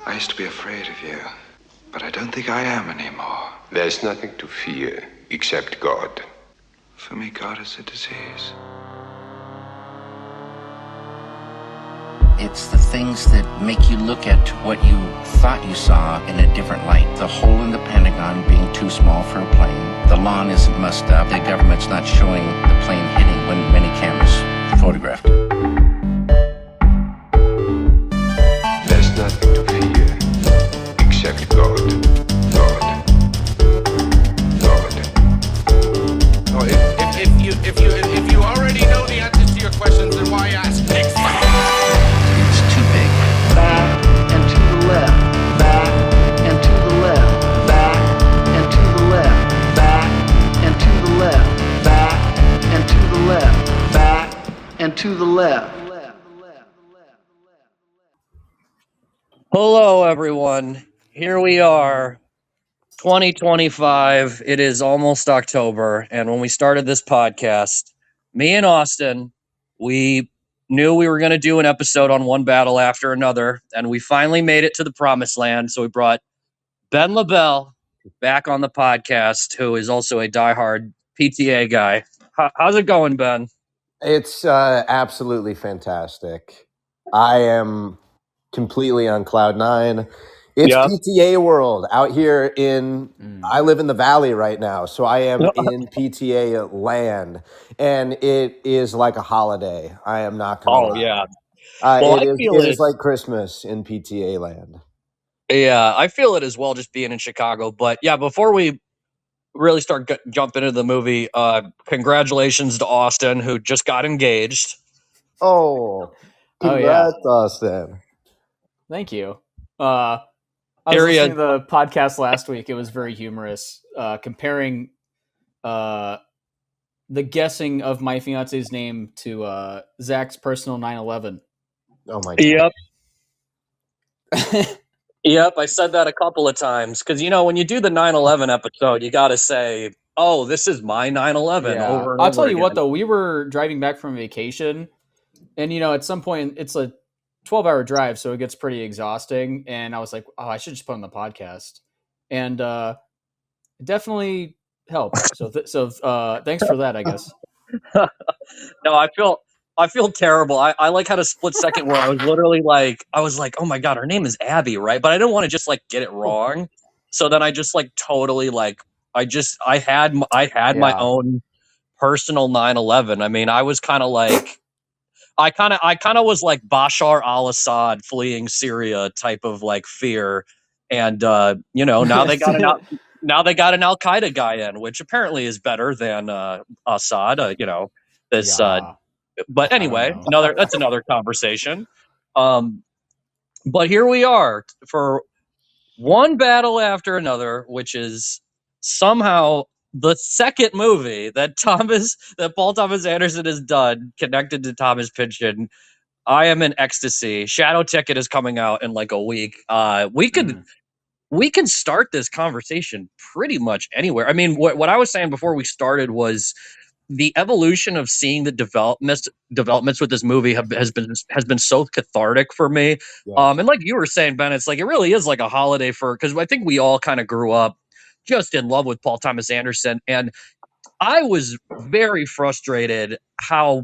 I used to be afraid of you, but I don't think I am anymore. There's nothing to fear except God. For me, God is a disease. It's the things that make you look at what you thought you saw in a different light. The hole in the Pentagon being too small for a plane. The lawn isn't mussed up. The government's not showing the plane hitting when many cameras photographed it. There's nothing to fear except God. God. God. Oh, if you already know the answers to your questions, then why ask? It's too big. Back and to the left, back and to the left, back and to the left, back and to the left, back and to the left, back and to the left. Hello, everyone. Here we are, 2025. It is almost October. And when we started this podcast, me and Austin, we knew we were going to do an episode on one battle after another. And we finally made it to the promised land. So we brought Ben Lobel back on the podcast, who is also a diehard PTA guy. How's it going, Ben? It's absolutely fantastic. I am completely on cloud nine. It's Yep. PTA world out here I live in the valley right now, so I am in PTA land, and it is like a holiday. I am not gonna lie. Yeah. Well, it is like Christmas in PTA land. Yeah, I feel it as well, just being in Chicago. But yeah, before we really start jumping into the movie, congratulations to Austin, who just got engaged. Oh, congrats, Austin. Thank you. I was listening to the podcast last week. It was very humorous, comparing the guessing of my fiance's name to Zach's personal 9/11. Oh my God. Yep. Yep, I said that a couple of times because, when you do the 9/11 episode, you got to say, oh, this is my 9/11 over and I'll over tell you again. what, though, we were driving back from vacation, and, at some point, it's a 12-hour drive, so it gets pretty exhausting, and I was like, oh, I should just put on the podcast, and it definitely helped. So thanks for that, I guess. No, I feel terrible. I like had a split second where I was literally like, oh my God, her name is Abby, right? But I didn't want to just get it wrong. So then I just totally I had my own personal 9/11. I mean, I was kind of like, I kind of was like Bashar al-Assad fleeing Syria type of fear. And, now they got an Al-Qaeda guy in, which apparently is better than Assad, but anyway, that's another conversation. But here we are for one battle after another, which is somehow the second movie that Paul Thomas Anderson has done connected to Thomas Pynchon. I am in ecstasy. Shadow Ticket is coming out in a week. We can start this conversation pretty much anywhere. I mean, what I was saying before we started was the evolution of seeing the developments with this movie has been so cathartic for me. Yeah. And like you were saying, Ben, it's it really is like a holiday because I think we all kind of grew up just in love with Paul Thomas Anderson, and I was very frustrated how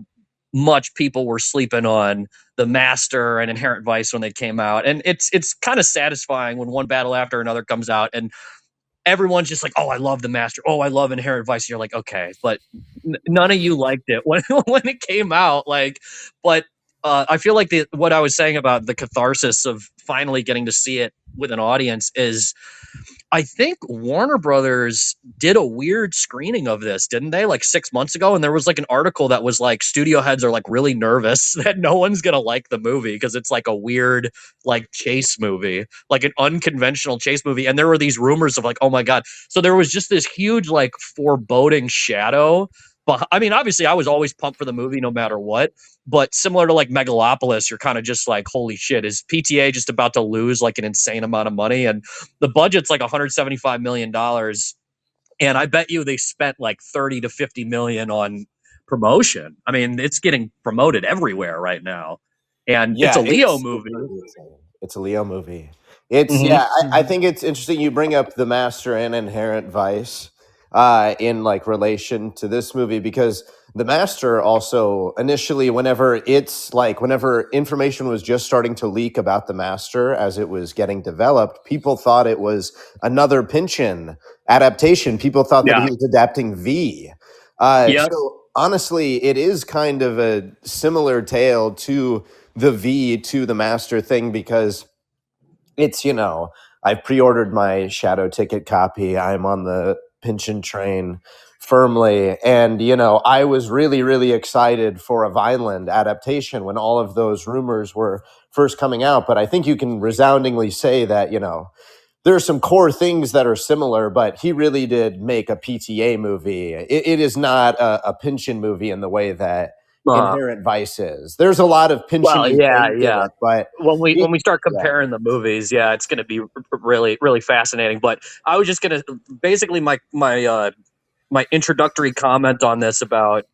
much people were sleeping on The Master and Inherent Vice when they came out, and it's kind of satisfying when one battle after another comes out and everyone's just like, oh, I love The Master. Oh, I love Inherent Vice. And you're like, okay, but none of you liked it when it came out. But I feel like what I was saying about the catharsis of finally getting to see it with an audience is, I think Warner Brothers did a weird screening of this, didn't they? 6 months ago. And there was an article that was studio heads are really nervous that no one's going to like the movie because it's a weird, chase movie, an unconventional chase movie. And there were these rumors of oh my God. So there was just this huge, foreboding shadow. But I mean, obviously I was always pumped for the movie no matter what, but similar to Megalopolis, you're kind of just holy shit, is PTA just about to lose an insane amount of money? And the budget's $175 million. And I bet you they spent 30 to 50 million on promotion. I mean, it's getting promoted everywhere right now. And it's a Leo movie. It's a Leo movie. It's Mhm. yeah. I think it's interesting you bring up the master and inherent vice in like relation to this movie because the master also initially whenever information was just starting to leak about the master as it was getting developed, people thought it was another Pynchon adaptation. People thought that Yeah. he was adapting V. Yep. So honestly, it is kind of a similar tale to the V to the master thing because it's I've pre-ordered my shadow ticket copy. I'm on the Pynchon train firmly, and I was really really excited for a Vineland adaptation when all of those rumors were first coming out. But I think you can resoundingly say that there are some core things that are similar, but he really did make a PTA movie. It is not a Pynchon movie in the way that Uh, Inherent Vice is. There's a lot of well, Pynchon-y yeah, things in yeah. it, but When we start yeah. comparing the movies, yeah, it's going to be really really fascinating. But I was just going to basically my introductory comment on this about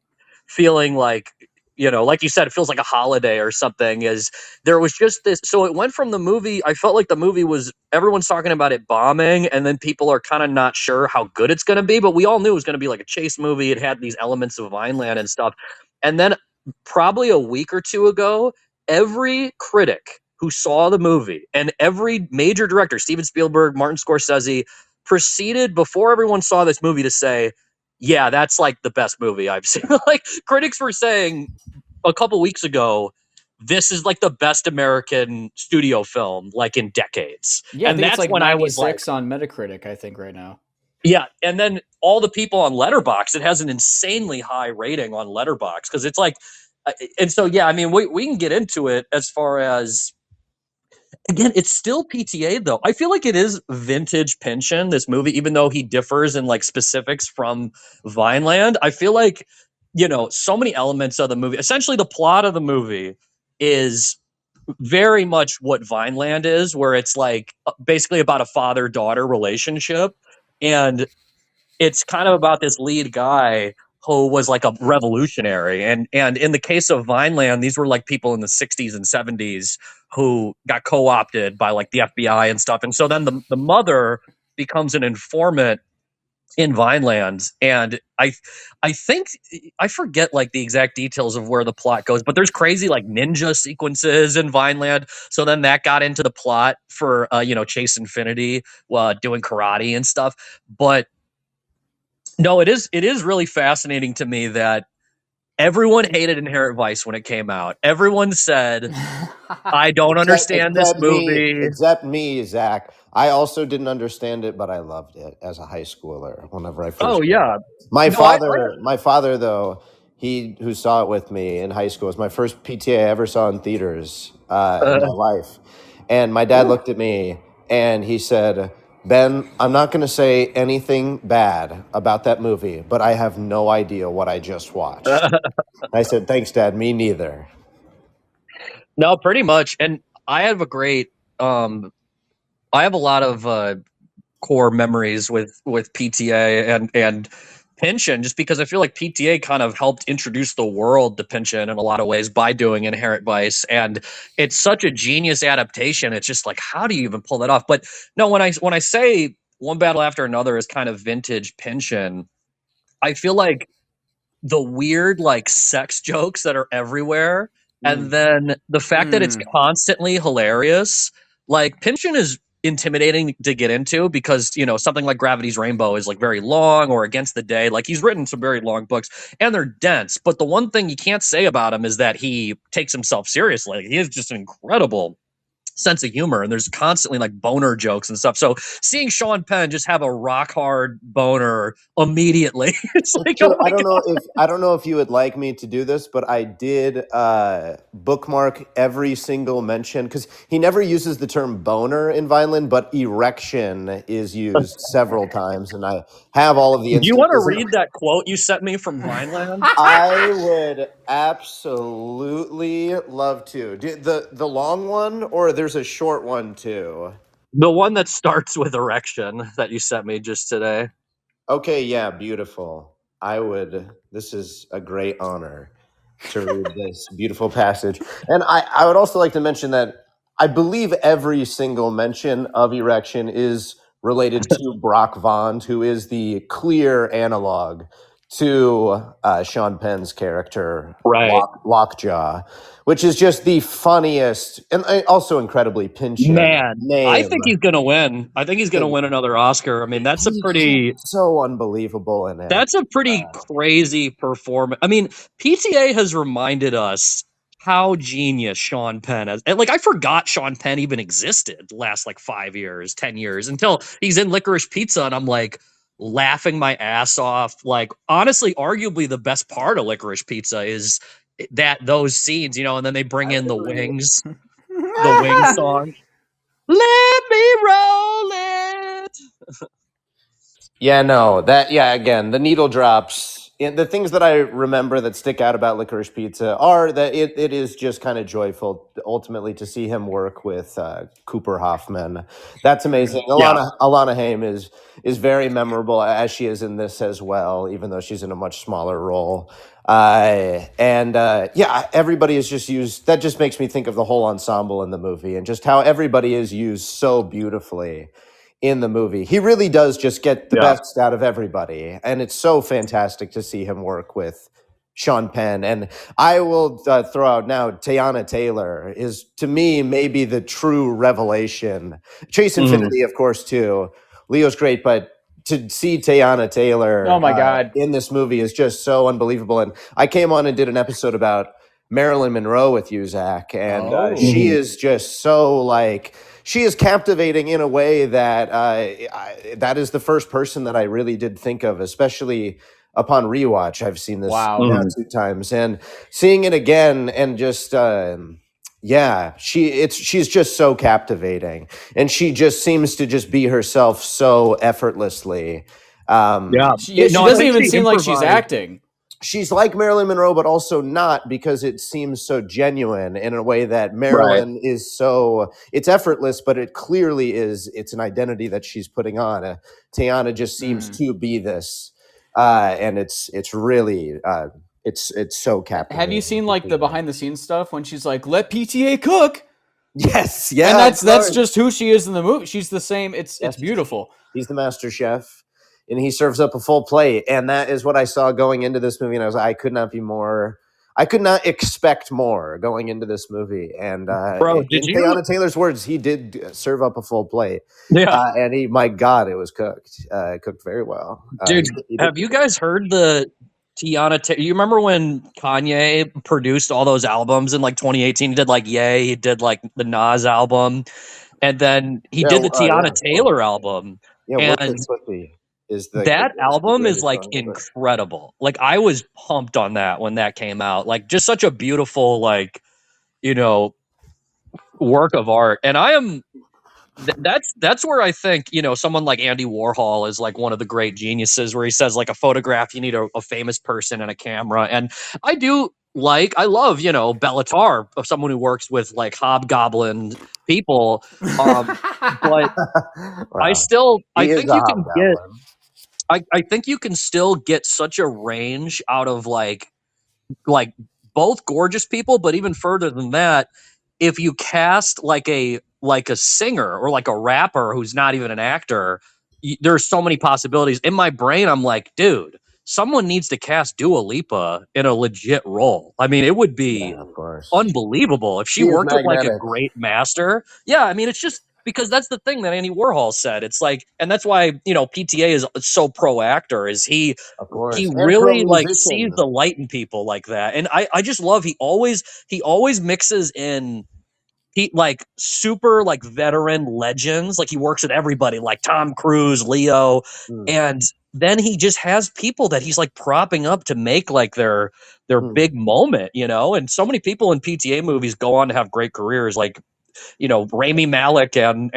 feeling like like you said, it feels like a holiday or something. Is there was just this, so it went from the movie, I felt like the movie was, everyone's talking about it bombing, and then people are kind of not sure how good it's going to be, but we all knew it was going to be like a chase movie. It had these elements of Vineland and stuff. And then probably a week or two ago, every critic who saw the movie and every major director, Steven Spielberg, Martin Scorsese, proceeded before everyone saw this movie to say, yeah, that's like the best movie I've seen. Like, critics were saying a couple weeks ago, this is like the best American studio film like in decades. Yeah, I And think it's that's like when I was like, 96 on Metacritic, I think, right now. yeah. And then all the people on Letterboxd, it has an insanely high rating on Letterboxd because it's like, and so yeah, I mean, we can get into it as far as, again, it's still PTA though. I feel like it is vintage Pynchon, this movie, even though he differs in like specifics from Vineland. I feel like, so many elements of the movie, essentially the plot of the movie is very much what Vineland is, where it's like basically about a father-daughter relationship. And it's kind of about this lead guy who was like a revolutionary, and in the case of Vineland, these were like people in the 60s and 70s who got co-opted by like the FBI and stuff. And so then the mother becomes an informant in Vineland, and I think, I forget like the exact details of where the plot goes, but there's crazy like ninja sequences in Vineland. So then that got into the plot for Chase Infiniti doing karate and stuff. But no, it is really fascinating to me that everyone hated Inherent Vice when it came out. Everyone said, I don't understand this movie. Except me, Zach. I also didn't understand it, but I loved it as a high schooler whenever I Oh first read yeah. it. My No, I father, my father though, he who saw it with me in high school, was my first PTA I ever saw in theaters in my life. And my dad looked at me and he said, Ben, I'm not going to say anything bad about that movie, but I have no idea what I just watched. I said, thanks, Dad. Me neither. no, pretty much. And I have a great I have a lot of core memories with PTA and Pynchon, just because I feel like PTA kind of helped introduce the world to Pynchon in a lot of ways by doing Inherent Vice, and it's such a genius adaptation. It's just like, how do you even pull that off? But no, when I say One Battle After Another is kind of vintage Pynchon, I feel like the weird like sex jokes that are everywhere, and then the fact that it's constantly hilarious. Like, Pynchon is intimidating to get into because something like Gravity's Rainbow is like very long, or Against the Day, like he's written some very long books and they're dense, but the one thing you can't say about him is that he takes himself seriously. He is just an incredible sense of humor, and there's constantly like boner jokes and stuff. So seeing Sean Penn just have a rock hard boner immediately, it's like, oh Sure, my god. I don't know if you would like me to do this, but I did bookmark every single mention because he never uses the term boner in Vineland, but erection is used several times, and I have all of the Do you want to instances. read that quote you sent me from Vineland? I would absolutely love to. The long one, or there's a short one too. The one that starts with erection that you sent me just today. Okay, yeah, beautiful. I would. This is a great honor to read this beautiful passage. And I would also like to mention that I believe every single mention of erection is related to Brock Vaughn, who is the clear analog to Sean Penn's character, Right. Lockjaw, which is just the funniest and also incredibly Pynchon Man, I name. think he's gonna win. I think he's gonna win another Oscar. I mean, that's a pretty so unbelievable in it. That's a pretty crazy performance. I mean, PTA has reminded us how genius Sean Penn is. And like, I forgot Sean Penn even existed the last like 5 years, 10 years until he's in Licorice Pizza. And I'm like laughing my ass off. Like, honestly, arguably the best part of Licorice Pizza is those scenes, you know, and then they bring in the wings song. Let me roll it. Yeah, no, again, the needle drops. The things that I remember that stick out about Licorice Pizza are that it is just kind of joyful, ultimately, to see him work with Cooper Hoffman. That's amazing. Alana Haim is very memorable, as she is in this as well, even though she's in a much smaller role. Everybody is just used. That just makes me think of the whole ensemble in the movie and just how everybody is used so beautifully in the movie. He really does just get the best out of everybody. And it's so fantastic to see him work with Sean Penn. And I will throw out now, Teyana Taylor is, to me, maybe the true revelation. Chase Infiniti, of course, too. Leo's great, but to see Teyana Taylor Oh my God. in this movie is just so unbelievable. And I came on and did an episode about Marilyn Monroe with you, Zach. And she is just so like... She is captivating in a way that that is the first person that I really did think of, especially upon rewatch. I've seen this now 2 times, and seeing it again, and just she's just so captivating, and she just seems to just be herself so effortlessly. She doesn't even seem like she's acting. She's like Marilyn Monroe, but also not, because it seems so genuine in a way that Marilyn is so, it's effortless, but it clearly is, it's an identity that she's putting on. Teyana just seems to be this. And it's really, it's so captivating. Have you seen like the behind the scenes stuff when she's like, let PTA cook? Yes. Yeah. And that's just who she is in the movie. She's the same. It's beautiful. He's the master chef. And he serves up a full plate. And that is what I saw going into this movie. And I was like, I could not expect more going into this movie. And Bro, in Teyana Taylor's words, he did serve up a full plate. Yeah. And my God, it was cooked. Cooked very well. Dude, have you guys heard the Teyana Taylor? You remember when Kanye produced all those albums in like 2018? He did like Ye, he did like the Nas album, and then he did the Teyana Taylor album. Yeah, and that album is like incredible. Like, I was pumped on that when that came out. Like, just such a beautiful, like, you know, work of art. And I am that's where I think, you know, someone like Andy Warhol is like one of the great geniuses, where he says like a photograph, you need a famous person and a camera. And I love, you know, Bellatar, of someone who works with like hobgoblin people. But I think you can get. I think you can still get such a range out of like both gorgeous people, but even further than that, if you cast like a singer or like a rapper who's not even an actor, there's so many possibilities. In my brain, I'm like, dude, someone needs to cast Dua Lipa in a legit role. I mean, it would be unbelievable if she worked with like a great master. Yeah, I mean, it's just because that's the thing that Andy Warhol said. It's like, and that's why, you know, PTA is so pro actor, is he really like sees the light in people like that. And I just love, he always mixes in like super like veteran legends. Like, he works with everybody like Tom Cruise, Leo, and then he just has people that he's like propping up to make like their big moment, you know. And so many people in PTA movies go on to have great careers, like, you know, Rami Malek and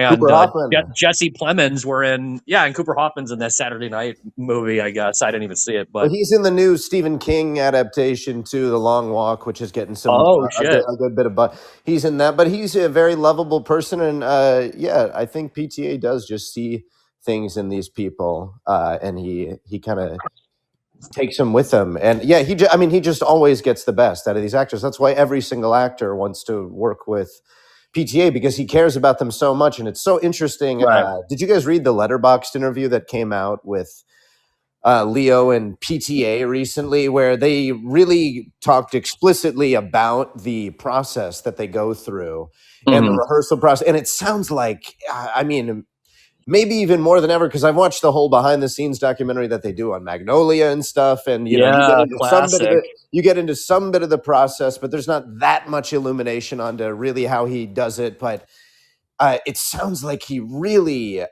Jesse Plemons were in, and Cooper Hoffman's in that Saturday Night movie, I guess. I didn't even see it, but he's in the new Stephen King adaptation to The Long Walk, which is getting some a good bit of he's in that, but he's a very lovable person, and I think PTA does just see things in these people, and he kind of takes them with him, and he just always gets the best out of these actors. That's why every single actor wants to work with PTA because he cares about them so much, and it's so interesting. Right. Did you guys read the Letterboxd interview that came out with Leo and PTA recently, where they really talked explicitly about the process that they go through and the rehearsal process? And it sounds like, I mean, maybe even more than ever, because I've watched the whole behind the scenes documentary that they do on Magnolia and stuff, and you get into some bit of the process, but there's not that much illumination onto really how he does it. But it sounds like he really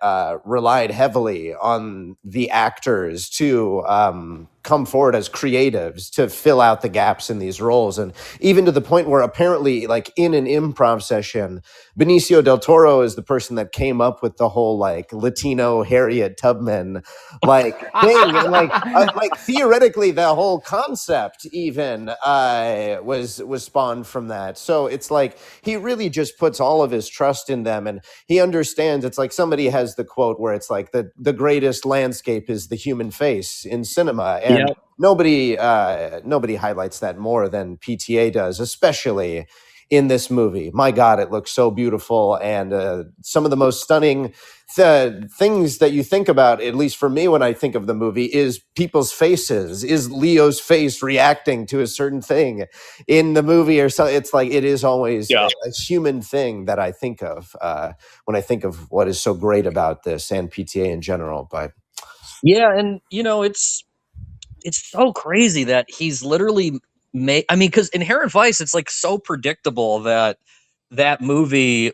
relied heavily on the actors to come forward as creatives to fill out the gaps in these roles. And even to the point where apparently, like in an improv session, Benicio del Toro is the person that came up with the whole like Latino Harriet Tubman like thing. And like theoretically, the whole concept even was spawned from that. So it's like he really just puts all of his trust in them, and he understands. It's like somebody has the quote where it's like the greatest landscape is the human face in cinema, and nobody highlights that more than PTA does, especially in this movie. My God, it looks so beautiful, and some of the most stunning things that you think about, at least for me when I think of the movie, is people's faces. Is Leo's face reacting to a certain thing in the movie or so? It's like it is always a human thing that I think of when I think of what is so great about this and PTA in general. But yeah, and it's so crazy that he's literally made. I mean, because Inherent Vice, it's like so predictable that that movie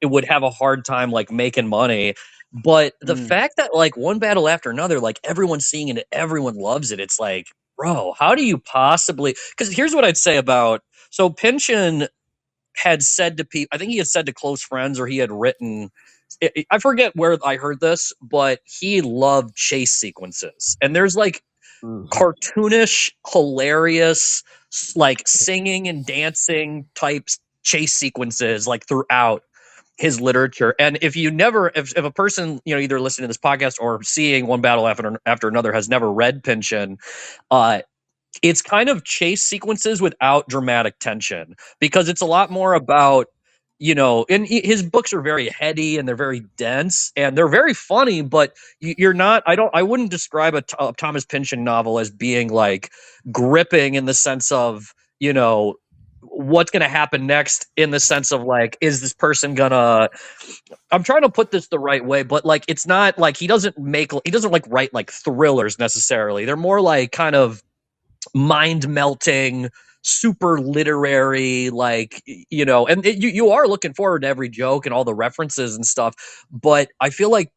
it would have a hard time like making money. But the fact that like One Battle After Another, like everyone's seeing it, everyone loves it. It's like, bro, how do you possibly? Because here's what I'd say about Pynchon had said to people, I think he had said to close friends, or he had written. I forget where I heard this, but he loved chase sequences, and there's like cartoonish, hilarious, like singing and dancing type chase sequences like throughout his literature. And if a person, either listening to this podcast or seeing One Battle After Another has never read Pynchon, it's kind of chase sequences without dramatic tension, because it's a lot more about, and his books are very heady and they're very dense and they're very funny, but I wouldn't describe a Thomas Pynchon novel as being like gripping in the sense of, what's going to happen next, in the sense of like, is this person gonna, I'm trying to put this the right way, but like, it's not like he doesn't like write like thrillers necessarily. They're more like kind of mind melting, super literary, like, and you are looking forward to every joke and all the references and stuff. But I feel like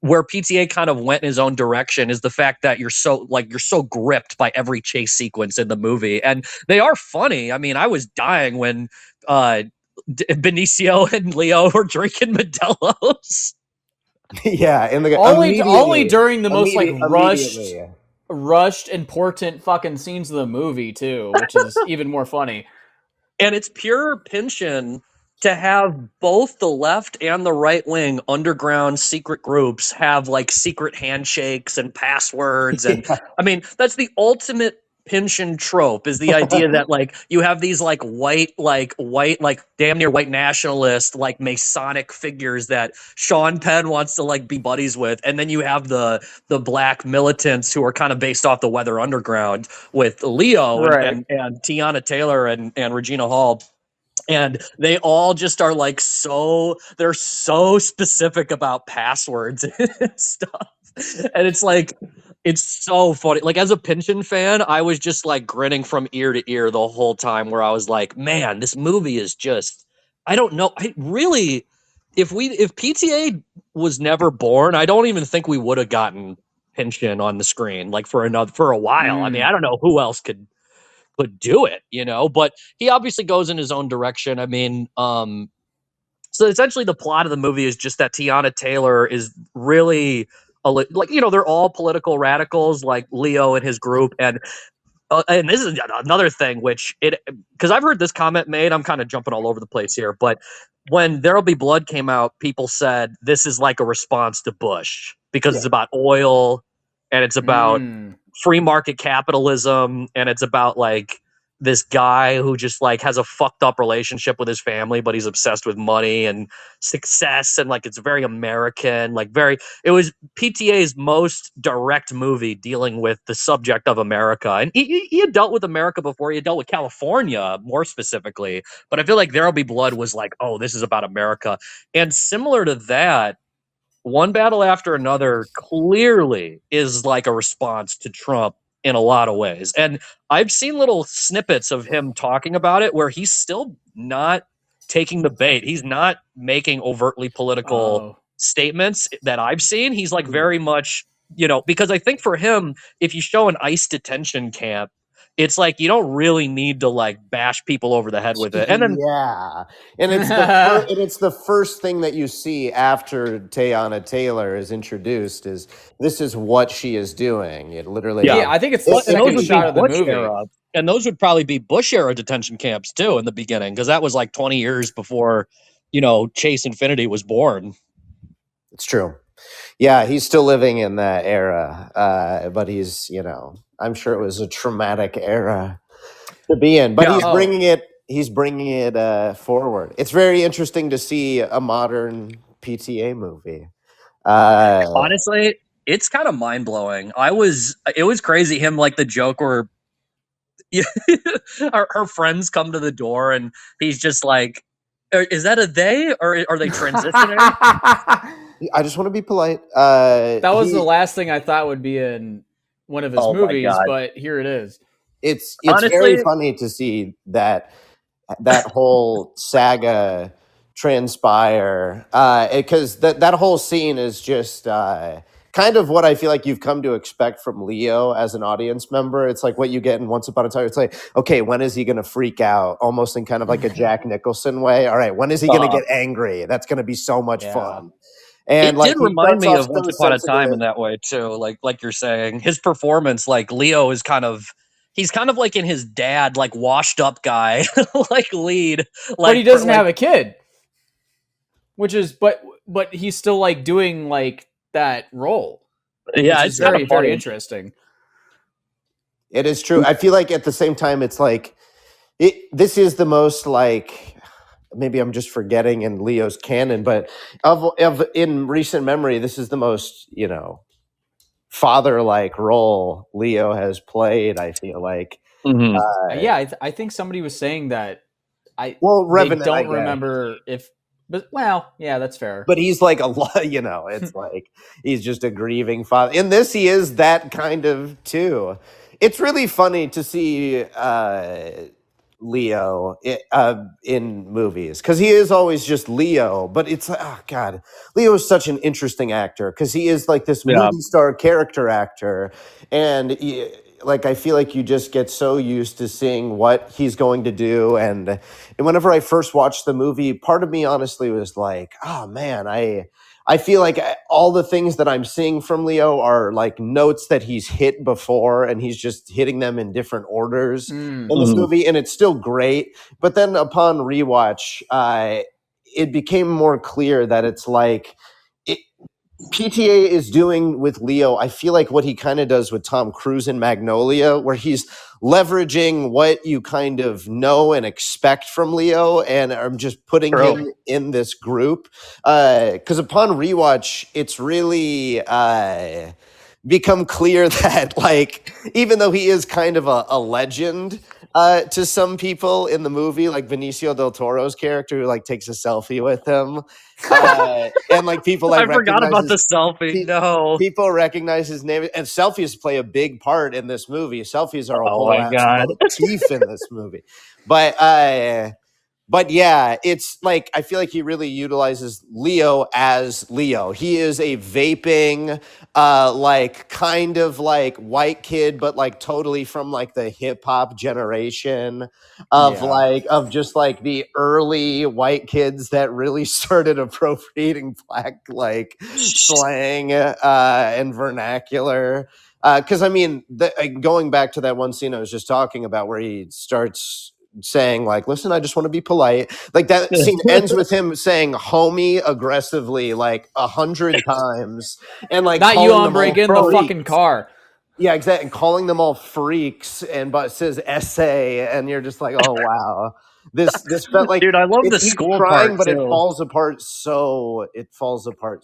where PTA kind of went in his own direction is the fact that you're so gripped by every chase sequence in the movie, and they are funny. I mean, I was dying when Benicio and Leo were drinking Modelo's. yeah, and only during the most like rushed important fucking scenes of the movie too, which is even more funny. And it's pure Pynchon to have both the left and the right wing underground secret groups have like secret handshakes and passwords. And I mean, that's the ultimate Pynchon trope, is the idea that like you have these like white, damn near white nationalist, like Masonic figures that Sean Penn wants to like be buddies with. And then you have the black militants who are kind of based off the Weather Underground with Leo and Tiana Taylor and Regina Hall. And they all just are like they're so specific about passwords and stuff. And it's like, it's so funny. Like, as a Pynchon fan, I was just like grinning from ear to ear the whole time, where I was like, man, this movie is just, I don't know. I really, if PTA was never born, I don't even think we would have gotten Pynchon on the screen like for a while. I mean, I don't know who else could do it, but he obviously goes in his own direction. I mean, so essentially the plot of the movie is just that Tiana Taylor is really they're all political radicals, like Leo and his group. And this is another thing, because I've heard this comment made, I'm kind of jumping all over the place here, but when There'll Be Blood came out, people said this is like a response to Bush, because it's about oil and it's about free market capitalism, and it's about like, this guy who just like has a fucked up relationship with his family, but he's obsessed with money and success, and like it's very American, like very. It was PTA's most direct movie dealing with the subject of America, and he had dealt with America before. He had dealt with California more specifically, but I feel like There'll Be Blood was like, oh, this is about America, and similar to that. One Battle After Another clearly is like a response to Trump in a lot of ways. And I've seen little snippets of him talking about it where he's still not taking the bait. He's not making overtly political statements that I've seen. He's like very much, because I think for him, if you show an ICE detention camp, it's like you don't really need to like bash people over the head with it. And then and it's the first thing that you see after Teyana Taylor is introduced is this is what she is doing. It literally, I think it's the second shot of the movie. And those would probably be Bush era detention camps too in the beginning, because that was like 20 years before, Chase Infiniti was born. It's true. Yeah, he's still living in that era, but he's, I'm sure it was a traumatic era to be in. But he's bringing it forward. It's very interesting to see a modern PTA movie. Honestly, it's kind of mind blowing. It was crazy. Him like the joke where her friends come to the door and he's just like, is that a they or are they transitioning? I just want to be polite. That was the last thing I thought would be in one of his movies, but here it is. It's honestly very funny to see that whole saga transpire, because that whole scene is just kind of what I feel like you've come to expect from Leo as an audience member. It's like what you get in Once Upon a Time. It's like, okay, when is he going to freak out? Almost in kind of like a Jack Nicholson way. All right, when is he going to get angry? That's going to be so much fun. And it did remind me of Once Upon a Time in that way too. Like you're saying, his performance, like Leo is he's kind of like in his dad, like washed up guy, like lead. Like, but he doesn't have a kid, which is, but he's still like doing like that role. Yeah, it's very, very interesting. It is true. I feel like at the same time, it's like this is the most like. Maybe I'm just forgetting in Leo's canon, but of in recent memory, this is the most, father-like role Leo has played, I feel like. Mm-hmm. I think somebody was saying that Revenant, don't remember if, but that's fair. But he's like a lot, it's like he's just a grieving father. In this, he is that kind of too. It's really funny to see Leo in movies because he is always just Leo, but it's like, oh god, Leo is such an interesting actor because he is like this movie star character actor, and like I feel like you just get so used to seeing what he's going to do, and whenever I first watched the movie, part of me honestly was like, oh man, I feel like all the things that I'm seeing from Leo are like notes that he's hit before, and he's just hitting them in different orders in this movie, and it's still great. But then upon rewatch, it became more clear that it's like PTA is doing with Leo, I feel like what he kind of does with Tom Cruise in Magnolia, where he's leveraging what you kind of know and expect from Leo, and I'm just putting him in this group. Because upon rewatch, it's really become clear that, like, even though he is kind of a legend to some people in the movie, like Benicio del Toro's character who like takes a selfie with him, and like people like I forgot about the selfie. People recognize his name, and selfies play a big part in this movie. Selfies are a whole motif in this movie, but yeah, it's like I feel like he really utilizes Leo as Leo. He is a vaping, like kind of like white kid, but like totally from like the hip hop generation of just like the early white kids that really started appropriating black like slang and vernacular. Because I mean, going back to that one scene I was just talking about where he starts saying like, listen, I just want to be polite. Like that scene ends with him saying homie aggressively like 100 times. And like, not you, hombre, get in the fucking car. Yeah, exactly. And calling them all freaks, and but it says essay, and you're just like, oh wow, this felt like Dude, I love the he's school trying, part but too. it falls apart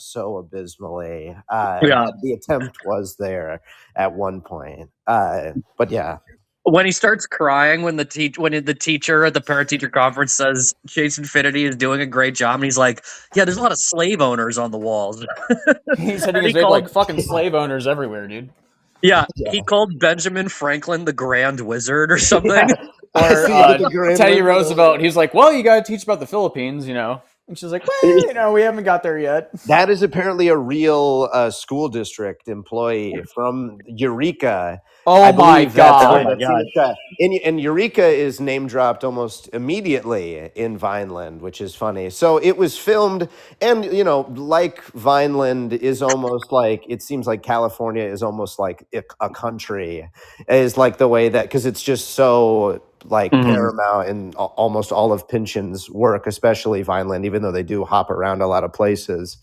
so abysmally. Yeah. But the attempt was there at one point. But yeah, When he starts crying when the teacher at the parent teacher conference says Chase Infiniti is doing a great job, and he's like, "Yeah, there's a lot of slave owners on the walls." He's hitting And his he vape like called, fucking slave owners everywhere, dude. yeah, yeah, he called Benjamin Franklin the Grand Wizard or something. yeah. Or The Grand Teddy Wizard. Roosevelt. He's like, well, you got to teach about the Philippines, you know. And she's like, well, you know, we haven't got there yet. That is apparently a real school district employee from Eureka. Oh I my believe that's God. Oh where my that god. scene is shot. And Eureka is name dropped almost immediately in Vineland, which is funny. So it was filmed, and like Vineland is almost like, it seems like California is almost like a country, is like the way that, because it's just so like Mhm. paramount in almost all of Pynchon's work, especially Vineland, even though they do hop around a lot of places.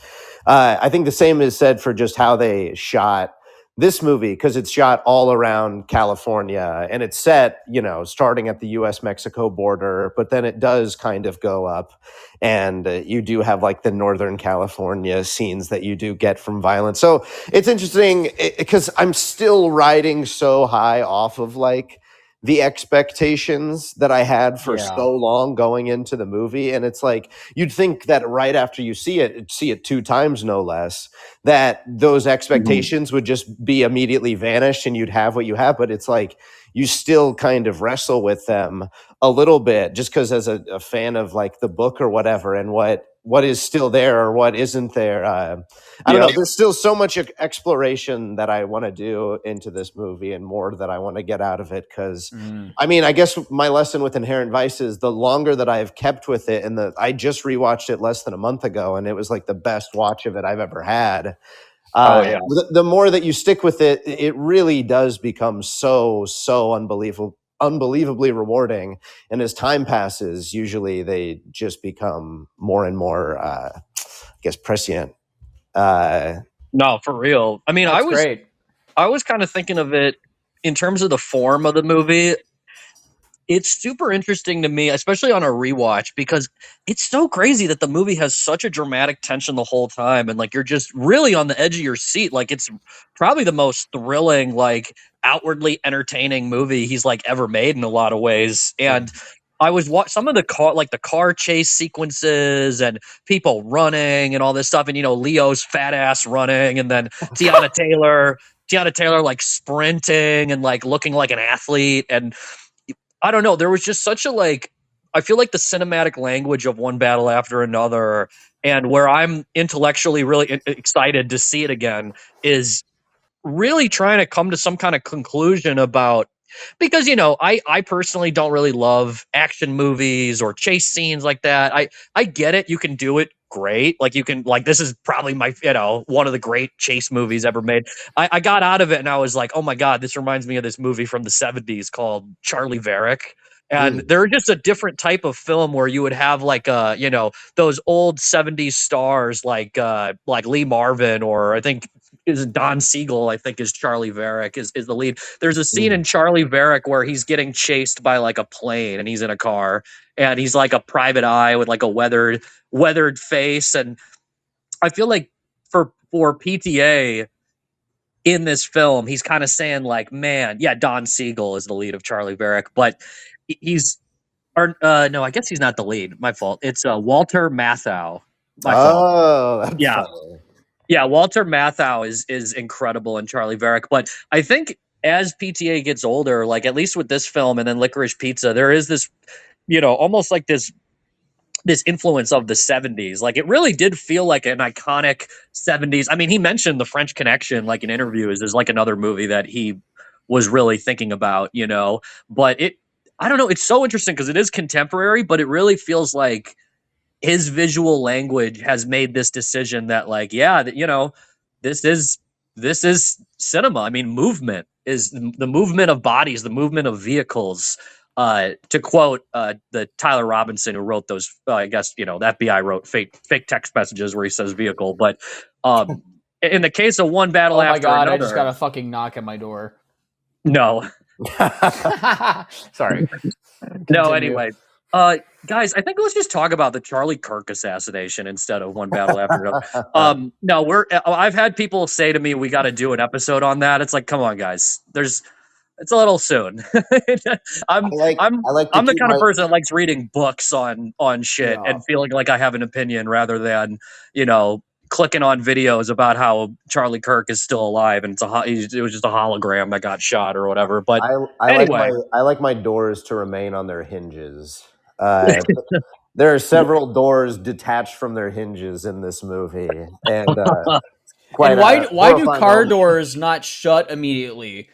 I think the same is said for just how they shot this movie, because it's shot all around California, and it's set, starting at the US Mexico border, but then it does kind of go up, and you do have like the Northern California scenes that you do get from Violence. So it's interesting because I'm still riding so high off of like the expectations that I had for Yeah. so long going into the movie. And it's like, you'd think that right after you see it 2 times, no less, that those expectations would just be immediately vanished and you'd have what you have. But it's like, you still kind of wrestle with them a little bit, just because as a fan of like the book or whatever, and what is still there or what isn't there. I don't know. There's still so much exploration that I want to do into this movie, and more that I want to get out of it. Because, I mean, I guess my lesson with Inherent Vice is the longer that I have kept with it, and I just rewatched it less than a month ago, and it was like the best watch of it I've ever had. Oh yeah. The more that you stick with it, it really does become so unbelievably rewarding. And as time passes, usually they just become more and more, I guess, prescient. No, for real. I mean, That's great. I was kind of thinking of it in terms of the form of the movie. It's super interesting to me, especially on a rewatch, because it's so crazy that the movie has such a dramatic tension the whole time, and like you're just really on the edge of your seat. Like it's probably the most thrilling, like outwardly entertaining movie he's like ever made in a lot of ways. And I was some of the car chase sequences and people running and all this stuff, and Leo's fat ass running, and then Tiana Taylor like sprinting and like looking like an athlete. And I don't know. There was just such a like, I feel like the cinematic language of One Battle After Another, and where I'm intellectually really excited to see it again, is really trying to come to some kind of conclusion about, because I personally don't really love action movies or chase scenes like that. I get it, you can do it great, like you can, like, this is probably my one of the great chase movies ever made. I got out of it and I was like, oh my god, this reminds me of this movie from the 70s called Charlie Varick. And they're just a different type of film where you would have like those old 70s stars like Lee Marvin, or I think is Don Siegel, I think is Charlie Varick is the lead. There's a scene in Charlie Varick where he's getting chased by like a plane and he's in a car and he's like a private eye with like a weathered face. And I feel like for PTA in this film, he's kind of saying like, man, yeah, Don Siegel is the lead of Charlie Varick, but he's or no, I guess he's not the lead. My fault. It's Walter Matthau. My fault. Oh, that's Yeah. funny. Yeah, Walter Matthau is incredible in Charlie Varick, but I think as PTA gets older, like at least with this film and then Licorice Pizza, there is this, almost like this influence of the 70s. Like it really did feel like an iconic 70s. I mean, he mentioned The French Connection like in interviews is like another movie that he was really thinking about, but I don't know, it's so interesting because it is contemporary, but it really feels like his visual language has made this decision that like, yeah, this is cinema. I mean, movement is the movement of bodies, the movement of vehicles. To quote the Tyler Robinson who wrote those, I guess the FBI wrote fake text messages where he says vehicle, but in the case of One Battle Oh my After god, Another, I just got a fucking knock at my door. No. Sorry. No, Continue. anyway. Guys, I think let's just talk about the Charlie Kirk assassination instead of One Battle After Another. No, I've had people say to me we got to do an episode on that. It's like, come on, guys. It's a little soon. I'm I like to I'm the keep kind of my person that likes reading books on shit Yeah. and feeling like I have an opinion rather than, clicking on videos about how Charlie Kirk is still alive and it was just a hologram that got shot or whatever. But anyway, I like my doors to remain on their hinges. There are several doors detached from their hinges in this movie, and quite And a why do horrifying car moment. doors not shut immediately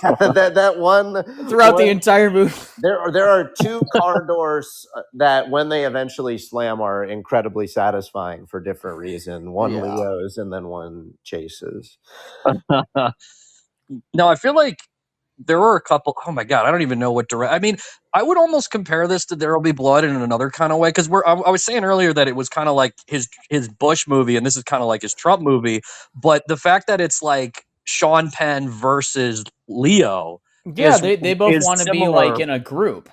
Yeah, that one throughout the entire movie? There are two car doors that, when they eventually slam, are incredibly satisfying for different reasons. One Yeah. Leo's and then one Chase's. no, I feel like there were a couple. Oh my god, I don't even know what direct. I mean, I would almost compare this to There'll Be Blood in another kind of way because I was saying earlier that it was kind of like his Bush movie, and this is kind of like his Trump movie. But the fact that it's like Sean Penn versus Leo, Yeah, they both is want to be similar. like in a group.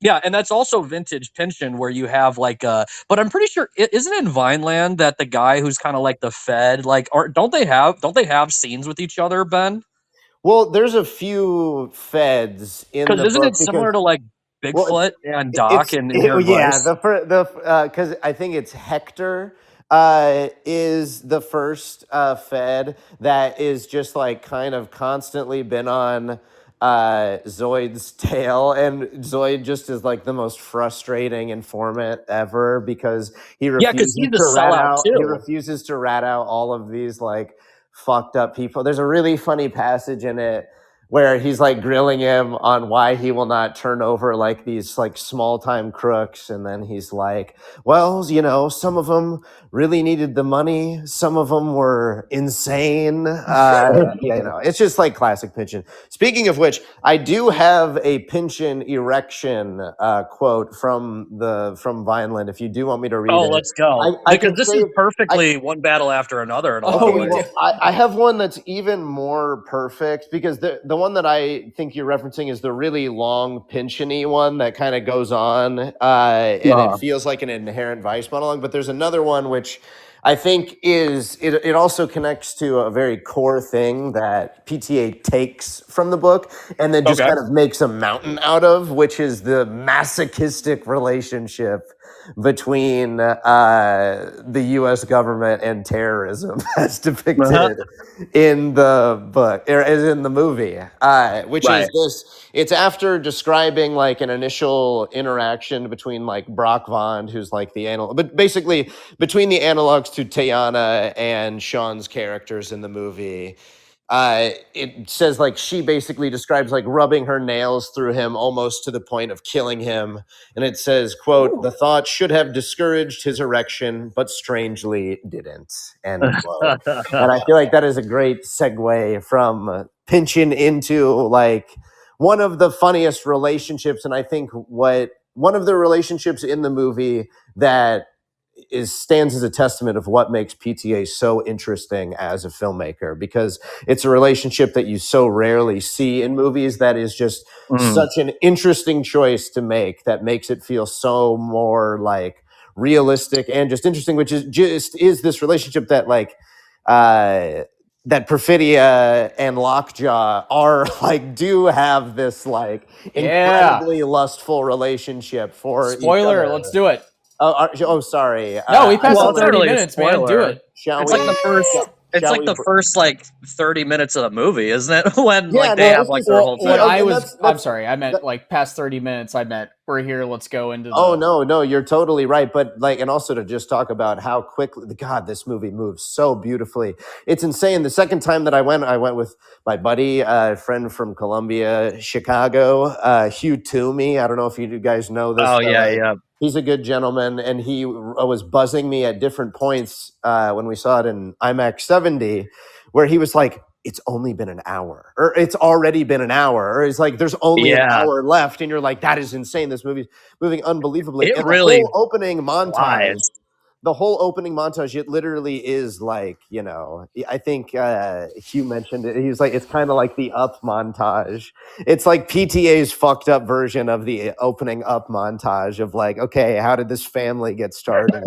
Yeah, and that's also vintage Pynchon where you have like but I'm pretty sure isn't it in Vineland that the guy who's kind of like the Fed, like don't they have scenes with each other, Ben? Well, there's a few feds in Because the isn't book it similar to like Bigfoot and Doc and Inherent yeah, Vice? because I think it's Hector is the first Fed that is just like kind of constantly been on Zoid's tail, and Zoid just is like the most frustrating informant ever because he Yeah, because refuses he's a to rat sellout out too. all of these like fucked up people. There's a really funny passage in it where he's like grilling him on why he will not turn over like these like small time crooks, and then he's like, well, some of them really needed the money, some of them were insane. It's just like classic Pynchon. Speaking of which, I do have a Pynchon erection quote from Vineland if you do want me to read it. Let's go. I Because can this say is it- perfectly One Battle After Another in a lot Oh, of we ways. did. I have one that's even more perfect because the one that I think you're referencing is the really long Pynchon-y one that kind of goes on and it feels like an Inherent Vice monologue. But there's another one which I think it also connects to a very core thing that PTA takes from the book and then just Okay. kind of makes a mountain out of, which is the masochistic relationship between the U.S. government and terrorism as depicted in the book, or as in the movie, which is this. It's after describing like an initial interaction between like Brock Vond, who's like the analog, but basically between the analogs to Teyana and Sean's characters in the movie. It says like she basically describes like rubbing her nails through him almost to the point of killing him. And it says, quote, the thought should have discouraged his erection, but strangely didn't, end quote. And I feel like that is a great segue from Pynchon into like one of the funniest relationships. And I think one of the relationships in the movie that stands as a testament of what makes PTA so interesting as a filmmaker, because it's a relationship that you so rarely see in movies that is just such an interesting choice to make that makes it feel so more like realistic and just interesting, which is this relationship that like that Perfidia and Lockjaw are like do have this like incredibly lustful relationship for Spoiler, each other. let's do it. Sorry. No, we passed well, the it's 30 not really a minutes, man. Do spoiler. it. It's like the first. It's Shall like we the first like 30 minutes of the movie, isn't it? When Yeah, like they no, have this like is- their whole See, When thing. okay, I was, that's- I'm sorry, I meant like past 30 minutes. I meant we're here. Let's go into the. Oh no, you're totally right. But like, and also to just talk about how quickly, God, this movie moves so beautifully. It's insane. The second time that I went with my buddy, friend from Columbia, Chicago, Hugh Toomey. I don't know if you guys know this. Oh yeah. He's a good gentleman, and he was buzzing me at different points when we saw it in IMAX 70, where he was like, it's only been an hour, or it's already been an hour, or it's like there's only an hour left, and you're like, that is insane. This movie's moving unbelievably. It and really the whole opening montage, flies. the whole opening montage, it literally is like, you know, I think Hugh mentioned it. He's like, it's kind of like the Up montage. It's like PTA's fucked up version of the opening Up montage of like, okay, how did this family get started?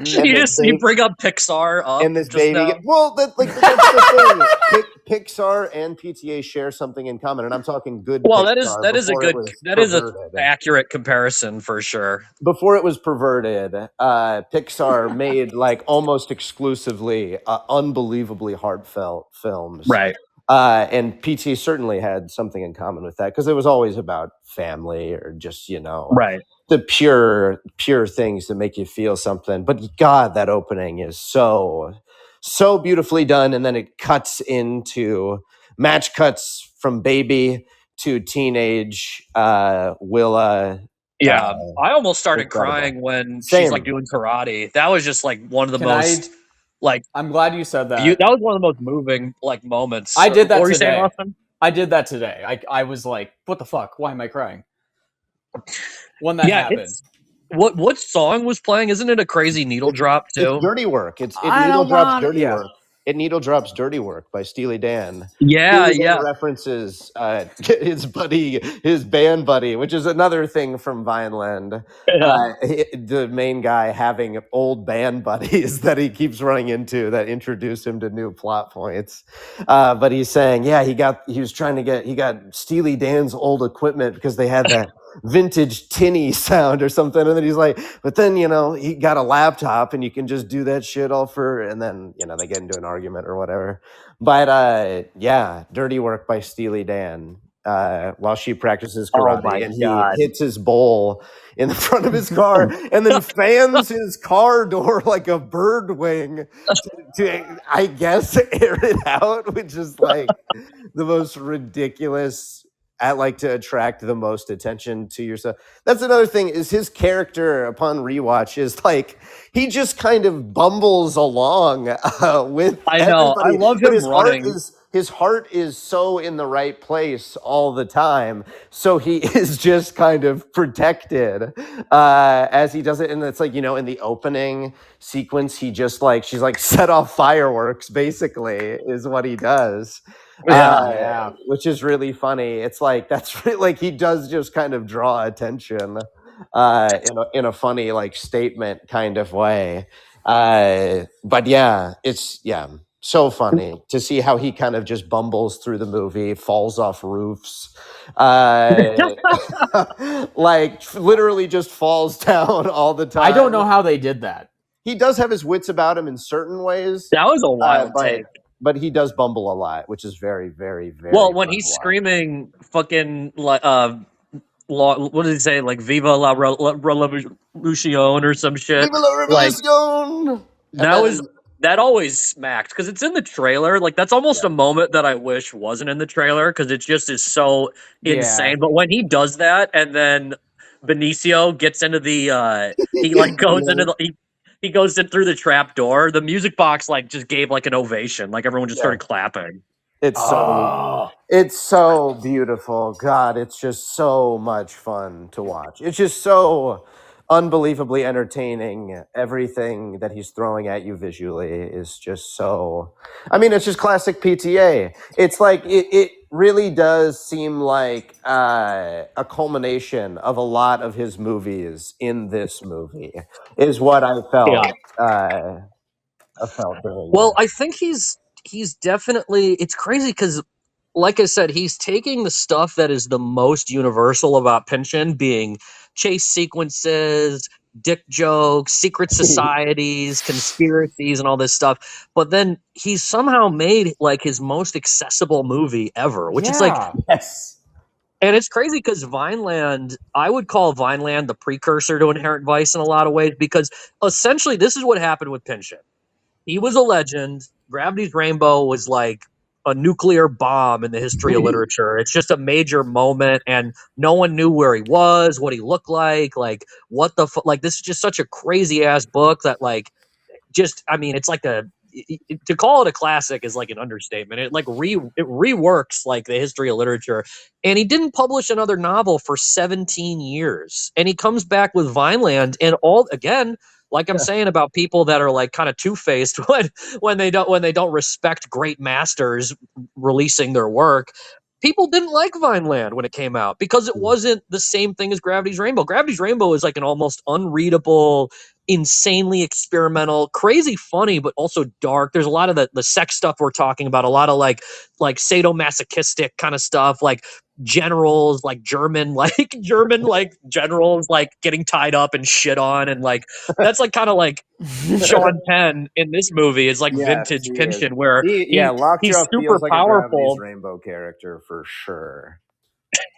You bring up Pixar up and this just baby. now. Well, that's the thing. Pixar and PTA share something in common, and I'm talking good. Well, Pixar that is a before it good was that is a perverted. accurate comparison for sure. Before it was perverted, Pixar made like almost exclusively unbelievably heartfelt films. Right. And PT certainly had something in common with that because it was always about family or just, you know, Right. the pure things that make you feel something. But God, that opening is so beautifully done. And then it cuts into match cuts from baby to teenage Willa. Yeah, I almost started incredible. crying when Same. she's like doing karate. That was just like one of the most like. I'm glad you said that. That was one of the most moving like moments. I did that what were you today. saying, Austin? I did that today. I was like, what the fuck? Why am I crying? When that happened. What song was playing? Isn't it a crazy needle drop too? It's Dirty Work. It needle drops Dirty Work. It needle drops Dirty Work by Steely Dan. Yeah, Steely Dan references his band buddy, which is another thing from Vineland. Yeah. The main guy having old band buddies that he keeps running into that introduce him to new plot points. But he's saying, yeah, he got Steely Dan's old equipment because they had that vintage tinny sound or something, and then he's like, but then, you know, he got a laptop and you can just do that shit all for, and then, you know, they get into an argument or whatever. But yeah, Dirty Work by Steely Dan, while she practices karate, and he hits his bowl in the front of his car and then fans his car door like a bird wing to I guess air it out, which is like the most ridiculous to attract the most attention to yourself. That's another thing, is his character upon rewatch is like, he just kind of bumbles along with I know. everybody. I love him running. His heart is so in the right place all the time. So he is just kind of protected as he does it. And it's like, you know, in the opening sequence, he just like, she's like, set off fireworks, basically, is what he does. Yeah. Which is really funny. It's like, that's really, like, he does just kind of draw attention in a funny, like, statement kind of way. But yeah, it's so funny to see how he kind of just bumbles through the movie, falls off roofs, like literally just falls down all the time. I don't know how they did that. He does have his wits about him in certain ways. That was a wild take. But he does bumble a lot, which is very, very, very well. When he's screaming, fucking like what did he say? Like "Viva la Revolution" or some shit. Viva la Revolution. Like, that always smacked because it's in the trailer. Like that's almost a moment that I wish wasn't in the trailer because it just is so insane. But when he does that, and then Benicio gets into the he like goes into the. He goes in through the trap door. The music box like just gave like an ovation. Like everyone just started clapping. It's so beautiful. God, it's just so much fun to watch. It's just so unbelievably entertaining. Everything that he's throwing at you visually is just so, I mean, it's just classic PTA. It's like it really does seem like a culmination of a lot of his movies in this movie is what I felt. I felt doing well, I think he's definitely, it's crazy because like I said, he's taking the stuff that is the most universal about Pynchon, being chase sequences, dick jokes, secret societies, conspiracies, and all this stuff. But then he's somehow made like his most accessible movie ever, which is like, yes. And it's crazy because Vineland, I would call Vineland the precursor to Inherent Vice in a lot of ways, because essentially this is what happened with Pynchon. He was a legend. Gravity's Rainbow was like a nuclear bomb in the history of literature. It's just a major moment, and no one knew where he was, what he looked like what the fuck. Like, this is just such a crazy ass book that, like, just, I mean, it's like to call it a classic is like an understatement. It like it reworks like the history of literature. And he didn't publish another novel for 17 years. And he comes back with Vineland, and all again, like I'm saying about people that are like kind of two-faced when they don't respect great masters releasing their work. People didn't like Vineland when it came out because it wasn't the same thing as Gravity's Rainbow. Gravity's Rainbow is like an almost unreadable, insanely experimental, crazy funny, but also dark. There's a lot of the sex stuff we're talking about, a lot of like sadomasochistic kind of stuff, like generals, like German like generals like getting tied up and shit on, and like that's like kind of like Sean Penn in this movie is like Yes, vintage he is. Pynchon, where Yeah, he's Lockjaw super feels like a Gravity's powerful. Rainbow character for sure.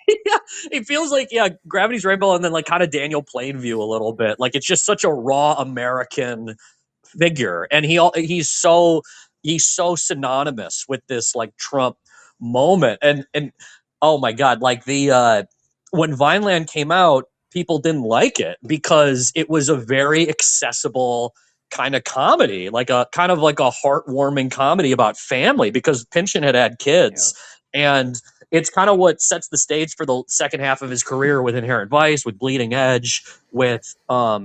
Yeah, it feels like Gravity's Rainbow, and then like kind of Daniel Plainview a little bit. Like it's just such a raw American figure, and he's so synonymous with this like Trump moment. And oh my god, like the when Vineland came out, people didn't like it because it was a very accessible kind of comedy, like a kind of like a heartwarming comedy about family, because Pynchon had kids. And it's kind of what sets the stage for the second half of his career with Inherent Vice, with Bleeding Edge, with I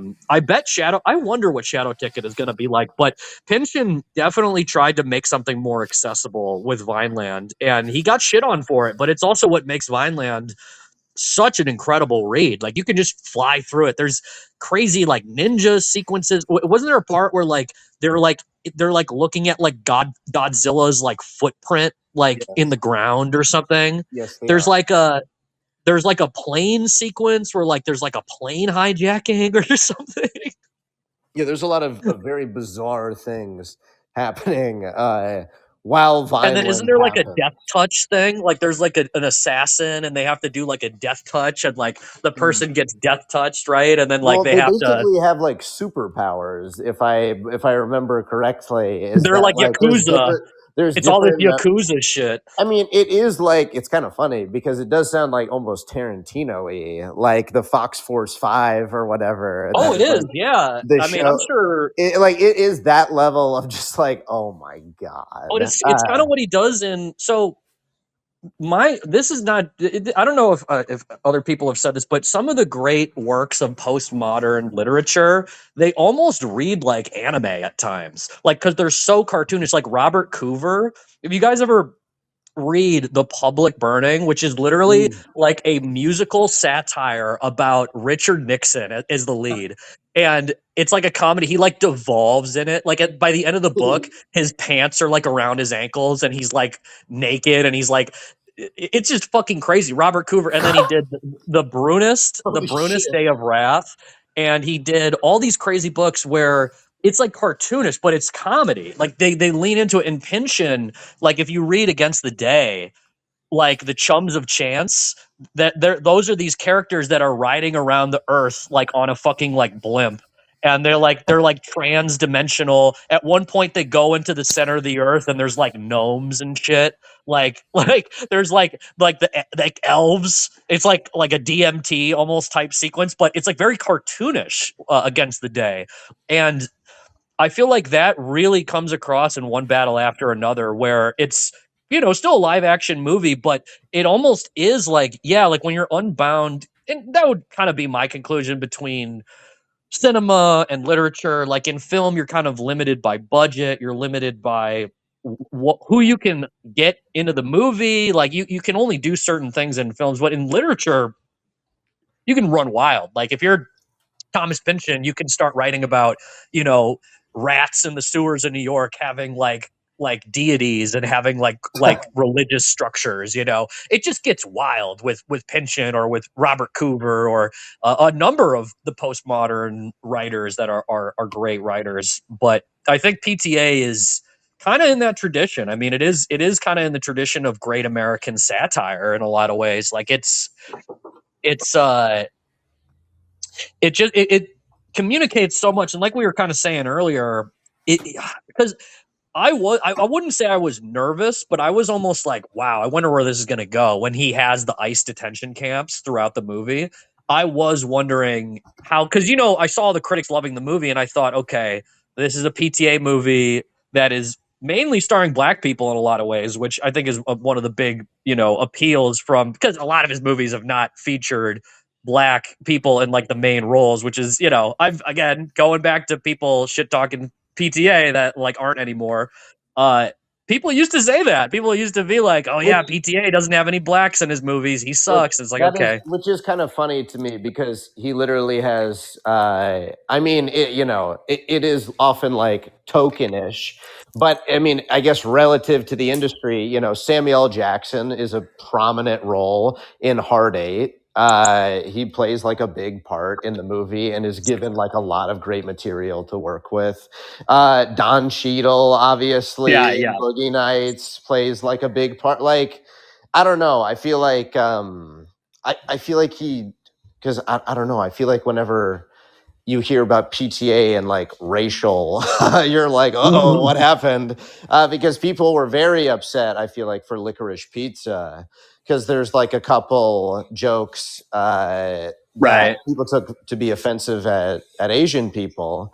wonder what Shadow Ticket is going to be like, but Pynchon definitely tried to make something more accessible with Vineland, and he got shit on for it, but it's also what makes Vineland such an incredible read. Like you can just fly through it. There's crazy like ninja sequences. Wasn't there a part where like they're like looking at like Godzilla's like footprint like in the ground or something? Yes, they There's are. like a plane sequence where like there's like a plane hijacking or something. Yeah, there's a lot of very bizarre things happening while And then isn't Vineland there like a happens. death touch thing? Like there's like an assassin and they have to do like a death touch, and like the person gets death touched, right? And then like Well, they they have to basically have like superpowers, if I remember correctly. Is they're that like like Yakuza. there's It's all this different Yakuza shit. I mean, it is like, it's kind of funny because it does sound like almost Tarantino-y, like the Fox Force 5 or whatever. Oh, That's it is. like Yeah. the I mean, I'm show. sure. It is that level of just like, oh my Oh, God. it's kind of what he does in. So this is not. I don't know if other people have said this, but some of the great works of postmodern literature, they almost read like anime at times, like because they're so cartoonish. Like Robert Hoover. If you guys ever read The Public Burning, which is literally like a musical satire about Richard Nixon as the lead. And it's like a comedy. He like devolves in it. Like by the end of the book, his pants are like around his ankles and he's like naked and he's like, it's just fucking crazy. Robert Hoover. And then he did the Holy Brunist shit. Day of Wrath. And he did all these crazy books where it's like cartoonish, but it's comedy. Like they lean into it. In Pynchon, like if you read Against the Day, like the Chums of Chance, those are these characters that are riding around the earth like on a fucking like blimp. And they're like trans-dimensional. At one point they go into the center of the earth and there's like gnomes and shit. Like there's like the like elves. It's like a DMT almost type sequence, but it's like very cartoonish Against the Day. And I feel like that really comes across in One Battle After Another, where it's, still a live action movie, but it almost is like, yeah, like when you're unbound, and that would kind of be my conclusion between cinema and literature. Like in film, you're kind of limited by budget, you're limited by who you can get into the movie. Like you can only do certain things in films, but in literature, you can run wild. Like if you're Thomas Pynchon, you can start writing about, rats in the sewers of New York having like deities and having like religious structures. It just gets wild with Pynchon or with Robert Hoover or a number of the postmodern writers that are great writers. But I think PTA is kind of in that tradition. I mean, it is kind of in the tradition of great American satire in a lot of ways. Like it's it communicates so much, and like we were kind of saying earlier, because I wouldn't say I was nervous, but I was almost like, wow, I wonder where this is going to go when he has the ICE detention camps throughout the movie. I was wondering how, because I saw the critics loving the movie and I thought, okay, this is a PTA movie that is mainly starring black people in a lot of ways, which I think is one of the big appeals, from because a lot of his movies have not featured black people in like the main roles, which is, you know, I've again going back to people shit talking PTA that like aren't anymore. People used to say that. People used to be like, "Oh Which yeah, PTA doesn't have any blacks in his movies. He sucks." It's like, okay, which is kind of funny to me because he literally has. I mean, it is often like tokenish, but I mean, I guess relative to the industry, Samuel L. Jackson is a prominent role in Hard Eight. He plays like a big part in the movie and is given like a lot of great material to work with. Don Cheadle, obviously, yeah, in yeah. Boogie Nights plays like a big part. Like, I don't know. I feel like I feel like because I don't know. I feel like whenever you hear about PTA and like racial, you're like, oh, what happened? Because people were very upset. I feel like for Licorice Pizza because there's like a couple jokes that Right. people took to be offensive at Asian people.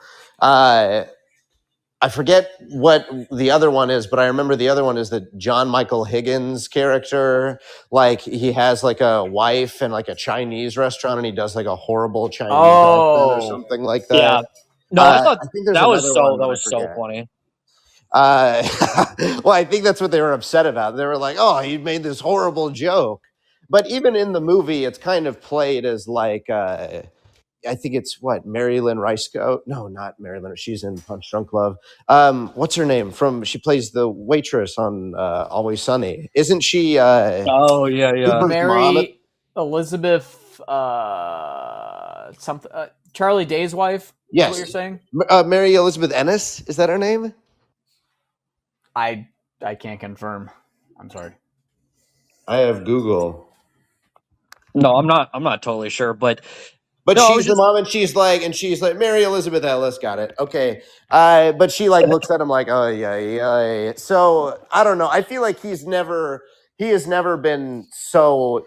I forget what the other one is, but I remember the other one is that John Michael Higgins character, like he has like a wife and like a Chinese restaurant, and he does like a horrible Chinese accent or something like that. Yeah. No, I thought I think there's that another one, that but I was so forget. funny. Well, I think that's what they were upset about. They were like, "Oh, he made this horrible joke," but even in the movie, it's kind of played as like. I think it's what Marilyn Riceco. No, not Marilyn. She's in Punch Drunk Love. What's her name? She plays the waitress on Always Sunny. Isn't she? Oh yeah, yeah. Cooper's mom? Mary Elizabeth, something. Charlie Day's wife. Is Yes. what you're saying? Mary Elizabeth Ennis. Is that her name? I can't confirm. I'm sorry. I have Google. No, I'm not totally sure, but But no, I she's was the just mom, and she's like Mary Elizabeth Ellis. Got it. Okay. But she like looks at him like, oh yeah. So I don't know. I feel like he has never been so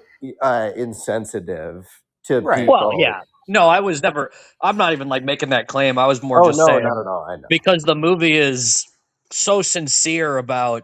insensitive to Right. people. well, yeah. No, I was never. I'm not even like making that claim. I was more Oh just no, saying not at all. I know. because the movie is so sincere about.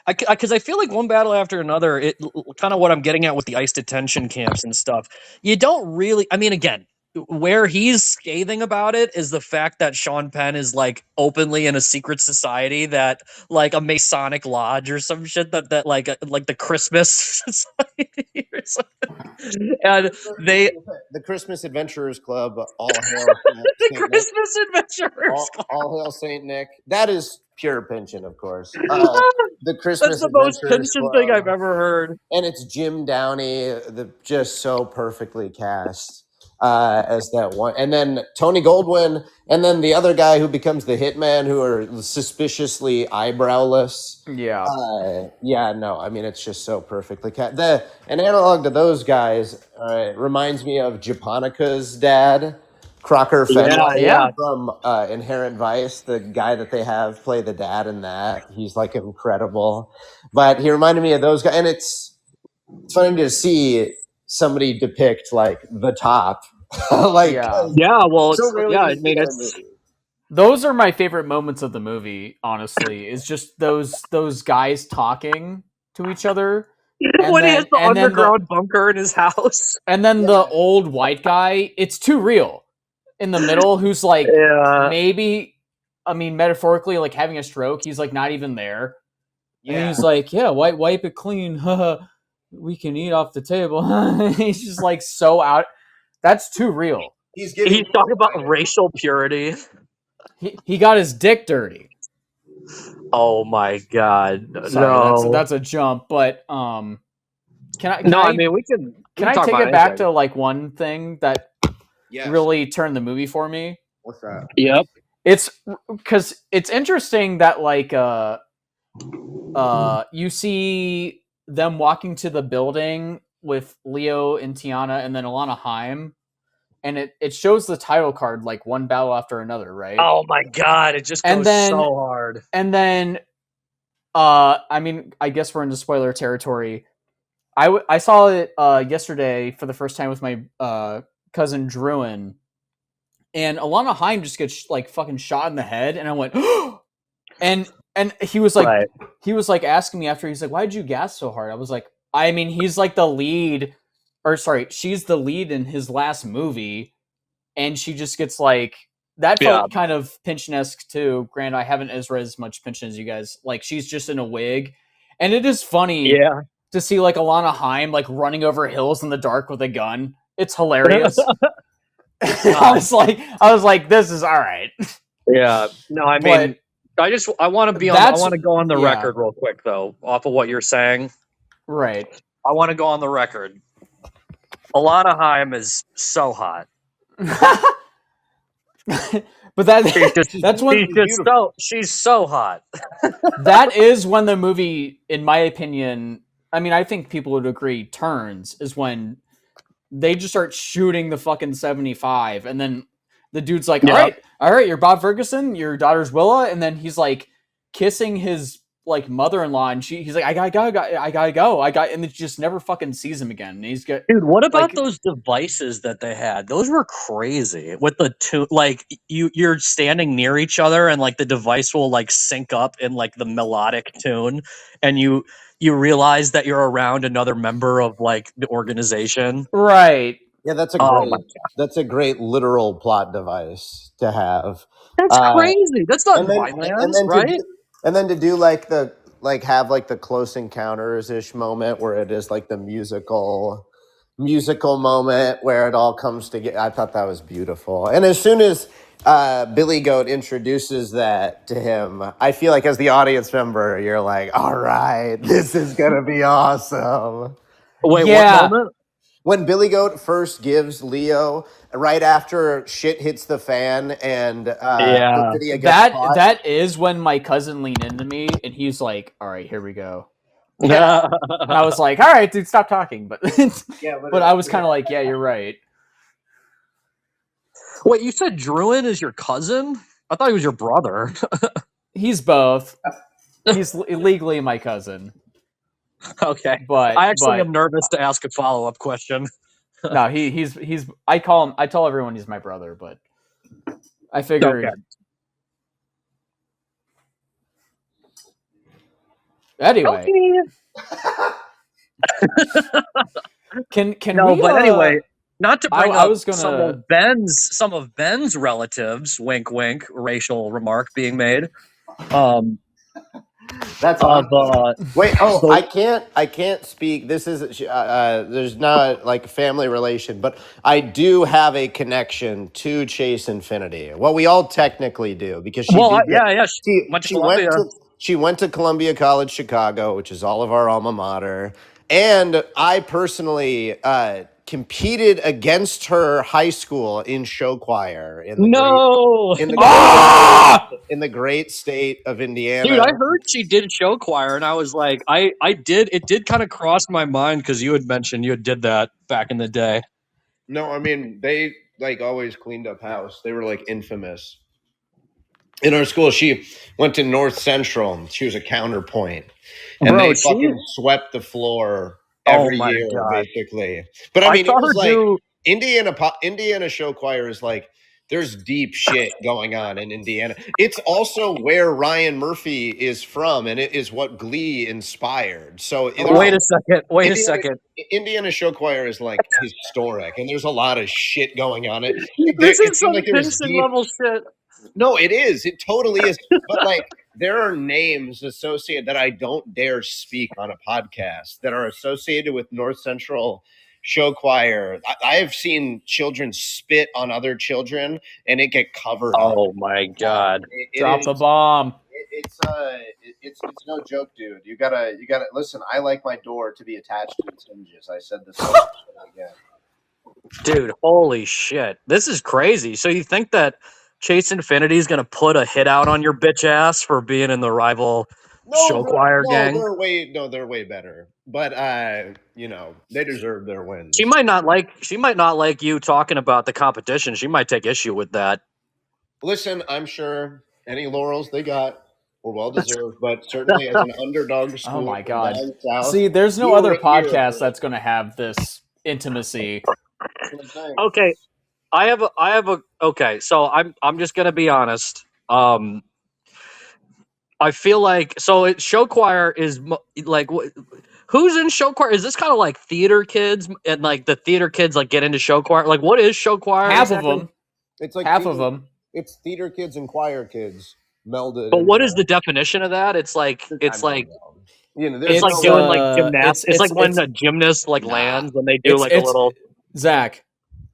Because I feel like one battle after another, kind of what I'm getting at with the ICE detention camps and stuff. You don't really. I mean, again, where he's scathing about it is the fact that Sean Penn is like openly in a secret society that like a Masonic lodge or some shit that like the Christmas society or something. And they The Christmas Adventurers Club. All hail the Saint Nick. Christmas Adventurers. All hail Saint Nick. That is pure Pynchon, of course. The Christmas That's the most Adventurers Pynchon Club. thing I've ever heard. And it's Jim Downey, just so perfectly cast as that one. And then Tony Goldwyn, and then the other guy who becomes the hitman, who are suspiciously eyebrowless. Yeah. No, I mean, it's just so perfectly cast. An analog to those guys reminds me of Japonica's dad, Crocker Fenway yeah. from Inherent Vice, the guy that they have play the dad in that. He's like incredible. But he reminded me of those guys. And it's funny to see somebody depict like the top. Like, Yeah. Yeah, well, so it's, rarely yeah, you I see mean, that in it's movies. Those are my favorite moments of the movie, honestly. Is just those guys talking to each other. when he has the and then underground bunker in his house. And then the old white guy, it's too real in the middle, who's like maybe, I mean, metaphorically, like having a stroke. He's like not even there. And he's like, yeah, wipe it clean. We can eat off the table. He's just like so out. That's too real. He's talking about racial purity. He got his dick dirty. Oh my god. Sorry, that's a jump, but can I mean we can take it back to like one thing that really turned the movie for me? What's that? Yep. It's because it's interesting that like you see them walking to the building with Leo and Tiana and then Alana Haim, and it shows the title card like one battle after another, right? Oh my god, it just goes so hard. And then I mean, I guess we're into spoiler territory. I saw it yesterday for the first time with my cousin Druin, and Alana Haim just gets like fucking shot in the head, and I went, and he was like, he was like asking me after, he's like, why'd you gas so hard? I was like, I mean, he's like the lead she's the lead in his last movie, and she just gets like that Yeah. felt kind of Pynchon-esque too. Granted, I haven't read as much Pynchon as you guys. Like she's just in a wig, and it is funny Yeah. to see like Alana Haim like running over hills in the dark with a gun. It's hilarious. I was like, this is all right. Yeah. No, I mean, I want to go on the record real quick though, off of what you're saying. Right. I want to go on the record. Alana Haim is so hot. But that's when she's so hot. That is when the movie, in my opinion, I mean, I think people would agree, turns, is when they just start shooting the fucking 75, and then the dude's like, all right, you're Bob Ferguson, your daughter's Willa, and then he's like kissing his like mother-in-law, and he's like, I gotta go, and it just never fucking sees him again. And he's got, dude, what about those devices that they had? Those were crazy. With the two, like you're standing near each other, and like the device will like sync up in like the melodic tune, and you realize that you're around another member of like the organization. Right. Yeah, that's a great literal plot device to have. That's crazy. That's not Vineland, right? And then to do like have like the Close Encounters-ish moment where it is like the musical moment where it all comes together. I thought that was beautiful. And as soon as Billy Goat introduces that to him, I feel like as the audience member, you're like, all right, this is going to be awesome. Wait, what moment? When Billy Goat first gives Leo, right after shit hits the fan, and that is when my cousin leaned into me, and he's like, "All right, here we go." And I was like, "All right, dude, stop talking." But but I was kind of like, "Yeah, you're right." Wait, you said Druin is your cousin? I thought he was your brother. He's both. He's legally my cousin. Okay, but I actually am nervous to ask a follow-up question. No, he's. I tell everyone he's my brother, but I figured. Okay. Anyway, can no, we? But anyway, not to bring up some of Ben's relatives. Wink, wink. Racial remark being made. That's wait. Oh, I can't speak. This is there's not like a family relation, but I do have a connection to Chase Infiniti. Well, we all technically do because she went to Columbia College Chicago, which is all of our alma mater, and I personally competed against her high school in show choir in the great state of Indiana. Dude, I heard she did show choir, and I was like, it did kind of cross my mind because you had mentioned you did that back in the day. No, I mean, they like always cleaned up house. They were like infamous. In our school, she went to North Central. She was a counterpoint. And they fucking swept the floor every year, basically. But I mean, it was like Indiana show choir is like, there's deep shit going on in Indiana. It's also where Ryan Murphy is from, and it is what Glee inspired. So wait a second. Indiana show choir is like historic, and there's a lot of shit going on. This is some Pynchon level shit. No, it is. It totally is. But like, there are names associated that I don't dare speak on a podcast that are associated with North Central show choir. I have seen children spit on other children and it get covered. Oh my god! Drop the bomb. It's no joke, dude. You gotta listen. I like my door to be attached to its hinges. I said this again. Dude, holy shit! This is crazy. So you think that Chase Infiniti is gonna put a hit out on your bitch ass for being in the rival show choir gang? They're way better. But they deserve their wins. She might not like you talking about the competition. She might take issue with that. Listen, I'm sure any laurels they got were well deserved, but certainly as an underdog school. Oh my god! See, there's no other podcast that's going to have this intimacy. Okay, I have a. Okay, so I'm just going to be honest. I feel like show choir is like who's in show choir? Is this kind of like theater kids and like the theater kids like get into show choir? Like what is show choir? Half exactly? of them. It's like Half of them. It's theater kids and choir kids melded. But what is the definition of that? It's like there's it's like no doing way. like gymnastics. It's like when a gymnast like lands and they do like a little. Zach,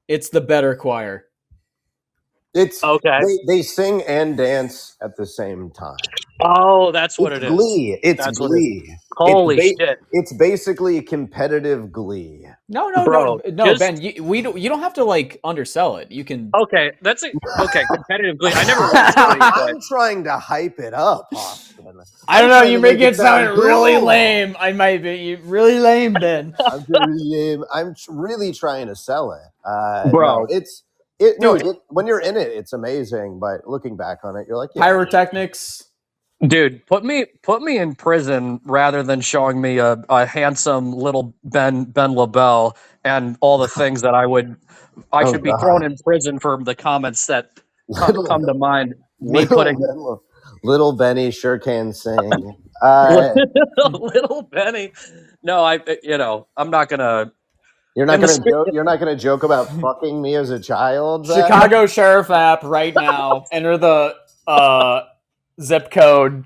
it's the better choir. It's okay. They sing and dance at the same time. Oh, that's what it is. Glee. It's that's Glee. Holy shit! It's basically competitive Glee. No, Bro, Ben. You don't have to like undersell it. You can. Okay, that's it. Okay, competitive Glee. I never watched Glee. I'm trying to hype it up, Austin. I don't know. You make it sound really lame. I might be really lame, Ben. I'm really lame. I'm really trying to sell it, bro. No, when you're in it, it's amazing. But looking back on it, you're like pyrotechnics. Dude, put me in prison rather than showing me a handsome little Ben Lobel and all the things that I should be thrown in prison for the comments that come to mind. Me putting little Benny sure can sing. Little Benny. No, I'm not gonna. You're not gonna joke about fucking me as a child. Chicago Sheriff app right now. Enter the zip code,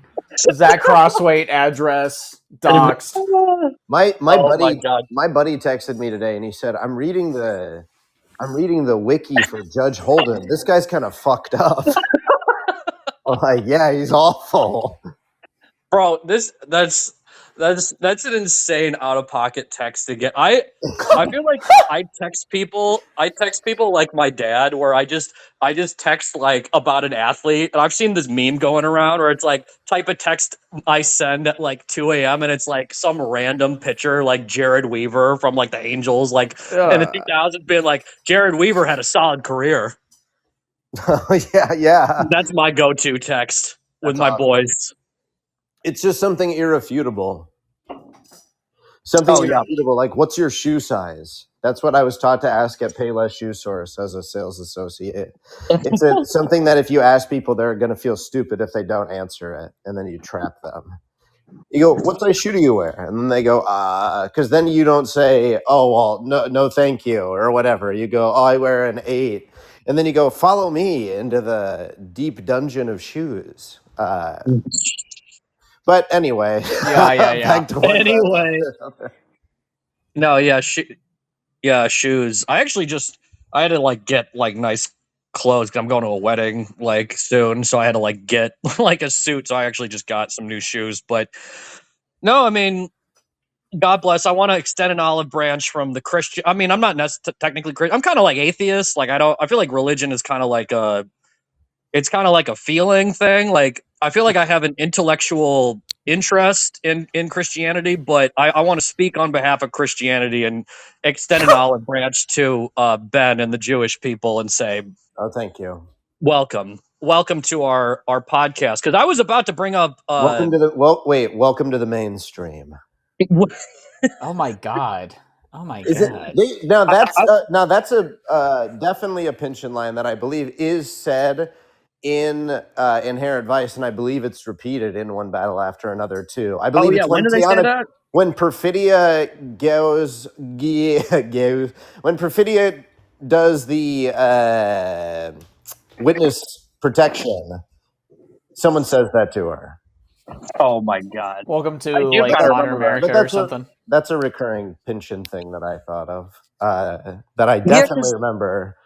Zach Crossweight address, doxed. My buddy texted me today and he said, I'm reading the wiki for Judge Holden. This guy's kind of fucked up. I'm like, yeah, he's awful. Bro, that's an insane out of pocket text to get. I feel like I text people like my dad, where I just text like about an athlete, and I've seen this meme going around where it's like type of text I send at like 2 a.m. and it's like some random pitcher like Jared Weaver from like the Angels, like in the 2000s, being like Jared Weaver had a solid career. yeah. That's my go-to text with my boys. It's just something irrefutable. Irrefutable, like, what's your shoe size? That's what I was taught to ask at Payless Shoe Source as a sales associate. It's something that if you ask people, they're going to feel stupid if they don't answer it, and then you trap them. You go, what size shoe do you wear? And then they go, because then you don't say, oh, well, no, thank you, or whatever. You go, oh, I wear an 8. And then you go, follow me into the deep dungeon of shoes. But anyway, yeah. Anyway, no, shoes. I had to like get like nice clothes because I'm going to a wedding like soon, so I had to like get like a suit. So I actually just got some new shoes. But no, I mean, God bless. I want to extend an olive branch from the Christian. I mean, I'm not technically Christian. I'm kind of like atheist. Like I feel like religion is kind of like it's kind of like a feeling thing. Like I feel like I have an intellectual interest in Christianity, but I want to speak on behalf of Christianity and extend an olive branch to Ben and the Jewish people and say, oh, thank you. Welcome to our podcast. Because I was about to bring up welcome to the mainstream. Oh my god. That's definitely a Pynchon line that I believe is said in Inherent Vice, and I believe it's repeated in One Battle After Another too. I believe it's when do they say that? When Perfidia when Perfidia does the witness protection, someone says that to her. Oh my god! Welcome to like modern America or something. That's a recurring Pynchon thing that I thought of. That I definitely remember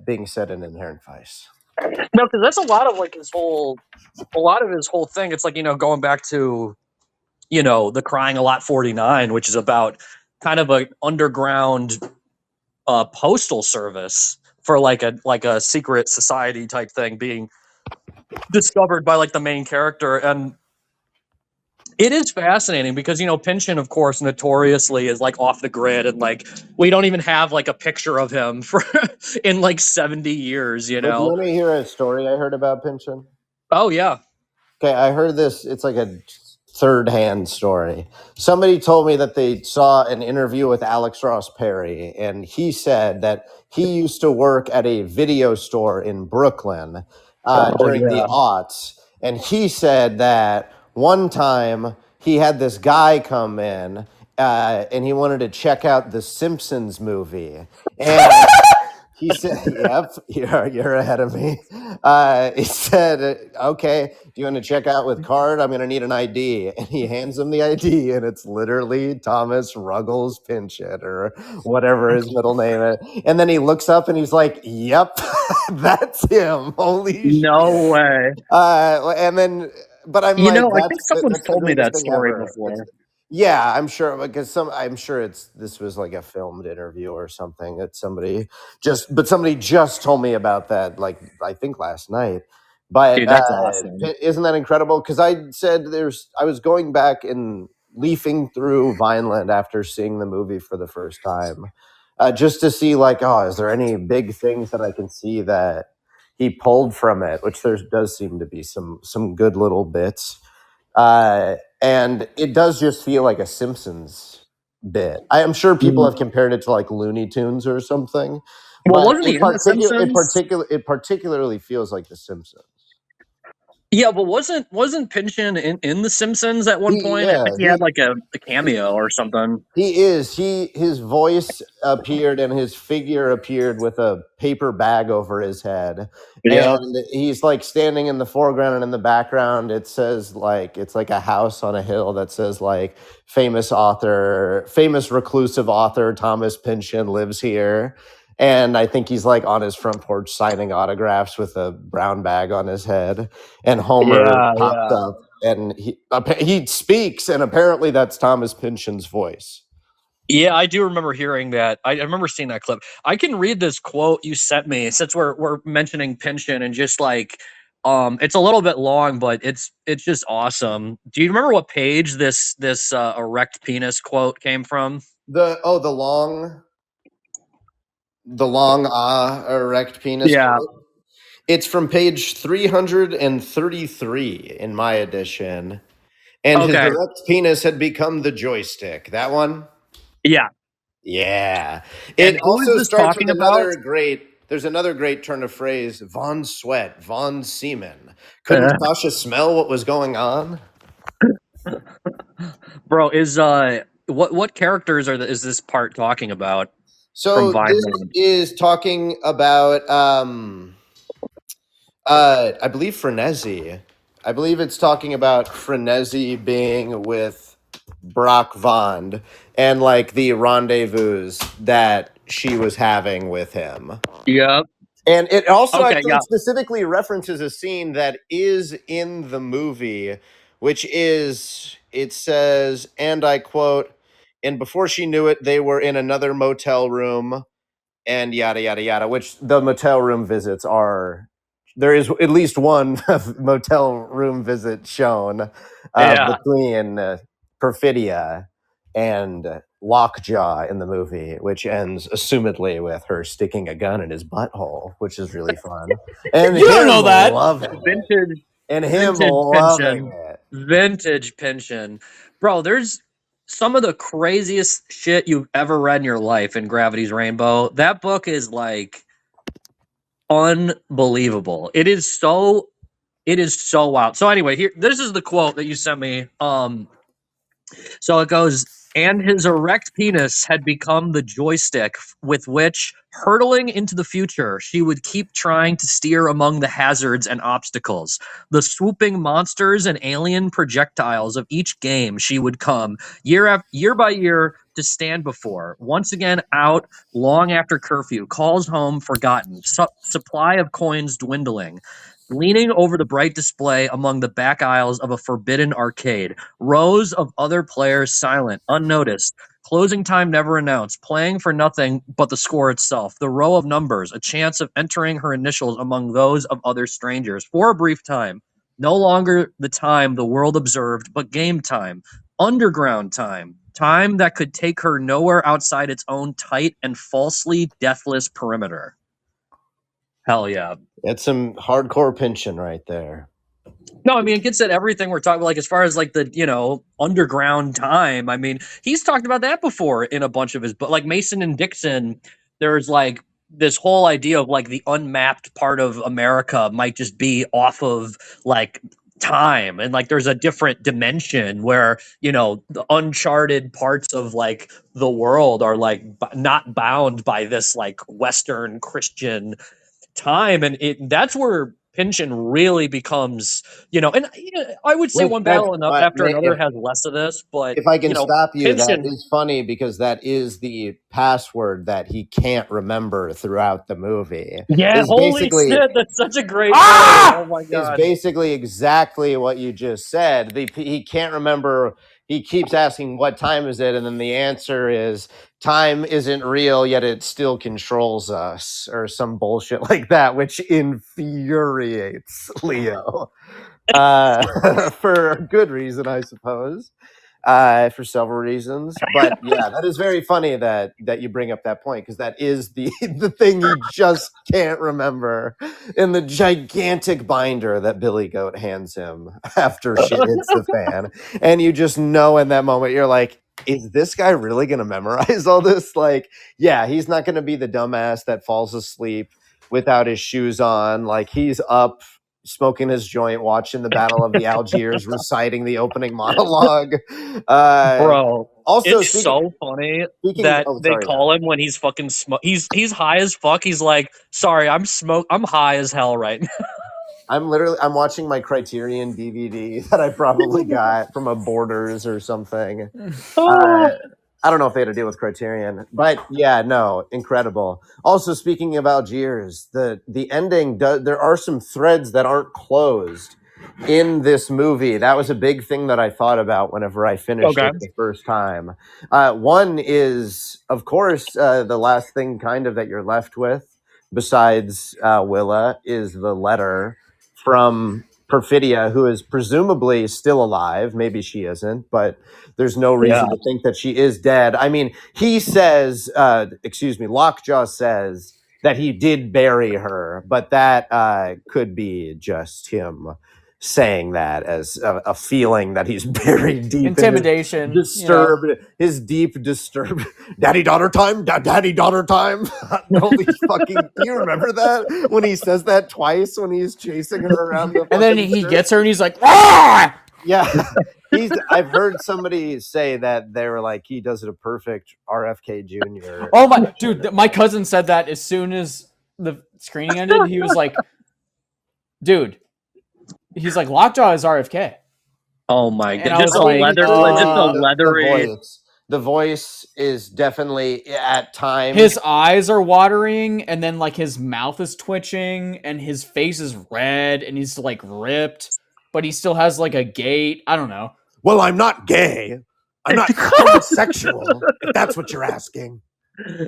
being said in Inherent Vice. No, because that's a lot of his whole thing. It's like, going back to, the Crying a Lot 49, which is about kind of an underground postal service for like a secret society type thing being discovered by like the main character. And it is fascinating because, Pynchon, of course, notoriously is like off the grid, and like we don't even have like a picture of him for in like 70 years, Let me hear a story I heard about Pynchon. Oh, yeah. Okay, I heard this. It's like a third-hand story. Somebody told me that they saw an interview with Alex Ross Perry, and he said that he used to work at a video store in Brooklyn during the aughts, and he said that one time he had this guy come in, and he wanted to check out the Simpsons movie, and he said, "Yep, you're ahead of me." He said, "Okay, do you want to check out with card? I'm going to need an ID." And he hands him the ID, and it's literally Thomas Ruggles Pynchon or whatever his middle name is. And then he looks up and he's like, "Yep, that's him. Holy No shit!" way. And then, but I'm You like, know, I think someone's that's the told me greatest that thing story ever. before. Yeah, I'm sure, because I'm sure this was like a filmed interview or something that somebody just told me about that, like, I think last night. But Dude, that's awesome. isn't that incredible? Because I said I was going back and leafing through Vineland after seeing the movie for the first time, just to see, like, oh, is there any big things that I can see that he pulled from it? Which there does seem to be some good little bits. And it does just feel like a Simpsons bit. I am sure people have compared it to like Looney Tunes or something, Well, but wasn't he in The Simpsons? it particularly feels like the Simpsons. Yeah, but wasn't Pynchon in The Simpsons at one point? I think he had like a cameo or something. His voice appeared and his figure appeared with a paper bag over his head. Yeah. And he's like standing in the foreground, and in the background it says, like, it's like a house on a hill that says like famous reclusive author Thomas Pynchon lives here. And I think he's like on his front porch signing autographs with a brown bag on his head. And Homer popped up, and he speaks, and apparently that's Thomas Pynchon's voice. Yeah, I do remember hearing that. I remember seeing that clip. I can read this quote you sent me since we're mentioning Pynchon, and just like it's a little bit long, but it's just awesome. Do you remember what page this erect penis quote came from? The long erect penis Yeah. quote. It's from page 333 in my edition. And his Okay. erect penis had become the joystick. That one? Yeah. Yeah. And It who is also this starts talking with about? there's another great turn of phrase, Von Sweat, Von Seaman. Couldn't Sasha smell what was going on? Bro, is what characters is this part talking about? So From this Vineland. is talking about I believe Frenesi. I believe it's talking about Frenesi being with Brock Vond and like the rendezvous that she was having with him. Yep. And it also Okay, actually yeah. specifically references a scene that is in the movie, which is, it says, and I quote, "And before she knew it, they were in another motel room," and yada, yada, yada, which the motel room visits are, there is at least one motel room visit shown Yeah. between Perfidia and Lockjaw in the movie, which ends assumedly with her sticking a gun in his butthole, which is really fun. And You don't him know that. loving it. Vintage And him vintage loving Pynchon. it. Vintage Pynchon. Bro, there's some of the craziest shit you've ever read in your life in Gravity's Rainbow. That book is like unbelievable. It is so wild. So anyway, here, this is the quote that you sent me. So it goes, and his erect penis had become the joystick with which, hurtling into the future, she would keep trying to steer among the hazards and obstacles. The swooping monsters and alien projectiles of each game she would come, year by year, to stand before. Once again out, long after curfew, calls home forgotten, supply of coins dwindling. Leaning over the bright display among the back aisles of a forbidden arcade, rows of other players silent, unnoticed, closing time never announced, playing for nothing but the score itself, the row of numbers, a chance of entering her initials among those of other strangers, for a brief time. No longer the time the world observed, but game time, underground time, time that could take her nowhere outside its own tight and falsely deathless perimeter. Hell yeah. That's some hardcore Pynchon right there. No, I mean, it gets at everything we're talking about, like as far as like the, underground time. I mean, he's talked about that before in a bunch of his, but like Mason and Dixon, there's like this whole idea of like the unmapped part of America might just be off of like time, and like there's a different dimension where, you know, the uncharted parts of like the world are like not bound by this like Western Christian time, and that's where Pynchon really becomes, you know, and I would say Which one that battle enough after another has less of this, but if I you can know, stop you, that Pynchon. is funny because that is the password that he can't remember throughout the movie. Yeah, Is holy basically shit, that's such a great point. Oh my is god. basically exactly what you just said. He can't remember. He keeps asking what time is it, and then the answer is time isn't real, yet it still controls us, or some bullshit like that, which infuriates Leo for a good reason, I suppose. For several reasons, but yeah, that is very funny that you bring up that point because that is the the thing he just can't remember in the gigantic binder that Billy Goat hands him after shit hits the fan, and you just know in that moment you're like, is this guy really going to memorize all this? Like, yeah, he's not going to be the dumbass that falls asleep without his shoes on. Like, he's up smoking his joint, watching the Battle of the Algiers, reciting the opening monologue. Bro, Also, it's so funny speaking. that Oh, they sorry. Yeah. call him when he's fucking he's high as fuck. He's like, sorry, I'm high as hell right now. I'm watching my Criterion DVD that I probably got from a Borders or something. Uh, I don't know if they had to deal with Criterion, but yeah, no, incredible. Also, speaking of Algiers, the ending, there are some threads that aren't closed in this movie. That was a big thing that I thought about whenever I finished Okay. it the first time. One is, of course, the last thing kind of that you're left with, besides Willa, is the letter from Perfidia, who is presumably still alive. Maybe she isn't, but there's no Yeah. reason to think that she is dead. I mean, he says, Lockjaw says that he did bury her, but that could be just him saying that as a feeling that he's buried deep Intimidation, in his disturbed, his deep disturbed daddy daughter time, daddy daughter time. Holy fucking! Do you remember that when he says that twice when he's chasing her around the? And then fucking he church? gets her and he's like, ah! Yeah, I've heard somebody say that they were like, he does it a perfect RFK Jr. Oh my dude, my cousin said that as soon as the screening ended. He was like, dude, he's like, Lockjaw is RFK. Oh my And god, I just was a like, leather, just a leathery. The voice is definitely at times. His eyes are watering, and then like his mouth is twitching, and his face is red, and he's like ripped, but he still has like a gait. I don't know. Well, I'm not gay. I'm not homosexual. If that's what you're asking.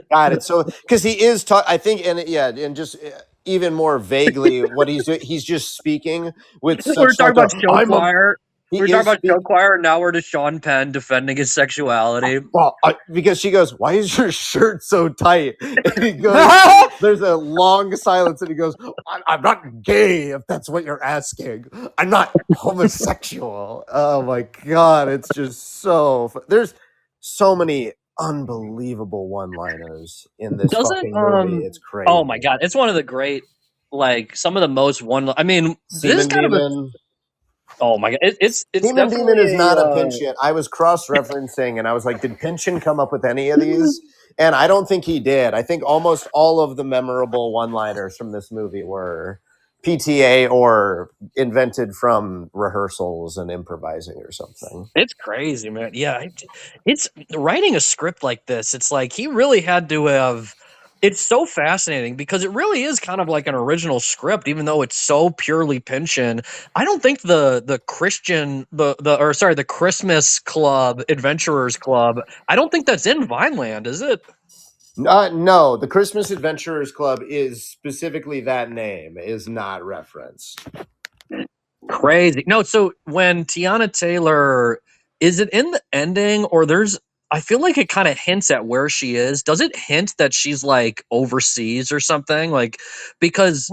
Got it. So, because he is I think, and just even more vaguely, what he's doing, he's just speaking with such. We were talking about show I'm a, choir. he We were is talking about speak- show choir, and now we're to Sean Penn defending his sexuality. Well, because she goes, "Why is your shirt so tight?" And he goes, "There's a long silence," and he goes, "I'm not gay. If that's what you're asking, I'm not homosexual." Oh my god, it's just so. There's so many unbelievable one-liners in this fucking movie. It's crazy. Oh my god, it's one of the great, like some of the most I mean, this is kind of a. Oh my god, it's Demon definitely Demon is not a Pynchon. I was cross-referencing and I was like, did Pynchon come up with any of these? And I don't think he did. I think almost all of the memorable one-liners from this movie were PTA or invented from rehearsals and improvising or something. It's crazy, man. Yeah, it's writing a script like this. It's like he really had to have. It's so fascinating because it really is kind of like an original script, even though it's so purely Pynchon. I don't think the Christian the Christmas Club Adventurers Club. I don't think that's in Vineland, is it? No, the Christmas Adventurers Club is specifically that name is not referenced. Crazy. No, so when Tiana Taylor, is it in the ending or I feel like it kind of hints at where she is. Does it hint that she's like overseas or something? Like, because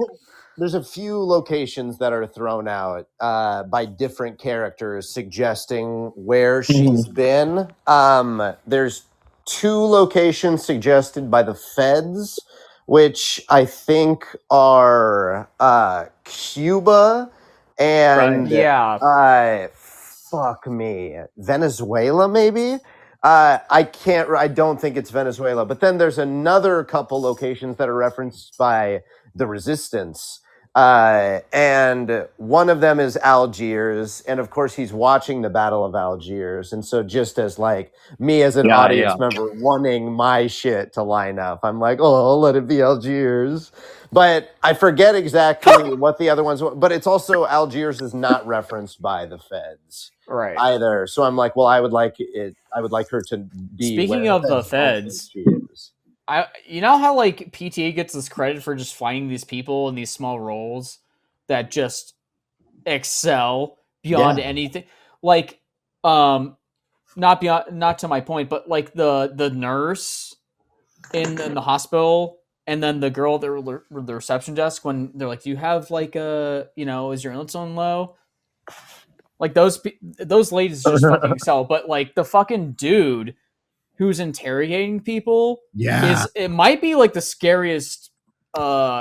there's a few locations that are thrown out by different characters suggesting where she's been. There's 2 locations suggested by the feds, which I think are Cuba and Yeah. fuck me, Venezuela maybe. I don't think it's Venezuela, but then there's another couple locations that are referenced by the resistance. And one of them is Algiers, and of course he's watching the Battle of Algiers, and so just as like me as an audience member wanting my shit to line up, I'm like, oh, let it be Algiers. But I forget exactly what the other ones were, but it's also Algiers is not referenced by the feds Right. either. So I'm like, well, I would like her to be. Speaking of the feds, you know how like PTA gets this credit for just finding these people in these small roles that just excel beyond anything. Like, not to my point, but like the nurse in the hospital, and then the girl at the reception desk when they're like, "Do you have like is your insulin low?" Like those ladies just fucking excel. But like the fucking dude who's interrogating people it might be like the scariest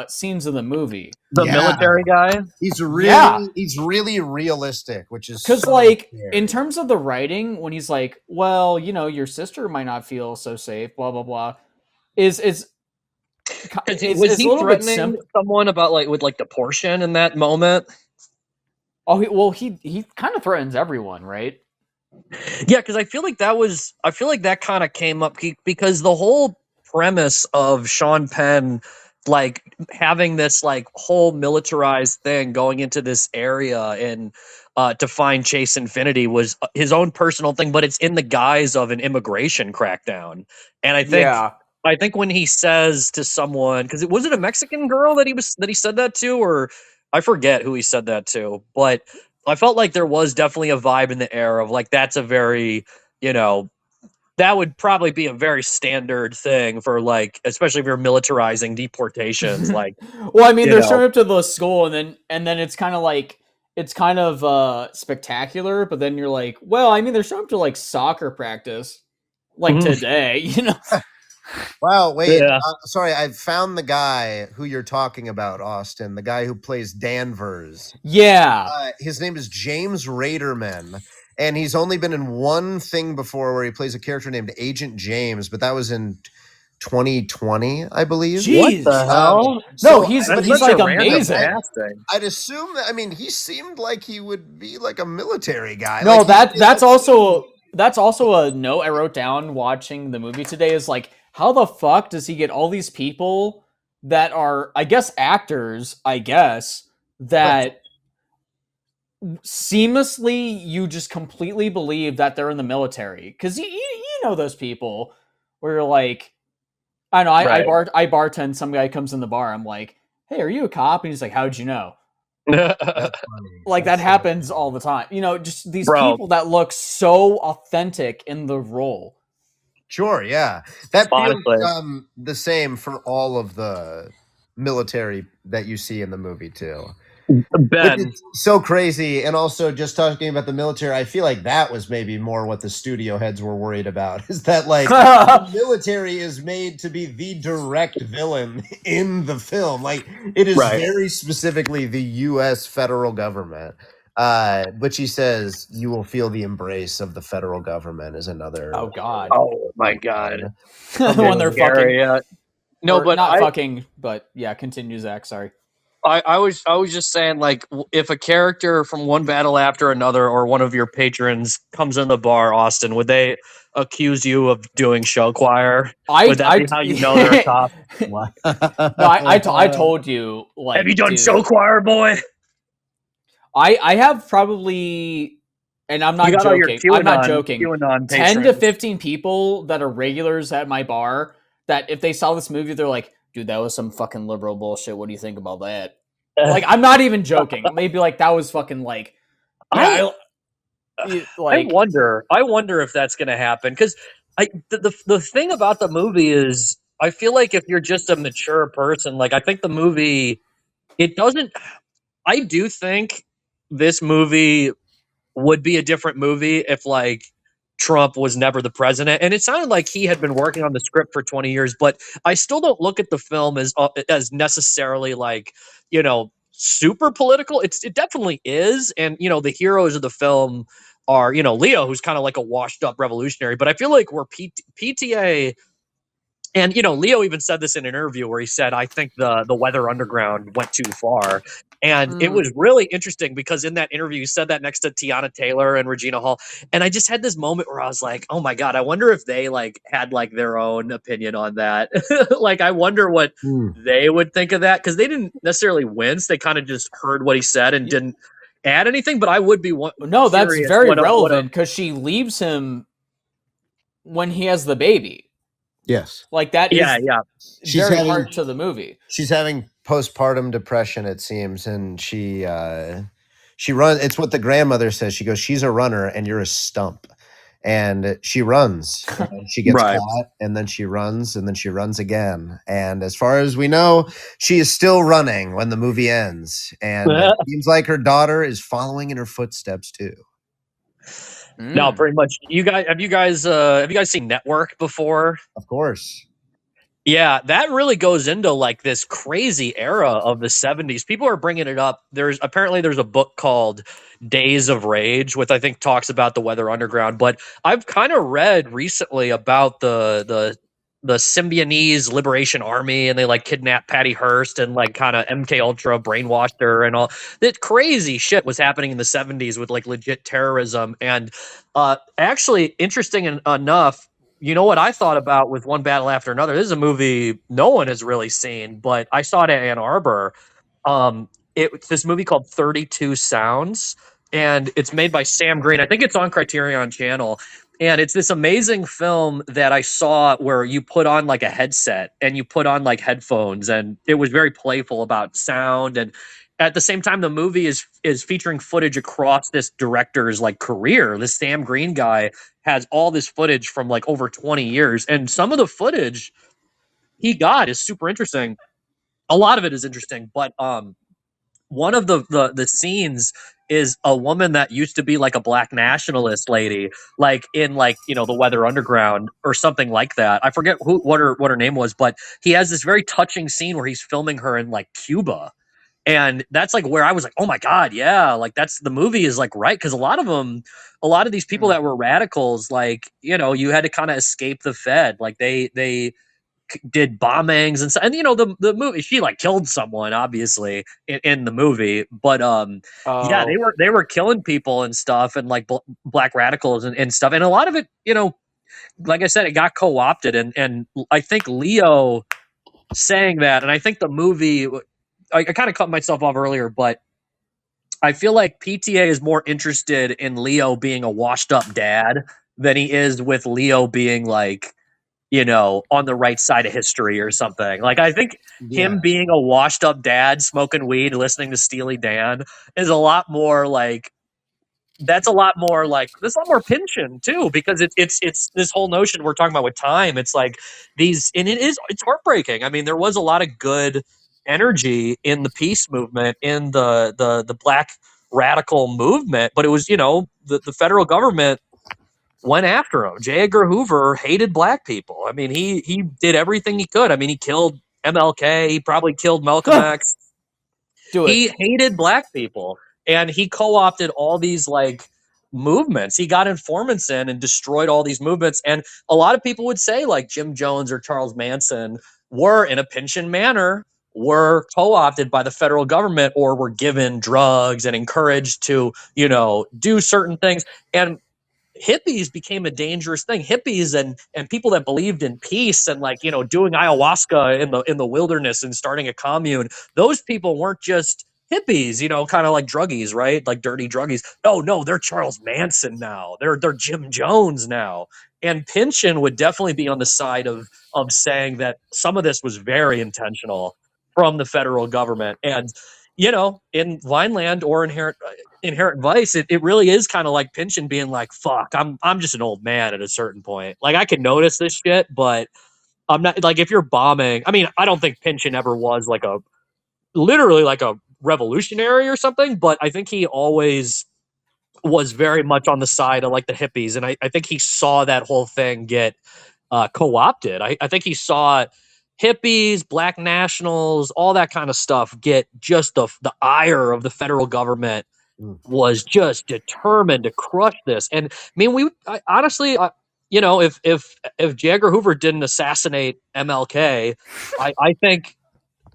scenes of the movie. The military guy. He's really realistic, which is because so like scary. in terms of the writing, when he's like, well, your sister might not feel so safe, blah blah blah, is Was he a little bit threatening someone about like with like the portion in that moment? Oh, he kind of threatens everyone, right? Yeah, because I feel like that kind of came up because the whole premise of Sean Penn like having this like whole militarized thing going into this area and to find Chase Infiniti was his own personal thing, but it's in the guise of an immigration crackdown. And I think when he says to someone, because was it a Mexican girl that he said that to, or I forget who he said that to, but I felt like there was definitely a vibe in the air of like that's a very, that would probably be a very standard thing for like, especially if you're militarizing deportations. Like, well, I mean, they're showing up to the school, and then it's kind of spectacular, but then you're like, well, I mean, they're showing up to like soccer practice, like today, Wow, wait. Sorry, I found the guy who you're talking about, Austin. The guy who plays Danvers. Yeah. His name is James Raderman, and he's only been in one thing before where he plays a character named Agent James, but that was in 2020, I believe. Jeez. What the hell? No, he's like amazing. I'd assume that. I mean, he seemed like he would be like a military guy. No, like that's also a note I wrote down watching the movie today. Is like, how the fuck does he get all these people that are, I guess, actors? That seamlessly you just completely believe that they're in the military, because you know those people where you're like, I know, I bartend. Some guy comes in the bar. I'm like, hey, are you a cop? And he's like, how'd you know? Like that happens all the time. Just these people that look so authentic in the role. Sure, yeah. That feels the same for all of the military that you see in the movie too. Ben. It's so crazy. And also just talking about the military, I feel like that was maybe more what the studio heads were worried about, is that like the military is made to be the direct villain in the film. Like it is very specifically the US federal government. But she says you will feel the embrace of the federal government is another. Oh God. Oh my God. When they're fucking. No, but not fucking. But yeah, continue, Zach. Sorry. I was just saying, like, if a character from one battle after another, or one of your patrons comes in the bar, Austin, would they accuse you of doing show choir? Would that be how you know they're a cop? No, I told you. Like, have you done show choir, boy? I have probably, and I'm not joking. I'm not joking. 10 to 15 people that are regulars at my bar that if they saw this movie, they're like, dude, that was some fucking liberal bullshit. What do you think about that? Like, I'm not even joking. Maybe like that was fucking like, yeah, I wonder if that's gonna happen, because the thing about the movie is, I feel like if you're just a mature person, like I think the movie, it doesn't. I do think this movie would be a different movie if like Trump was never the president, and it sounded like he had been working on the script for 20 years. But I still don't look at the film as necessarily like super political. It definitely is. And, you know, the heroes of the film are, you know, Leo, who's kind of like a washed up revolutionary. But I feel like where PTA, and, you know, Leo even said this in an interview where he said, I think the Weather Underground went too far. And it was really interesting because in that interview, he said that next to Tiana Taylor and Regina Hall. And I just had this moment where I was like, oh my God, I wonder if they like had like their own opinion on that. Like, I wonder what they would think of that, because they didn't necessarily wince. They kind of just heard what he said and didn't add anything. But I would be No, that's curious very relevant because she leaves him when he has the baby. Yes. Like that is She's very having- hard to the movie. She's having postpartum depression, it seems, and she runs. It's what the grandmother says. She goes, "She's a runner, and you're a stump." And she runs. And she gets caught, and then she runs, and then she runs again. And as far as we know, she is still running when the movie ends. And it seems like her daughter is following in her footsteps too. No, pretty much. Have you guys seen Network before? Of course. Yeah, that really goes into like this crazy era of the 70s. People are bringing it up. There's a book called Days of Rage, which I think talks about the Weather Underground. But I've kind of read recently about the Symbionese Liberation Army, and they like kidnapped Patty Hearst and like kind of MK Ultra brainwashed her, and all that crazy shit was happening in the 70s with like legit terrorism. And actually, interesting enough, you know what I thought about with One Battle After Another? This is a movie no one has really seen, but I saw it at Ann Arbor. It's this movie called 32 Sounds, and it's made by Sam Green. I think it's on Criterion Channel. And it's this amazing film that I saw where you put on like a headset and you put on like headphones, and it was very playful about sound. And at the same time, the movie is featuring footage across this director's like career. This Sam Green guy has all this footage from like over 20 years. And some of the footage he got is super interesting. A lot of it is interesting, but one of the scenes is a woman that used to be like a black nationalist lady, like in like, you know, the Weather Underground or something like that. I forget what her name was, but he has this very touching scene where he's filming her in like Cuba. And that's like where I was like, oh my God, yeah, like that's the movie is like right, because a lot of these people that were radicals, like, you know, you had to kind of escape the Fed, like they did bombings and so, and you know the movie, she like killed someone obviously in the movie, but yeah, they were killing people and stuff, and like black radicals and stuff, and a lot of it, you know, like I said, it got co-opted, and I think Leo saying that, and I think the movie, I kind of cut myself off earlier, but I feel like PTA is more interested in Leo being a washed up dad than he is with Leo being like, you know, on the right side of history or something. Like, I think him being a washed up dad, smoking weed, listening to Steely Dan is a lot more like, that's a lot more like, there's a lot more Pynchon too, because it's this whole notion we're talking about with time. It's like these, and it's heartbreaking. I mean, there was a lot of good energy in the peace movement, in the black radical movement, but it was, you know, the federal government went after him. J. Edgar Hoover hated black people. I mean, he did everything he could. I mean, he killed MLK. He probably killed Malcolm X. He hated black people, and he co-opted all these like movements. He got informants in and destroyed all these movements. And a lot of people would say like Jim Jones or Charles Manson were, in a Pynchon manner, were co-opted by the federal government, or were given drugs and encouraged to, you know, do certain things. And hippies became a dangerous thing. Hippies and people that believed in peace and, like, you know, doing ayahuasca in the wilderness and starting a commune. Those people weren't just hippies, you know, kind of like druggies, right? Like dirty druggies. No, they're Charles Manson now. They're Jim Jones now. And Pynchon would definitely be on the side of saying that some of this was very intentional from the federal government. And, you know, in Vineland or Inherent Vice, it really is kind of like Pynchon being like, fuck, I'm just an old man at a certain point. Like, I can notice this shit, but I'm not, like, if you're bombing, I mean, I don't think Pynchon ever was like literally like a revolutionary or something, but I think he always was very much on the side of like the hippies. And I think he saw that whole thing get co-opted. I think he saw hippies, black nationals, all that kind of stuff get just the ire of the federal government was just determined to crush this. And I mean, honestly, you know, if J. Edgar Hoover didn't assassinate MLK, I think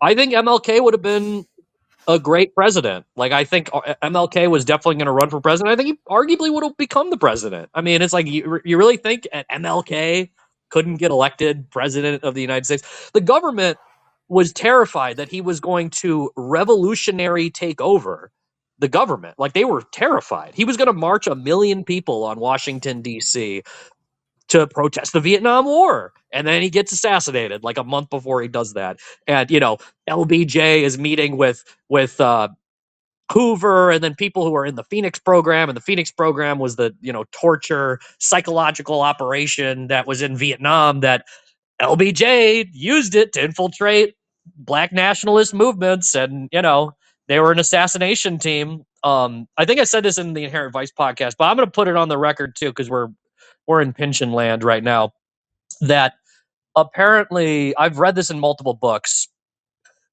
MLK would have been a great president. Like, I think MLK was definitely going to run for president. I think he arguably would have become the president. I mean, it's like, you really think MLK couldn't get elected president of the United States? The government was terrified that he was going to revolutionary take over the government. Like, they were terrified. He was going to march 1 million people on Washington, D.C. to protest the Vietnam War. And then he gets assassinated like a month before he does that. And, you know, LBJ is meeting with Hoover and then people who are in the Phoenix program. And the Phoenix program was the, you know, torture psychological operation that was in Vietnam that LBJ used it to infiltrate black nationalist movements. And, you know, they were an assassination team. I think I said this in the Inherent Vice podcast, but I'm going to put it on the record too, because we're in Pynchon land right now, that apparently I've read this in multiple books,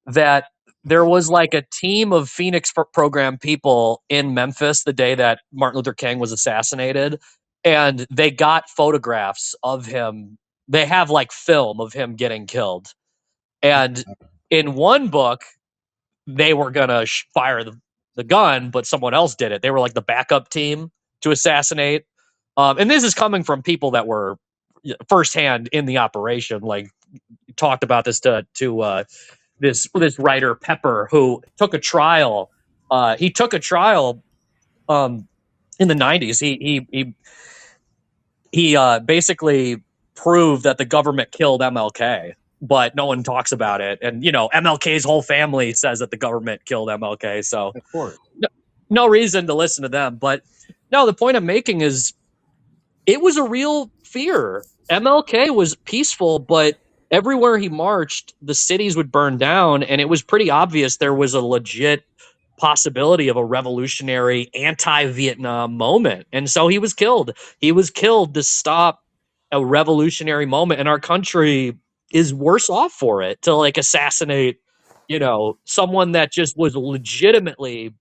that there was like a team of Phoenix program people in Memphis the day that Martin Luther King was assassinated, and they got photographs of him. They have like film of him getting killed. And in one book, they were going to fire the gun, but someone else did it. They were like the backup team to assassinate. And this is coming from people that were firsthand in the operation, like talked about this to this writer Pepper, who took a trial. He took a trial in the 90s. He basically proved that the government killed MLK, but no one talks about it. And you know, MLK's whole family says that the government killed MLK. So Of course. no reason to listen to them. But no, the point I'm making is it was a real fear. MLK was peaceful, but everywhere he marched, the cities would burn down, and it was pretty obvious there was a legit possibility of a revolutionary anti-Vietnam moment. And so he was killed. He was killed to stop a revolutionary moment, and our country is worse off for it, to like assassinate, you know, someone that just was legitimately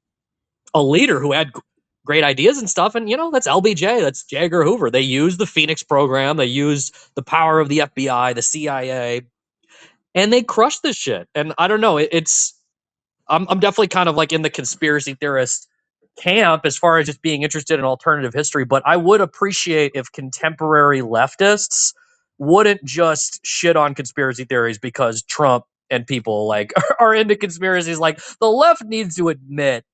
a leader who had great ideas and stuff. And, you know, that's LBJ, that's J. Edgar Hoover. They used the Phoenix program, they used the power of the FBI, the CIA, and they crushed this shit. And I don't know, I'm definitely kind of like in the conspiracy theorist camp as far as just being interested in alternative history, but I would appreciate if contemporary leftists wouldn't just shit on conspiracy theories because Trump and people like are into conspiracies. Like, the left needs to admit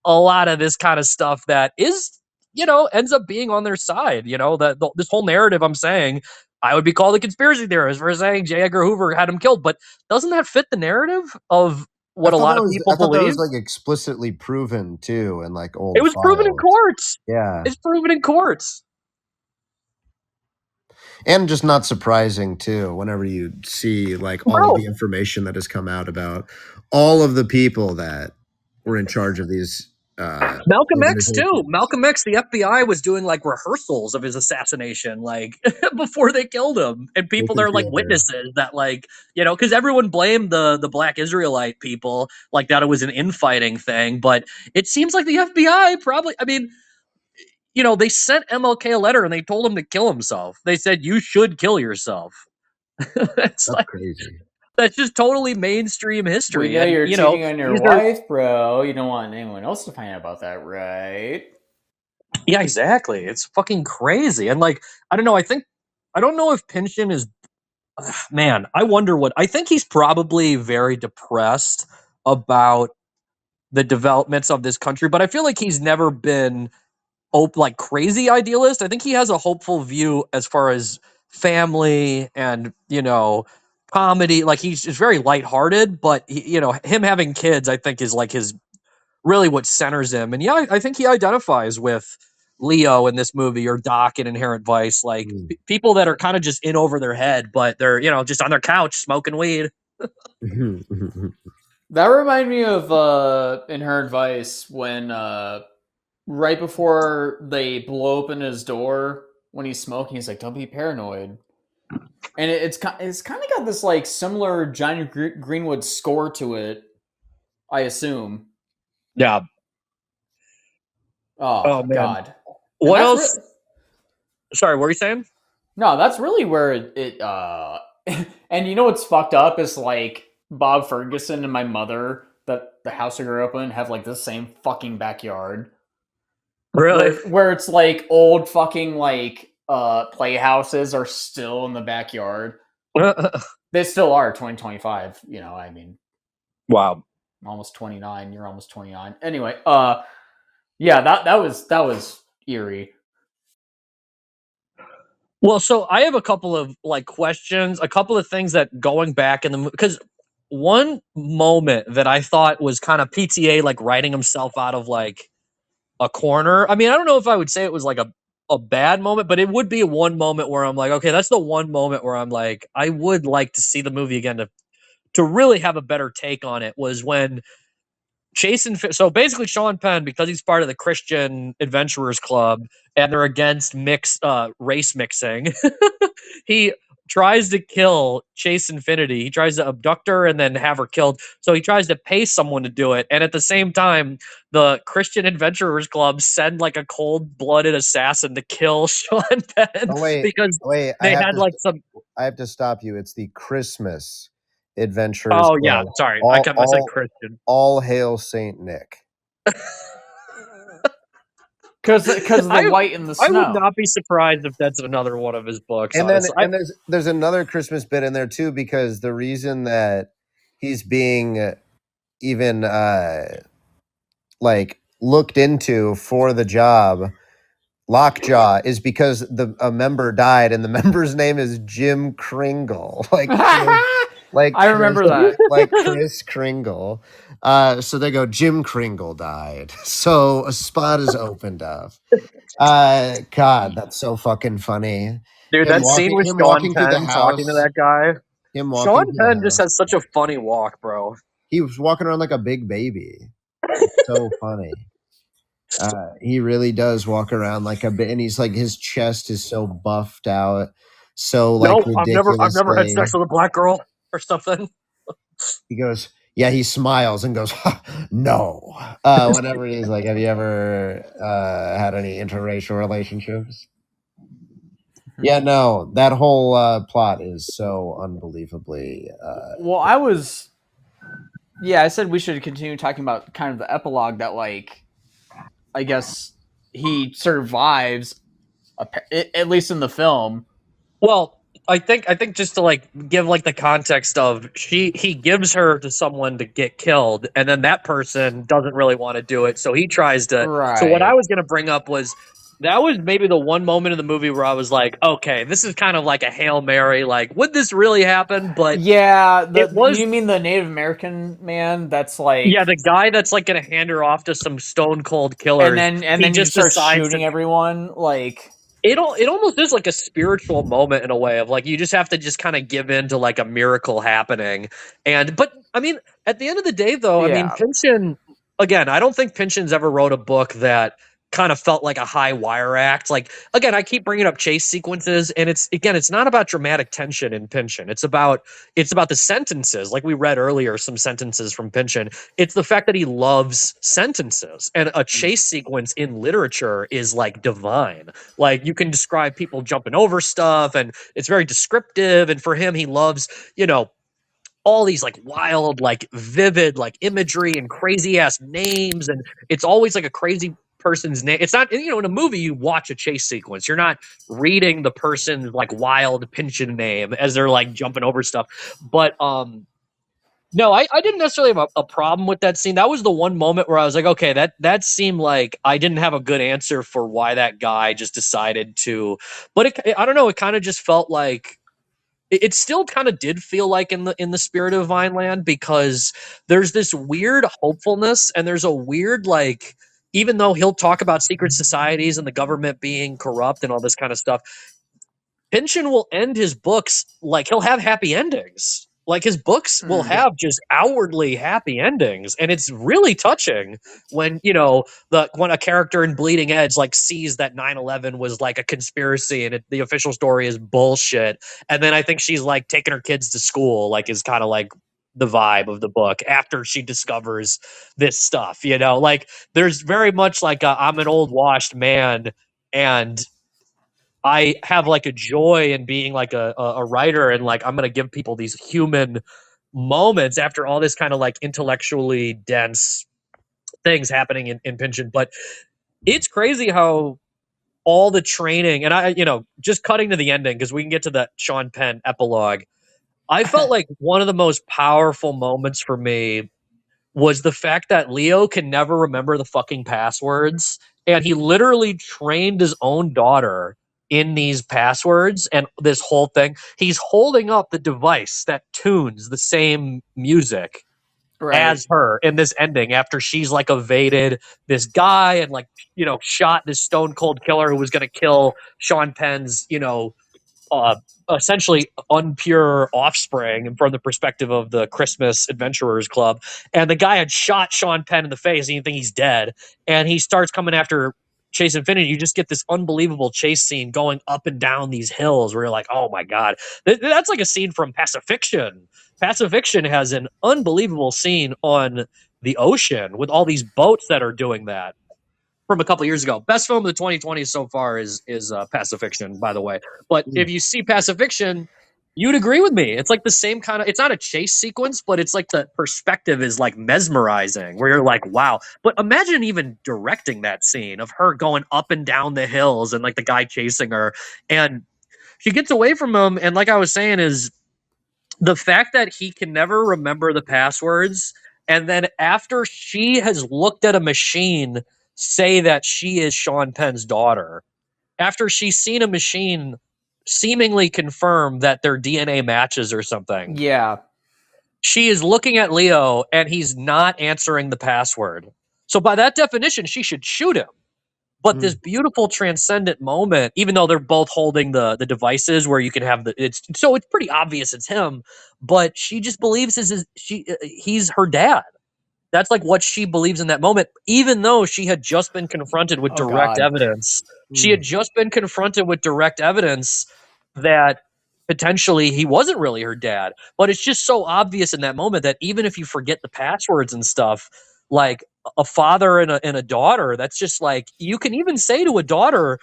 a lot of this kind of stuff that is, you know, ends up being on their side. You know, that this whole narrative I'm saying, I would be called a conspiracy theorist for saying J. Edgar Hoover had him killed, but doesn't that fit the narrative of what a lot of people I thought that believe? was like explicitly proven too in like It old was proven in files. courts. Yeah. It's proven in courts. And just not surprising too, whenever you see like all Bro, of the information that has come out about all of the people that were in charge of these Malcolm X too. organizations. Malcolm X, the FBI was doing like rehearsals of his assassination, like before they killed him, and people Nathan there like Fielder. witnesses that, like, you know, because everyone blamed the Black Israelite people, like that it was an infighting thing, but it seems like the FBI probably. I mean, you know, they sent MLK a letter and they told him to kill himself. They said you should kill yourself. It's That's like crazy. that's just totally mainstream We history, know and you're you know cheating on your these are. wife, bro. You don't want anyone else to find out about that, right? Yeah, exactly. It's fucking crazy. And like, I don't know. I don't know if Pynchon is, man, I wonder what, I think he's probably very depressed about the developments of this country, but I feel like he's never been like crazy idealist. I think he has a hopeful view as far as family and, you know, comedy. Like, he's just very lighthearted, but you know, him having kids, I think, is like his really what centers him. And yeah, I think he identifies with Leo in this movie, or Doc in Inherent Vice, like Mm. people that are kind of just in over their head, but they're, you know, just on their couch smoking weed. That reminded me of Inherent Vice when right before they blow open his door when he's smoking, he's like, "Don't be paranoid." and it's kind of got this like similar Johnny Greenwood score to it, I assume. Yeah. Oh Oh man. God, and What that's else? Sorry, what were you saying? no, that's really where and you know what's fucked up is like Bob Ferguson and my mother, that the house I grew up in, have like the same fucking backyard. Really? Where it's like old fucking like playhouses are still in the backyard. They still are 2025, you know, I mean, Wow. I'm almost 29, you're almost 29. Anyway, yeah, that was eerie. Well, so I have a couple of like questions, a couple of things that going back in the because one moment that I thought was kind of PTA like writing himself out of like a corner. I mean, I don't know if I would say it was like a bad moment, but it would be one moment where I'm like, okay, that's the one moment where I'm like, I would like to see the movie again to really have a better take on it. Was when Chase so basically Sean Penn, because he's part of the Christian Adventurers Club and they're against race mixing, he tries to kill Chase Infiniti. He tries to abduct her and then have her killed. So he tries to pay someone to do it. And at the same time, the Christian Adventurers Club send like a cold-blooded assassin to kill Sean Penn Oh wait, because wait! they had like some. I have to stop you. It's the Christmas Adventurers Oh yeah, Club. sorry, I said Christian. All hail Saint Nick. Because the white in the snow. I would not be surprised if that's another one of his books. And honestly. then there's another Christmas bit in there too, because the reason that he's being even like looked into for the job, Lockjaw, is because a member died, and the member's name is Jim Kringle. Like I remember that. Like Chris Kringle. So they go, Jim Kringle died. So a spot is opened up. God, that's so fucking funny. Dude, that scene with Sean Penn talking to that guy. Sean Penn just has such a funny walk, bro. He was walking around like a big baby. It's so funny. He really does walk around like a bit, and he's like, his chest is so buffed out. So like, no, I've never had sex with a black girl or something. He goes, yeah, he smiles and goes, no. Whenever he's like, have you ever had any interracial relationships? Yeah, no, that whole plot is so unbelievably. Well, I said we should continue talking about kind of the epilogue that, like, I guess he survives, at least in the film. Well, I think just to like give like the context of he gives her to someone to get killed, and then that person doesn't really want to do it, so he tries to. Right. So what I was gonna bring up was that was maybe the one moment in the movie where I was like, okay, this is kind of like a Hail Mary, like, would this really happen? But yeah, you mean the Native American man that's like, yeah, the guy that's like gonna hand her off to some stone cold killer, and then he just starts shooting everyone, like. It almost is like a spiritual moment in a way of like you just have to just kind of give in to like a miracle happening. But I mean, at the end of the day though, I mean, Pynchon, again, I don't think Pynchon's ever wrote a book that kind of felt like a high wire act. Like, again, I keep bringing up chase sequences, and it's not about dramatic tension in Pynchon. It's about the sentences. Like we read earlier, some sentences from Pynchon. It's the fact that he loves sentences, and a chase sequence in literature is like divine. Like you can describe people jumping over stuff, and it's very descriptive. And for him, he loves, all these like wild, like vivid, like imagery and crazy ass names, and it's always like a crazy person's name. It's not, in a movie you watch a chase sequence, you're not reading the person's like wild Pynchon name as they're like jumping over stuff. But no, I didn't necessarily have a problem with that scene. That was the one moment where I was like, okay, that seemed like I didn't have a good answer for why that guy just decided to. But I don't know, it kind of just felt like it still kind of did feel like in the spirit of Vineland, because there's this weird hopefulness, and there's a weird, like, even though he'll talk about secret societies and the government being corrupt and all this kind of stuff, Pynchon will end his books like he'll have happy endings. Like his books will have just outwardly happy endings, and it's really touching when when a character in Bleeding Edge like sees that 9/11 was like a conspiracy and the official story is bullshit, and then I think she's like taking her kids to school, like is kind of like the vibe of the book after she discovers this stuff. Like there's very much like I'm an old washed man, and I have like a joy in being like a writer, and like I'm gonna give people these human moments after all this kind of like intellectually dense things happening in Pynchon. But it's crazy how all the training, and I just cutting to the ending because we can get to that Sean Penn epilogue. I felt like one of the most powerful moments for me was the fact that Leo can never remember the fucking passwords, and he literally trained his own daughter in these passwords and this whole thing. He's holding up the device that tunes the same music as her in this ending after she's like evaded this guy and like shot this stone cold killer who was going to kill Sean Penn's uh, essentially unpure offspring from the perspective of the Christmas Adventurers Club. And the guy had shot Sean Penn in the face, and you think he's dead. And he starts coming after Chase Infiniti. You just get this unbelievable chase scene going up and down these hills where you're like, oh my God. That's like a scene from Pacifiction. Pacifiction has an unbelievable scene on the ocean with all these boats that are doing that from a couple years ago. Best film of the 2020s so far is Pacifiction, by the way. But if you see Pacifiction, you'd agree with me. It's like the same kind of. It's not a chase sequence, but it's like the perspective is like mesmerizing, where you're like, wow. But imagine even directing that scene of her going up and down the hills and like the guy chasing her, and she gets away from him. And like I was saying, is the fact that he can never remember the passwords, and then after she has looked at a machine say that she is Sean Penn's daughter, after she's seen a machine seemingly confirm that their DNA matches or something. Yeah. She is looking at Leo and he's not answering the password. So by that definition, she should shoot him. But this beautiful transcendent moment, even though they're both holding the devices where you can have it's pretty obvious it's him, but she just believes he's her dad. That's like what she believes in that moment, even though she had just been confronted with direct evidence. She had just been confronted with direct evidence that potentially he wasn't really her dad. But it's just so obvious in that moment that even if you forget the passwords and stuff, like a father and a daughter, that's just like, you can even say to a daughter,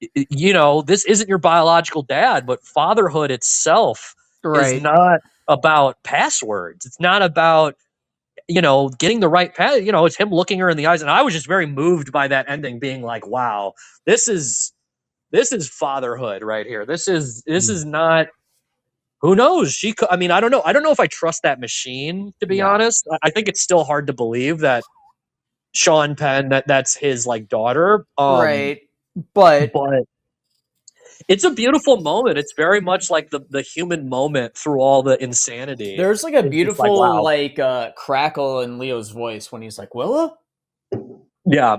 this isn't your biological dad, but fatherhood itself is not about passwords. It's not about getting the right path. It's him looking her in the eyes. And I was just very moved by that ending, being like, wow, this is fatherhood right here. This is not, who knows? I don't know. I don't know if I trust that machine, to be honest. I think it's still hard to believe that Sean Penn, that's his like daughter. But it's a beautiful moment. It's very much like the human moment through all the insanity. There's like a beautiful crackle in Leo's voice when he's like, Willa? Yeah.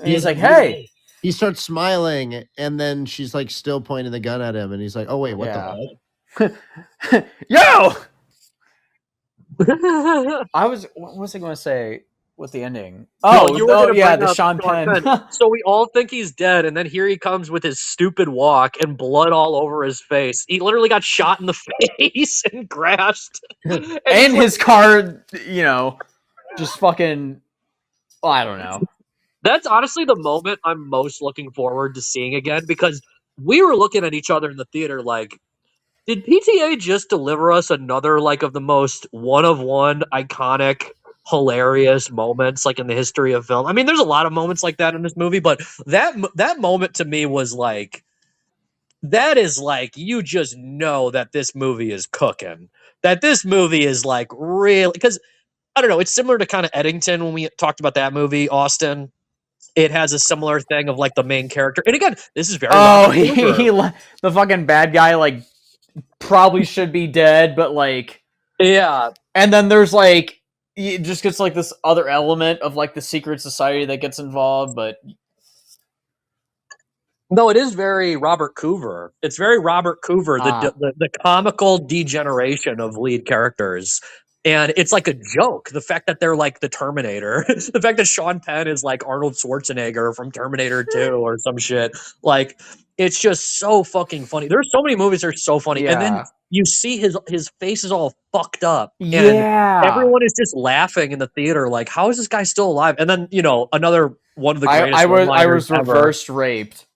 He's like, hey. He starts smiling, and then she's like still pointing the gun at him, and he's like, oh wait, what the heck? Yo! What was I going to say with the ending? The Sean Penn. So we all think he's dead, and then here he comes with his stupid walk and blood all over his face. He literally got shot in the face and crashed. And his car, just fucking, I don't know. That's honestly the moment I'm most looking forward to seeing again, because we were looking at each other in the theater like, did PTA just deliver us another like of the most one-of-one iconic hilarious moments like in the history of film? I mean, there's a lot of moments like that in this movie, but that moment to me was like, that is like, you just know that this movie is cooking, that this movie is like really, because I don't know, it's similar to kind of Eddington when we talked about that movie, Austin. It has a similar thing of like the main character, and again, this is very the fucking bad guy like probably should be dead, but like, yeah, and then there's like, it just gets like this other element of like the secret society that gets involved, but No, it is very Robert Hoover. It's very Robert Hoover, the comical degeneration of lead characters. And it's like a joke. The fact that they're like the Terminator, the fact that Sean Penn is like Arnold Schwarzenegger from Terminator 2 or some shit. Like, it's just so fucking funny. There's so many movies that are so funny. And then Yeah. you see his face is all fucked up. And Yeah. everyone is just laughing in the theater, like, how is this guy still alive? And then, another one of the greatest I was one-liners ever. reverse raped.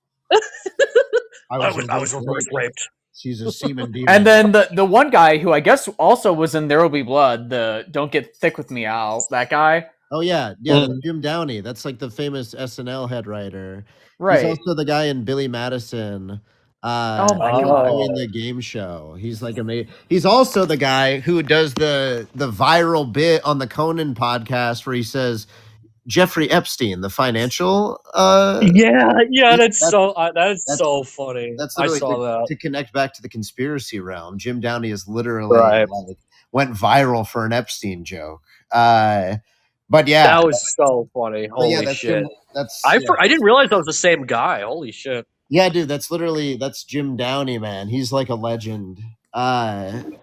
I was reverse raped. She's a semen demon. And then the one guy who I guess also was in There Will Be Blood, the Don't Get Thick With Me Al, that guy. Oh yeah, that's Jim Downey. That's like the famous SNL head writer. Right. He's also the guy in Billy Madison. Oh my God. Doing the game show. He's like amazing. He's also the guy who does the viral bit on the Conan podcast where he says Jeffrey Epstein, the financial. That's so funny. That's I literally saw that. to connect back to the conspiracy realm. Jim Downey is literally Right. like, went viral for an Epstein joke. But yeah, that was so funny. Holy shit! I didn't realize that was the same guy. Holy shit! Yeah, dude, that's Jim Downey, man. He's like a legend. Absolute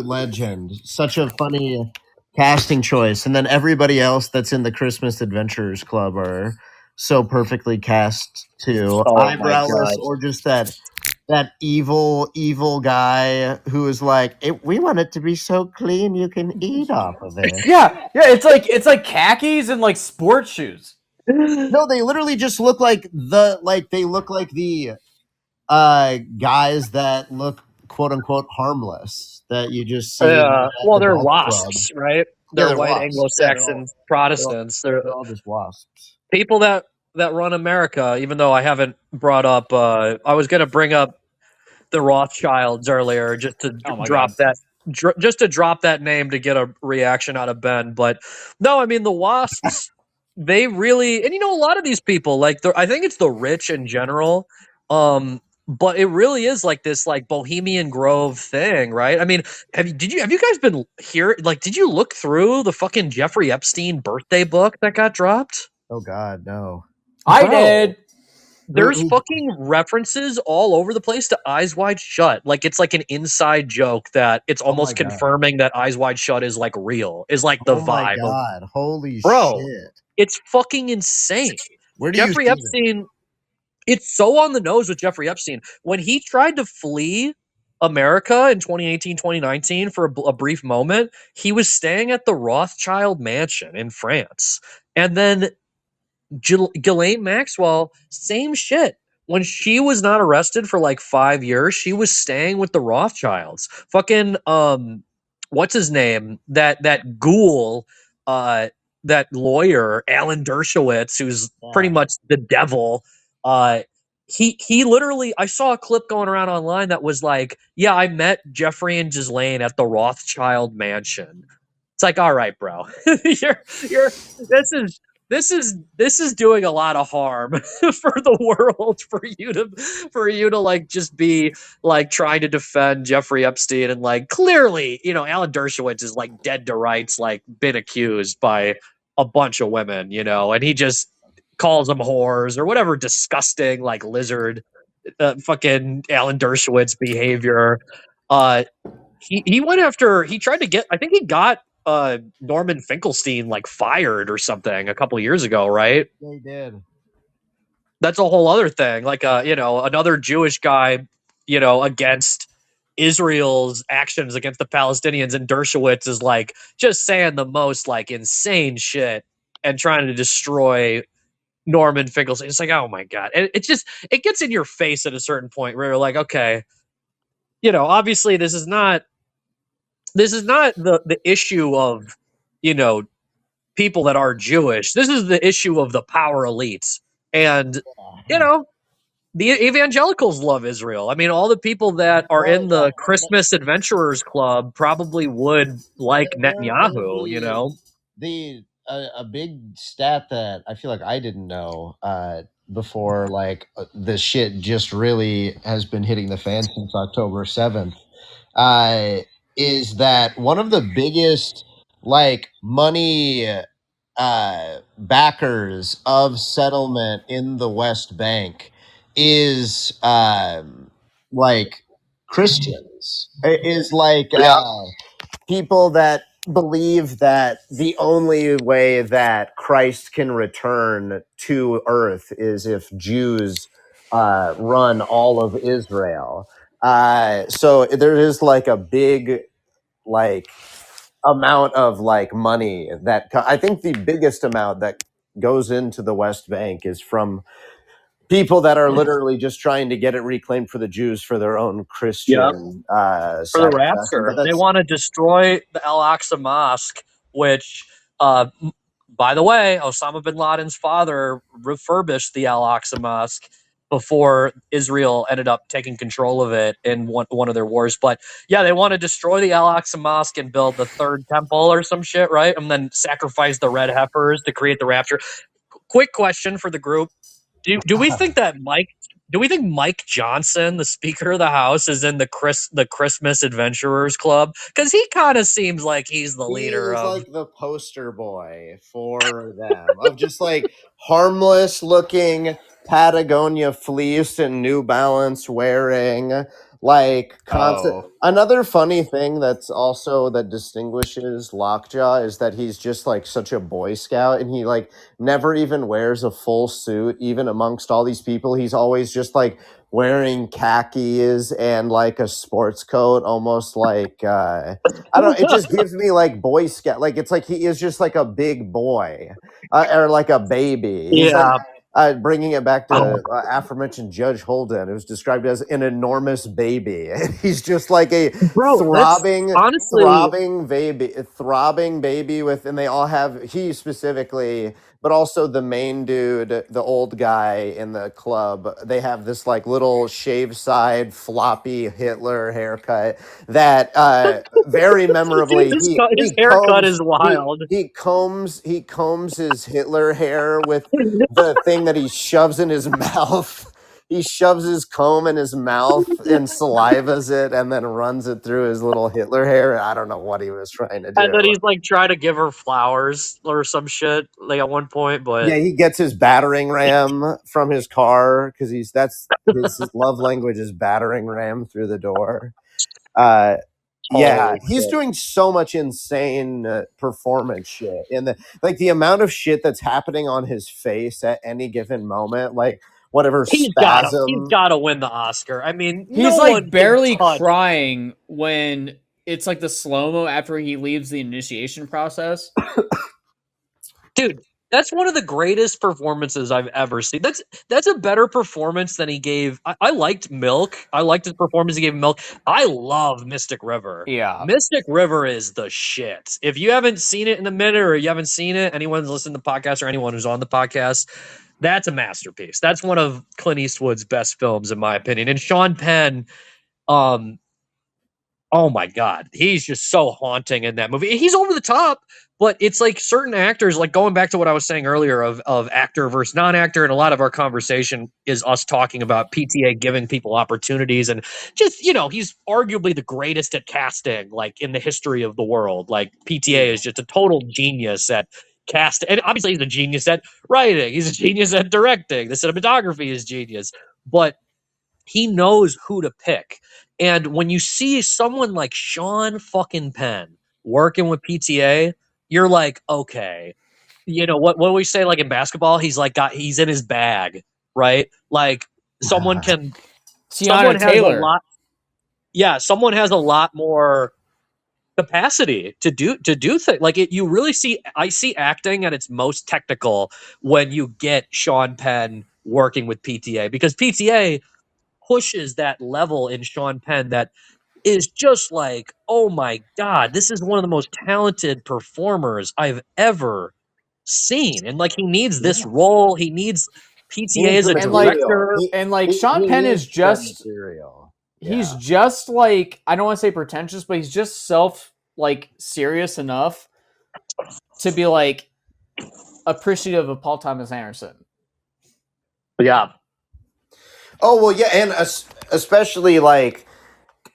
legend. Such a funny casting choice. And then everybody else that's in the Christmas Adventurers Club are so perfectly cast too. Eyebrowless, or just that evil guy who is like, we want it to be so clean you can eat off of it. Yeah, it's like khakis and like sports shoes. No, they literally just look like the guys that look quote unquote harmless that you just see. Well, they're wasps, right? They're white wasps. Anglo-Saxon Protestants. They're all just wasps. People that run America. Even though I haven't brought up, I was going to bring up the Rothschilds earlier, just to drop that name to get a reaction out of Ben. But no, I mean the wasps. They really, and a lot of these people, like, I think it's the rich in general. But it really is like this like Bohemian Grove thing, right? I mean, have you guys been here? Like, did you look through the fucking Jeffrey Epstein birthday book that got dropped? Oh God, no. I did. There's fucking references all over the place to Eyes Wide Shut. Like, it's like an inside joke that it's almost confirming that Eyes Wide Shut is like real, is like the vibe. Oh my God, holy shit. It's fucking insane. Where do Jeffrey Epstein, it's so on the nose with Jeffrey Epstein. When he tried to flee America in 2018, 2019 for a brief moment, he was staying at the Rothschild Mansion in France. And then Ghislaine Maxwell, same shit. When she was not arrested for like 5 years, she was staying with the Rothschilds. Fucking what's his name? That ghoul, that lawyer, Alan Dershowitz, who's pretty much the devil. He literally, I saw a clip going around online that was like, yeah, I met Jeffrey and Ghislaine at the Rothschild Mansion. It's like, all right, bro, this is doing a lot of harm for the world for you to like just be like trying to defend Jeffrey Epstein, and like clearly, Alan Dershowitz is like dead to rights, like been accused by a bunch of women, and he just calls them whores or whatever disgusting like lizard fucking Alan Dershowitz behavior. He went after, he tried to get, I think he got Norman Finkelstein like fired or something a couple of years ago, right? They did. That's a whole other thing. Like another Jewish guy, against Israel's actions against the Palestinians, and Dershowitz is like just saying the most like insane shit and trying to destroy Norman Finkelstein. It's like, oh my God. And it gets in your face at a certain point where you're like, okay, obviously this is not the issue of, people that are Jewish. This is the issue of the power elites. And, the evangelicals love Israel. I mean, all the people that are in the Christmas Adventurers Club probably would like Netanyahu, A big stat that I feel like I didn't know before, like this shit just really has been hitting the fan since October 7th, is that one of the biggest like money backers of settlement in the West Bank is like Christians. It is like people that believe that the only way that Christ can return to earth is if Jews run all of Israel. So there is like a big like amount of like money that I think the biggest amount that goes into the West Bank is from people that are literally just trying to get it reclaimed for the Jews for their own Yep. Christian For the satisfaction. But rapture. They that's want to destroy the Al Aqsa Mosque, which, by the way, Osama bin Laden's father refurbished the Al Aqsa Mosque before Israel ended up taking control of it in one of their wars. But yeah, they want to destroy the Al Aqsa Mosque and build the third temple or some shit, right? And then sacrifice the red heifers to create the rapture. Quick question for the group. Do we think that Mike Johnson, the Speaker of the House, is in the Christmas Adventurers Club? Because he kind of seems like he's the he leader is of. like the poster boy for them of just like harmless looking Patagonia fleece and New Balance wearing like constant. Oh, Another funny thing that's also that distinguishes Lockjaw is that he's just like such a Boy Scout and he like never even wears a full suit even amongst all these people. He's always just like wearing khakis and like a sports coat, almost like I don't. It just gives me like Boy Scout. Like it's like he is just like a big boy, or like a baby. He's like Yeah, bringing it back to aforementioned Judge Holden. It was described as an enormous baby. He's just like a bro. That's honestly. throbbing baby with, and they all have he specifically. But also the main dude, the old guy in the club, they have this like little shave side floppy Hitler haircut that very memorably Dude, his haircut is wild. he combs his Hitler hair with the thing that he shoves in his mouth. He shoves his comb in his mouth and salivas it and then runs it through his little Hitler hair. I don't know what he was trying to And do. then he's like trying to give her flowers or some shit, like at one point. Yeah, But he gets his battering ram from his car because that's his love language is battering ram through the door. Yeah, holy he's shit, doing so much insane performance shit, and the amount of shit that's happening on his face at any given moment, like whatever he's spasm. gotta win the Oscar. I mean, he's no like one barely can touch. crying when it's like the slow mo after he leaves the initiation process. Dude, that's one of the greatest performances I've ever seen. That's a better performance than he gave. I liked Milk. I liked his performance he gave in Milk. I love Mystic River. Yeah, Mystic River is the shit. If you haven't seen it in a minute or you haven't seen it, anyone's listening to the podcast or anyone who's on the podcast, that's a masterpiece. That's one of Clint Eastwood's best films, in my opinion. And Sean Penn, um, oh my God, he's just so haunting in that movie. He's over the top, but it's like certain actors, like going back to what I was saying earlier of actor versus non-actor, and a lot of our conversation is us talking about PTA giving people opportunities, and just he's arguably the greatest at casting, like in the history of the world. Like PTA is just a total genius at cast, and obviously he's a genius at writing. He's a genius at directing. The cinematography is genius, but he knows who to pick. And when you see someone like Sean fucking Penn working with PTA, you're like, okay, what we say, like in basketball, he's in his bag, right? Like someone Tiana has a Taylor. lot. Yeah, someone has a lot more capacity to do things like it. You really I see acting at its most technical when you get Sean Penn working with PTA, because PTA pushes that level in Sean Penn that is just like, oh my God, this is one of the most talented performers I've ever seen. And like, he needs this role. He needs He PTA needs as the a And like material. director. and like He Sean Penn is needs the just material. he's Yeah. just like, I don't want to say pretentious, but he's just self like serious enough to be like appreciative of Paul Thomas Anderson. Yeah. Oh well, yeah, and especially like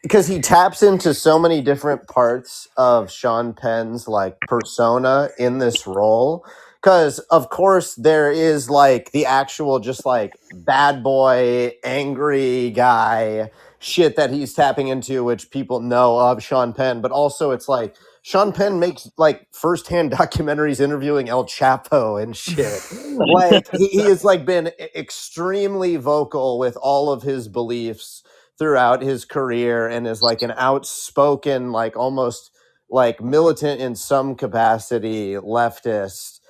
because he taps into so many different parts of Sean Penn's like persona in this role. because of course there is like the actual just like bad boy angry guy shit that he's tapping into, which people know of Sean Penn, but also it's like Sean Penn makes like firsthand documentaries interviewing El Chapo and shit. Like he has like been extremely vocal with all of his beliefs throughout his career and is like an outspoken, like almost like militant in some capacity leftist.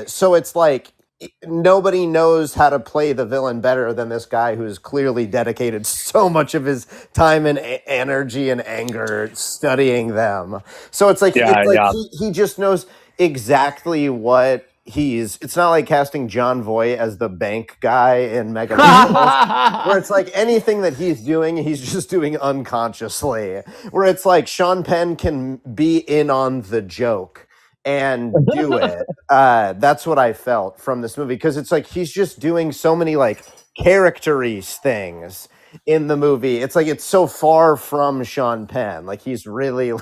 So it's like nobody knows how to play the villain better than this guy who's clearly dedicated so much of his time and energy and anger studying them. So it's like he just knows exactly what it's not like casting John Voight as the bank guy in Megalopolis, where it's like anything that he's doing, he's just doing unconsciously. Where it's like Sean Penn can be in on the joke and do it. That's what I felt from this movie, because it's like he's just doing so many like character-y things in the movie. It's like it's so far from Sean Penn. Like he's really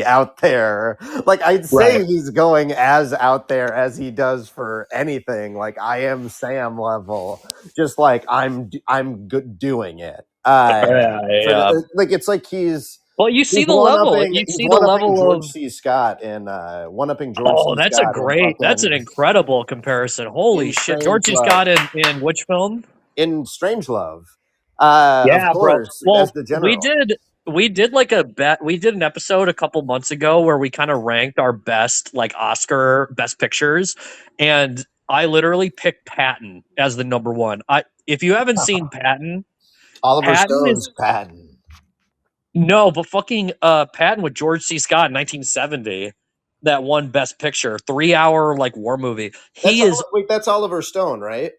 out there. Like I'd say he's going as out there as he does for anything. Like I Am Sam level. Just like I'm good doing it. Like it's like he's. Well, you see the level. You see the level George of C. Scott and one-upping George. Oh, C. that's Scott that's an incredible comparison. Holy shit, George C. Scott in which film? In Strangelove. Of course. Well, as the general. we did like a bet. We did an episode a couple months ago where we kind of ranked our best like Oscar best pictures, and I literally picked Patton as the number one. If you haven't seen Patton, Oliver Stone's Patton. No, but fucking Patton with George C. Scott in 1970, that won Best Picture, 3-hour like war movie. That's Oliver Stone, right?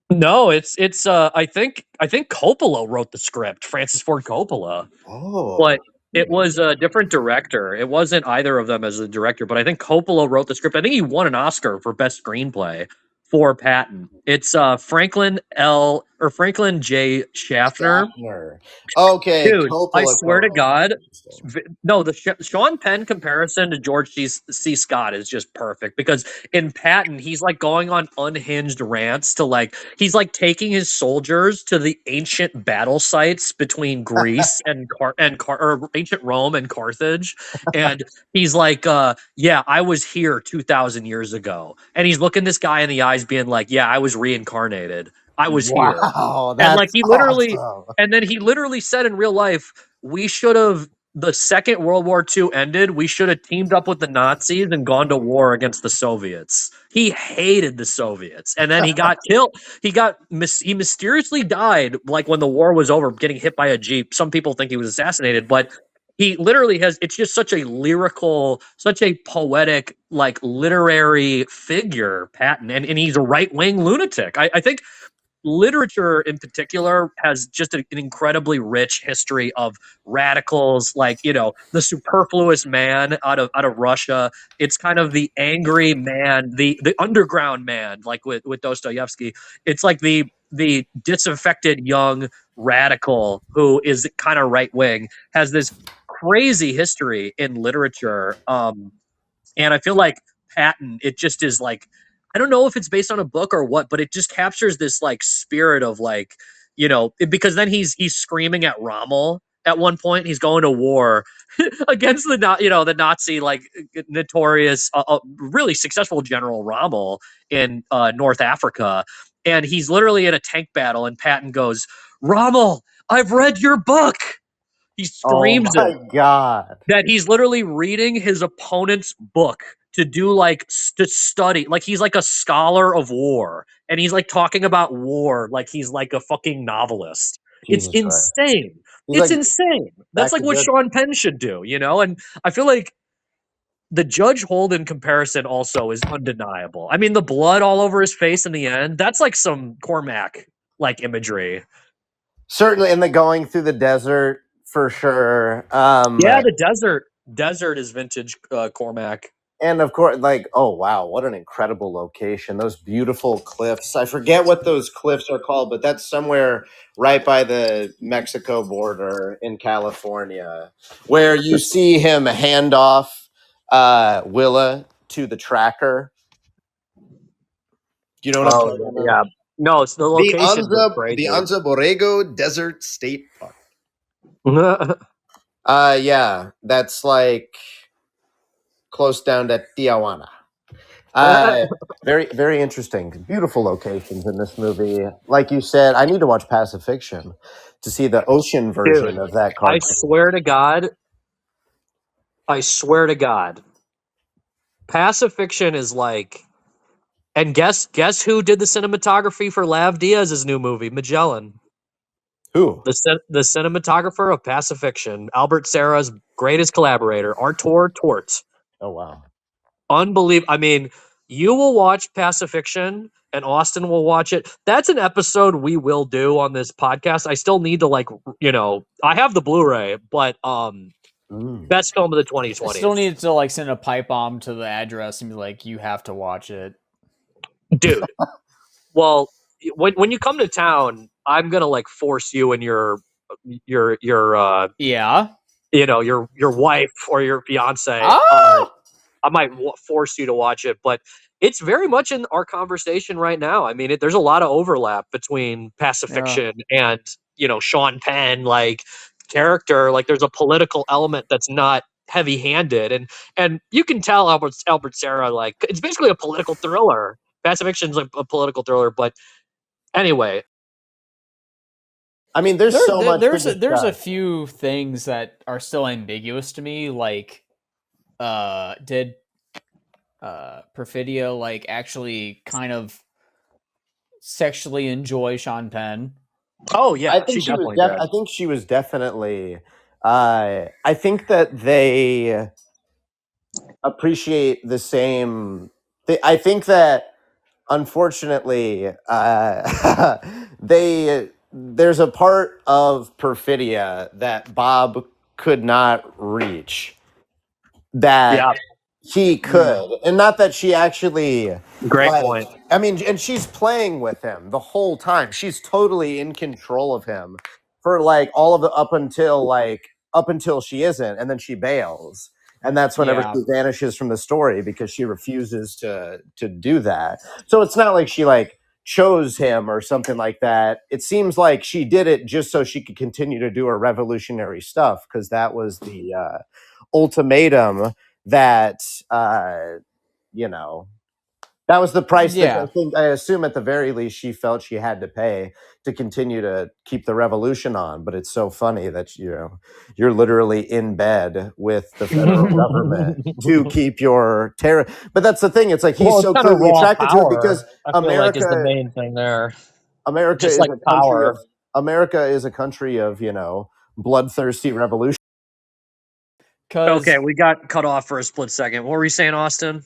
No, it's I think Coppola wrote the script, Francis Ford Coppola. Oh, but it was a different director. It wasn't either of them as a director, but I think Coppola wrote the script. I think he won an Oscar for Best Screenplay for Patton. It's Franklin J. Schaffner. Okay, dude, Coppola, I swear to God, no, the Sean Penn comparison to George C. Scott is just perfect, because in Patton, he's like going on unhinged rants to like, he's like taking his soldiers to the ancient battle sites between Greece and ancient Rome and Carthage. And he's like, yeah, I was here 2,000 years ago. And he's looking this guy in the eyes being like, yeah, I was reincarnated. I was here. And like he literally, awesome. And then he literally said in real life, we should have, the second World War II ended, we should have teamed up with the Nazis and gone to war against the Soviets. He hated the Soviets. And then he got killed. He mysteriously died, like when the war was over, getting hit by a Jeep. Some people think he was assassinated, but he literally it's just such a lyrical, such a poetic, like literary figure, Patton. And he's a right-wing lunatic. I think literature in particular has just an incredibly rich history of radicals, like, you know, the superfluous man out of Russia. It's kind of the angry man, the underground man, like with Dostoevsky. It's like the disaffected young radical who is kind of right wing, has this crazy history in literature. And I feel like Patton, it just is like, I don't know if it's based on a book or what, but it just captures this like spirit of like, you know, because then he's screaming at Rommel at one point. He's going to war against the Nazi, like notorious, really successful General Rommel in North Africa. And he's literally in a tank battle, and Patton goes, "Rommel, I've read your book." He screams oh my God. that he's literally reading his opponent's book to do like to study, like he's like a scholar of war, and he's like talking about war like he's like a fucking novelist. Jesus it's insane. It's like, insane. That's like what Sean Penn should do, you know? And I feel like the Judge Holden comparison also is undeniable. I mean, the blood all over his face in the end, that's like some Cormac like imagery. Certainly, and the going through the desert for sure. Yeah, the desert is vintage Cormac. And of course, like, oh wow, what an incredible location. Those beautiful cliffs. I forget what those cliffs are called, but that's somewhere right by the Mexico border in California, where you see him hand off Willa to the tracker. Do you know what I'm talking about? Yeah. No, it's the The locations are The crazy. Anza Borrego Desert State Park. Yeah. Yeah, that's like close down to Tijuana. Very, very interesting. Beautiful locations in this movie. Like you said, I need to watch Pacifiction to see the ocean version Dude, of that I cartoon. swear to God, Pacifiction is like, and guess who did the cinematography for Lav Diaz's new movie, Magellan? Who? The cinematographer of Pacifiction, Albert Serra's greatest collaborator, Artur Tort. Oh, wow. Unbelievable. I mean, you will watch Pacifiction and Austin will watch it. That's an episode we will do on this podcast. I still need to I have the Blu-ray, but best film of the I 2020s. still need to like send a pipe bomb to the address and be like, you have to watch it. Dude. Well, when you come to town, I'm going to like force you and your Yeah. your wife or your fiance. I might force you to watch it, but it's very much in our conversation right now. I mean, there's a lot of overlap between Pacifiction and Sean Penn, like character. Like, there's a political element that's not heavy-handed, and you can tell Albert Serra, like, it's basically a political thriller. Pacifiction's like a political thriller, but anyway. I mean, there's so much. There's a few things that are still ambiguous to me, like did Perfidia like actually kind of sexually enjoy Sean Penn? Oh yeah, I think I think she was definitely. I think that they appreciate the same. I think that unfortunately, there's a part of Perfidia that Bob could not reach that he could, and not that she actually. Great point. I mean, and she's playing with him the whole time. She's totally in control of him for like all of the up until she isn't, and then she bails. And that's whenever she vanishes from the story because she refuses to do that. So it's not like she like chose him or something like that. It seems like she did it just so she could continue to do her revolutionary stuff, because that was the ultimatum that that was the price that I assume at the very least she felt she had to pay to continue to keep the revolution on. But it's so funny that you're literally in bed with the federal government to keep your terror. But that's the thing. It's like he's so clearly attracted to it because America is the main thing there. America Just is like a country power. of America is a country of bloodthirsty revolution. Okay, we got cut off for a split second. What were you saying, Austin?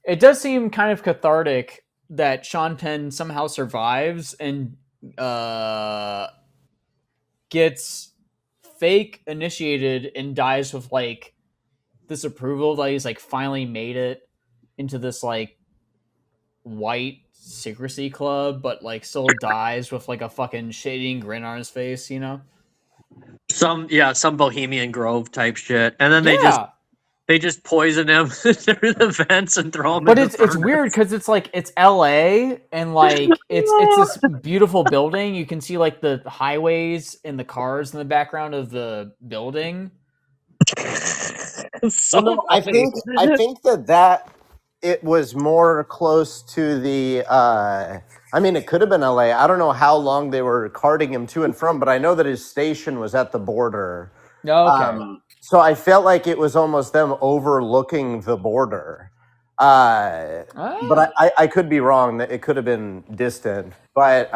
It does seem kind of cathartic that Sean Penn somehow survives and gets fake initiated and dies with like this approval that he's like finally made it into this like white secrecy club, but like still dies with like a fucking shading grin on his face, Some Bohemian Grove type shit, and then they just poison him through the vents and throw him. But it's weird because it's like it's LA and like it's this beautiful building. You can see like the highways and the cars in the background of the building. I think that it was more close to the. I mean, it could have been LA. I don't know how long they were carting him to and from, but I know that his station was at the border. Okay. So I felt like it was almost them overlooking the border. But I could be wrong. That it could have been distant. But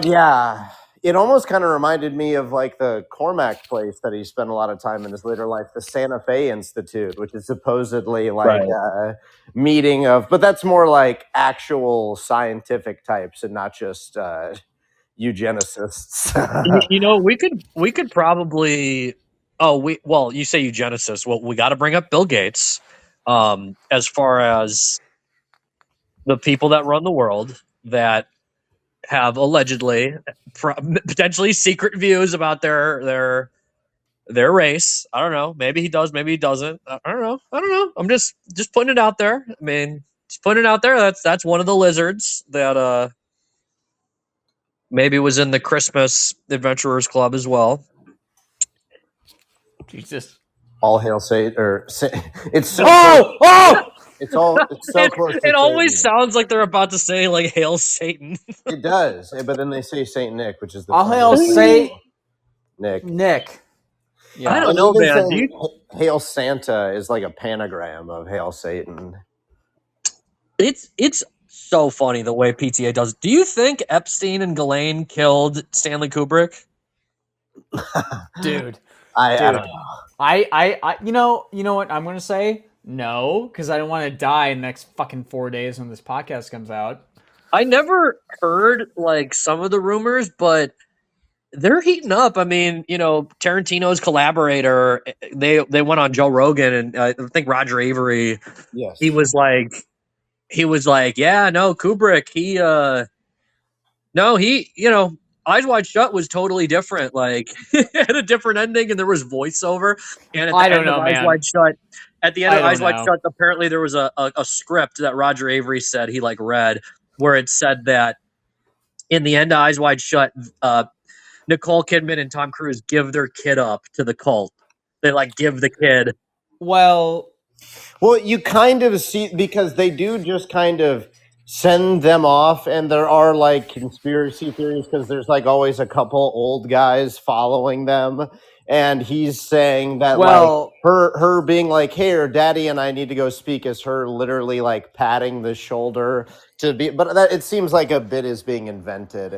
yeah, it almost kind of reminded me of like the Cormac place that he spent a lot of time in his later life, the Santa Fe Institute, which is supposedly like a meeting of, but that's more like actual scientific types and not just eugenicists. We could probably. You say eugenicists. Well, we got to bring up Bill Gates. As far as the people that run the world that have allegedly potentially secret views about their their race. I don't know. Maybe he does. Maybe he doesn't. I don't know. I'm just putting it out there. I mean, just putting it out there. That's one of the lizards that maybe was in the Christmas Adventurers Club as well. Jesus. All hail Satan, or it's so it's so close to It always Satan. sounds like they're about to say like "Hail Satan." It does, but then they say Saint Nick, which is the All hail funniest Saint Nick. Nick. Yeah. I don't And know, even man. saying Hail Santa is like a panagram of Hail Satan. It's so funny the way PTA does. Do you think Epstein and Ghislaine killed Stanley Kubrick? Dude. I don't know. I you know what I'm gonna say? No, because I don't want to die in the next fucking 4 days when this podcast comes out. I never heard like some of the rumors, but they're heating up. I mean, Tarantino's collaborator, they went on Joe Rogan, and I think Roger Avery. Yes. He was like, yeah, no, Kubrick. Eyes Wide Shut was totally different. Like, it had a different ending, and there was voiceover. And at the end of Eyes Wide Shut, apparently there was a script that Roger Avery said he like read, where it said that in the end of Eyes Wide Shut, Nicole Kidman and Tom Cruise give their kid up to the cult. They like give the kid. Well, you kind of see, because they do just kind of send them off, and there are like conspiracy theories because there's like always a couple old guys following them, and he's saying that like her being like, "Hey, daddy and I need to go speak," is her literally like patting the shoulder to be, but that it seems like a bit is being invented.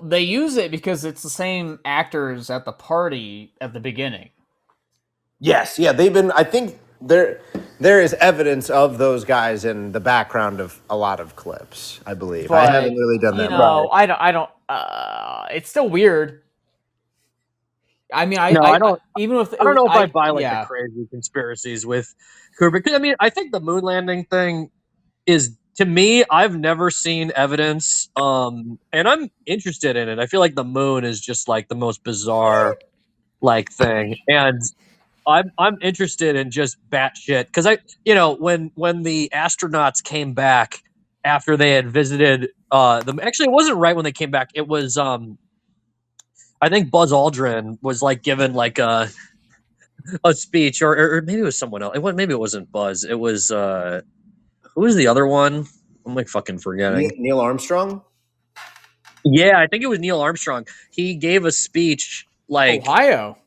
They use it because it's the same actors at the party at the beginning. Yes, yeah, they've been. I think there is evidence of those guys in the background of a lot of clips. I believe. But, I haven't really done that. No, I don't. It's still weird. I mean, I don't. Even if I don't know if I buy like the crazy conspiracies with Kubrick. I mean, I think the moon landing thing is, to me, I've never seen evidence, and I'm interested in it. I feel like the moon is just like the most bizarre like thing, and I'm interested in just batshit because when the astronauts came back after they had visited them. Actually, it wasn't right when they came back. It was I think Buzz Aldrin was like given like a speech, or maybe it was someone else. Maybe it wasn't Buzz. It was who was the other one? I'm like fucking forgetting. Neil Armstrong? Yeah, I think it was Neil Armstrong. He gave a speech like Ohio.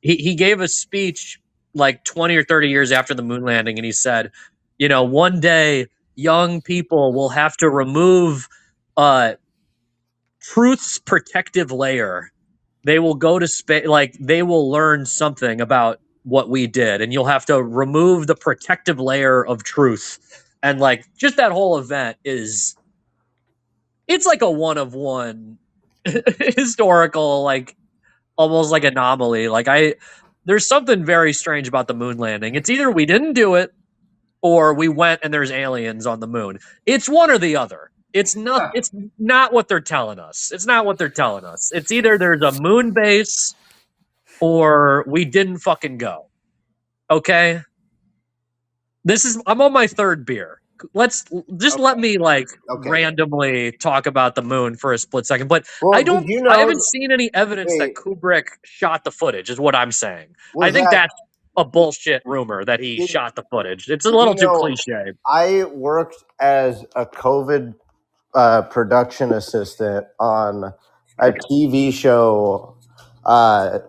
He gave a speech like 20 or 30 years after the moon landing, and he said, one day young people will have to remove truth's protective layer. They will go to space, like they will learn something about what we did, and you'll have to remove the protective layer of truth. And like just that whole event it's like a one of one historical, like almost like anomaly. Like there's something very strange about the moon landing. It's either we didn't do it or we went and there's aliens on the moon. It's one or the other. It's not what they're telling us. It's not what they're telling us. It's either there's a moon base or we didn't fucking go. Okay? I'm on my third beer. Let's just let me randomly talk about the moon for a split second. But I haven't seen any evidence that Kubrick shot the footage, is what I'm saying. I think that's a bullshit rumor that he shot the footage. It's a little too cliche. I worked as a COVID production assistant on a TV show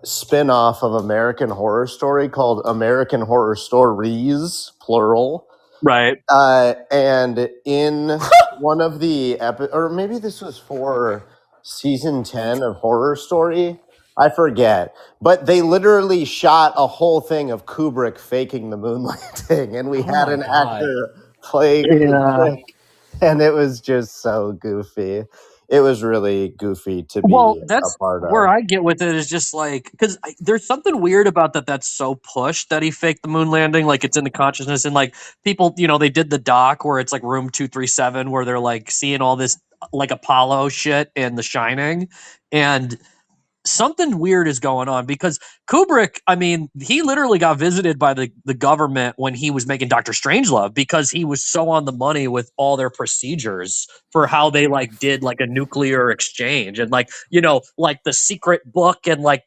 spin-off of American Horror Story called American Horror Stories, plural. Right. And in one of the or maybe this was for season 10 of Horror Story, I forget, but they literally shot a whole thing of Kubrick faking the moon landing, and we had an actor playing the trick, and it was just so goofy. It was really goofy to be that's a part of. Where I get with it is just like, because there's something weird about that's so pushed that he faked the moon landing. Like it's in the consciousness, and like people, they did the doc where it's like room 237 where they're like seeing all this like Apollo shit and The Shining. And something weird is going on because Kubrick, I mean, he literally got visited by the government when he was making Doctor Strangelove because he was so on the money with all their procedures for how they like did like a nuclear exchange and like, like the secret book and like,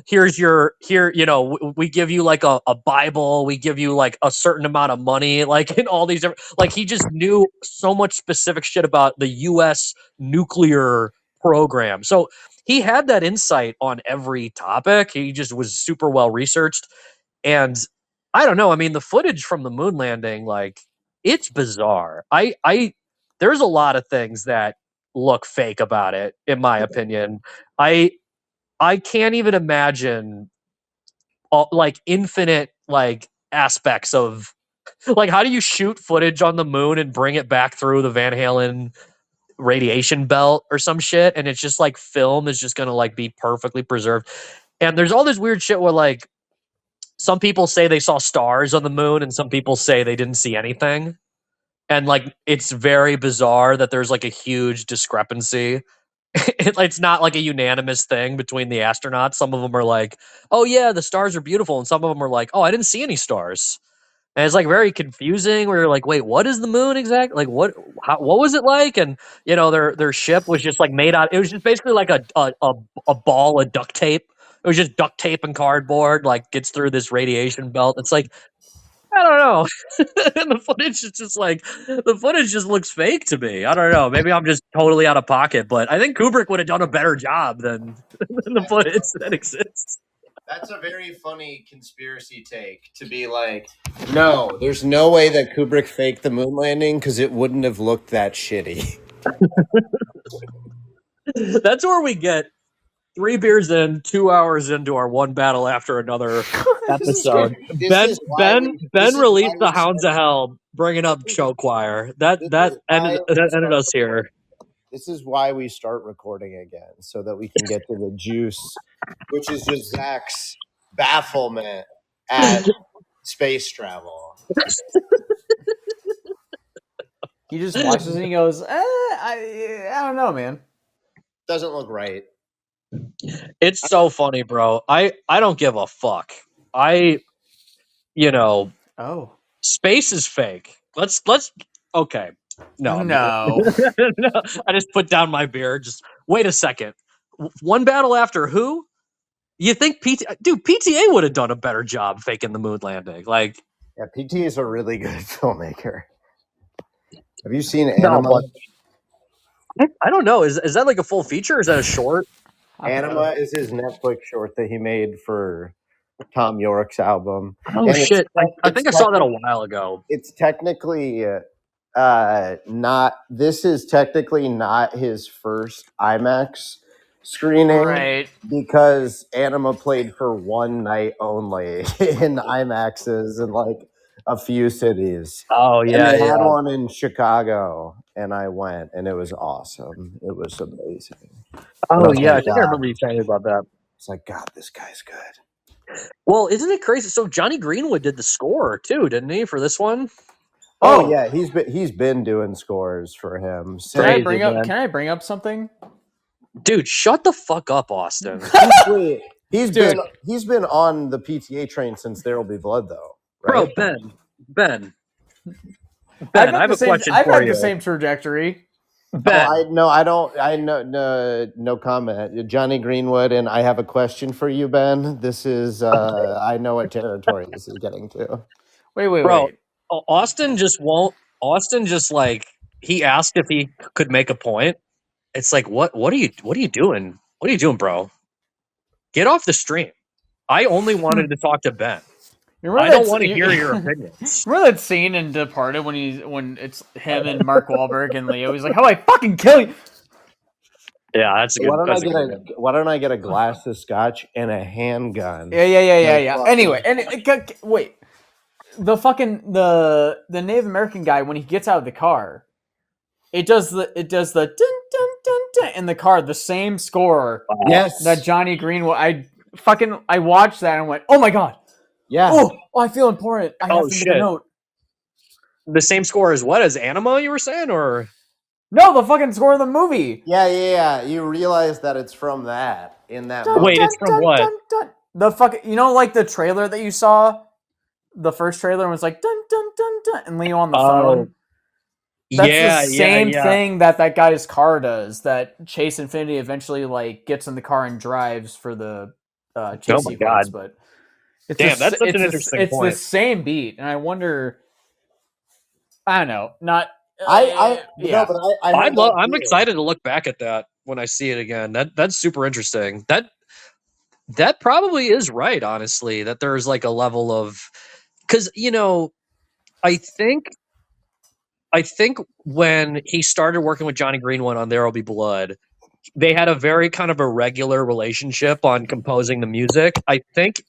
here's we give you like a Bible, we give you like a certain amount of money, like in all these different, like he just knew so much specific shit about the US nuclear program. So he had that insight on every topic. He just was super well researched. And I don't know. I mean, the footage from the moon landing, like, it's bizarre. There's a lot of things that look fake about it, in my opinion. I can't even imagine like infinite like aspects of like how do you shoot footage on the moon and bring it back through the Van Halen radiation belt or some shit, and it's just like film is just gonna like be perfectly preserved. And there's all this weird shit where like some people say they saw stars on the moon and some people say they didn't see anything, and like it's very bizarre that there's like a huge discrepancy. It's not like a unanimous thing between the astronauts. Some of them are like, oh yeah, the stars are beautiful, and some of them are like, oh, I didn't see any stars. And it's like very confusing where you're like, wait, what is the moon exactly? Like what was it like? And their ship was just like made out, it was just basically like a ball of duct tape. It was just duct tape and cardboard, like gets through this radiation belt. It's like, I don't know. And the footage is just like the footage just looks fake to me. I don't know. Maybe I'm just totally out of pocket, but I think Kubrick would have done a better job than the footage that exists. That's a very funny conspiracy take to be like, no, there's no way that Kubrick faked the moon landing because it wouldn't have looked that shitty. That's where we get 3 beers in, 2 hours into our one battle after another episode. Ben released the Hounds of Hell, bringing up show choir. That ended us here. This is why we start recording again, so that we can get to the juice, which is just Zach's bafflement at space travel. He just watches it and he goes, I don't know, man. Doesn't look right. It's so funny, bro. I don't give a fuck. Space is fake. Let's okay. No. No. No. I just put down my beer. Just wait a second. One battle after who? You think PTA would have done a better job faking the moon landing? Like, yeah, PTA is a really good filmmaker. Have you seen Anima? I don't know. Is that like a full feature? Or is that a short? Anima is his Netflix short that he made for Tom York's album. Oh and shit! I think I saw that a while ago. It's technically not. This is technically not his first IMAX screening, right? Because Anima played for one night only in IMAXs in like a few cities. Oh yeah, and they had one in Chicago, and I went, and it was awesome. It was amazing. Oh yeah, I think I remember you saying about that. It's like, God, this guy's good. Well, isn't it crazy? So Johnny Greenwood did the score too, didn't he, for this one? Oh yeah, he's been doing scores for him. Can I bring up something? Dude, shut the fuck up, Austin. He's been on the PTA train since There Will Be Blood, though. Right? Bro, Ben, I have a question for you. I've had the same trajectory. Ben. No comment. Johnny Greenwood, and I have a question for you, Ben. This is I know what territory this is getting to. Wait. Austin just like he asked if he could make a point. It's like what are you doing? What are you doing, bro? Get off the stream. I only wanted to talk to Ben. I don't want to hear your opinions. Remember that scene in Departed when it's him and Mark Wahlberg and Leo? He's like, "How do I fucking kill you?" Yeah, that's a good. Why don't I get a glass of scotch and a handgun? Yeah. Anyway, wait. The fucking the Native American guy, when he gets out of the car, it does the dun dun dun dun in the car, the same score. Yes, that Johnny Greenwood. I watched that and went, oh my god. Yeah. Oh, I feel important. I have to make a note. The same score as what? As Anima, you were saying, or no, the fucking score of the movie. Yeah. You realize that it's from that. in that Dun, moment. Wait, dun, it's from dun, what? dun, dun. The fuck, like the trailer that you saw, the first trailer was like dun dun dun dun, and Leo on the phone. That's the same thing that guy's car does. That Chase Infiniti eventually like gets in the car and drives for the chase Oh my sequence, God. but it's Damn, that's such an interesting it's the point. same beat, and I wonder. I don't know. Not No, but I heard that I'm too. excited to look back at that when I see it again. That's super interesting. That probably is right, honestly, that there's like a level of, because I think when he started working with Johnny Greenwood on There'll Be Blood, they had a very kind of a regular relationship on composing the music. I think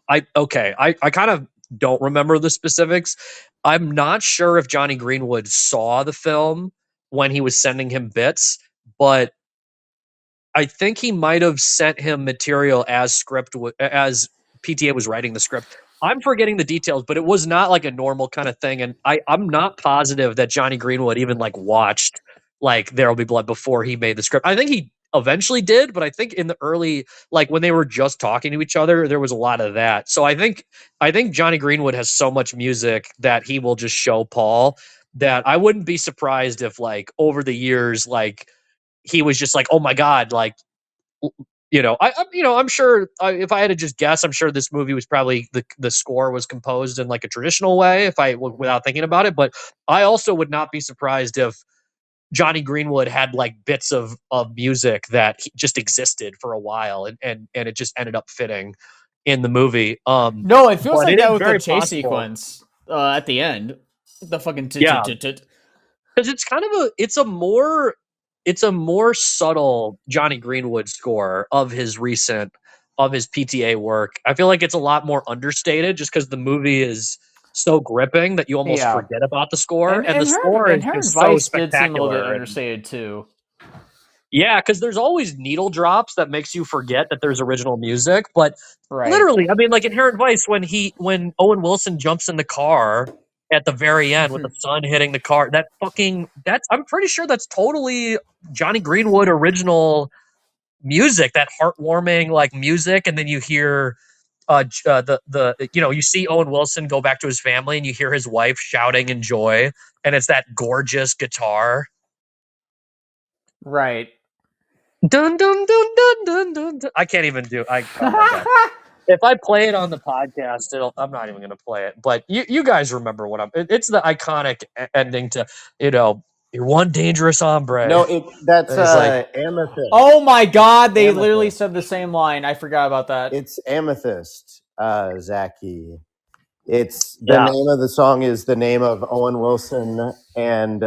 I kind of don't remember the specifics. I'm not sure if Johnny Greenwood saw the film when he was sending him bits, but I think he might have sent him material as as PTA was writing the script. I'm forgetting the details, but it was not like a normal kind of thing. And I'm not positive that Johnny Greenwood even like watched like There'll Be Blood before he made the script. I think he eventually did, but I think in the early, like when they were just talking to each other, there was a lot of that. So I think Johnny Greenwood has so much music that he will just show Paul, that I wouldn't be surprised if like over the years, like he was just like, oh my God, like, I'm sure, if I had to just guess, I'm sure this movie was probably the score was composed in like a traditional way, without thinking about it. But I also would not be surprised if Johnny Greenwood had like bits of music that just existed for a while, and it just ended up fitting in the movie. no, it feels But like it that is with the very chase possible. sequence at the end. The fucking Yeah, because it's kind of it's a more subtle Johnny Greenwood score of his PTA work. I feel like it's a lot more understated just because the movie is so gripping that you almost yeah. forget about the score, And and the score is Inherent just so Vice did seem a little bit spectacular. And understated too. yeah, because there's always needle drops that makes you forget that there's original music. But Right. literally, I mean, like Inherent Vice, when Owen Wilson jumps in the car at the very end with the sun hitting the car, I'm pretty sure that's totally Johnny Greenwood original music, that heartwarming like music, and then you hear you see Owen Wilson go back to his family, and you hear his wife shouting in joy, and it's that gorgeous guitar. Right. Dun dun dun dun dun dun. Dun. I can't even do. Oh my God! If I play it on the podcast, I'm not even going to play it. But you guys remember what it's the iconic ending to you're one dangerous hombre. No, that's And he's like, Amethyst. Oh my God! They Amethyst. literally said the same line. I forgot about that. It's Amethyst, Zachy. It's the name of the song is the name of Owen Wilson and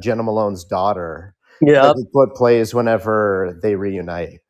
Jenna Malone's daughter. yeah, That what plays whenever they reunite.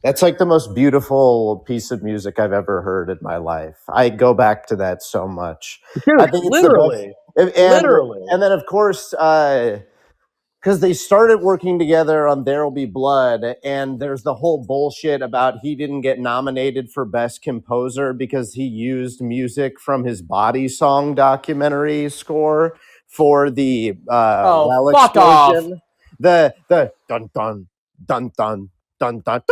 That's like the most beautiful piece of music I've ever heard in my life. I go back to that so much. dude, I think it's literally, the best. literally. And then of course, because they started working together on There'll Be Blood, and there's the whole bullshit about he didn't get nominated for Best Composer because he used music from his Body Song documentary score for the well fuck off. explosion. The dun dun dun dun dun dun dun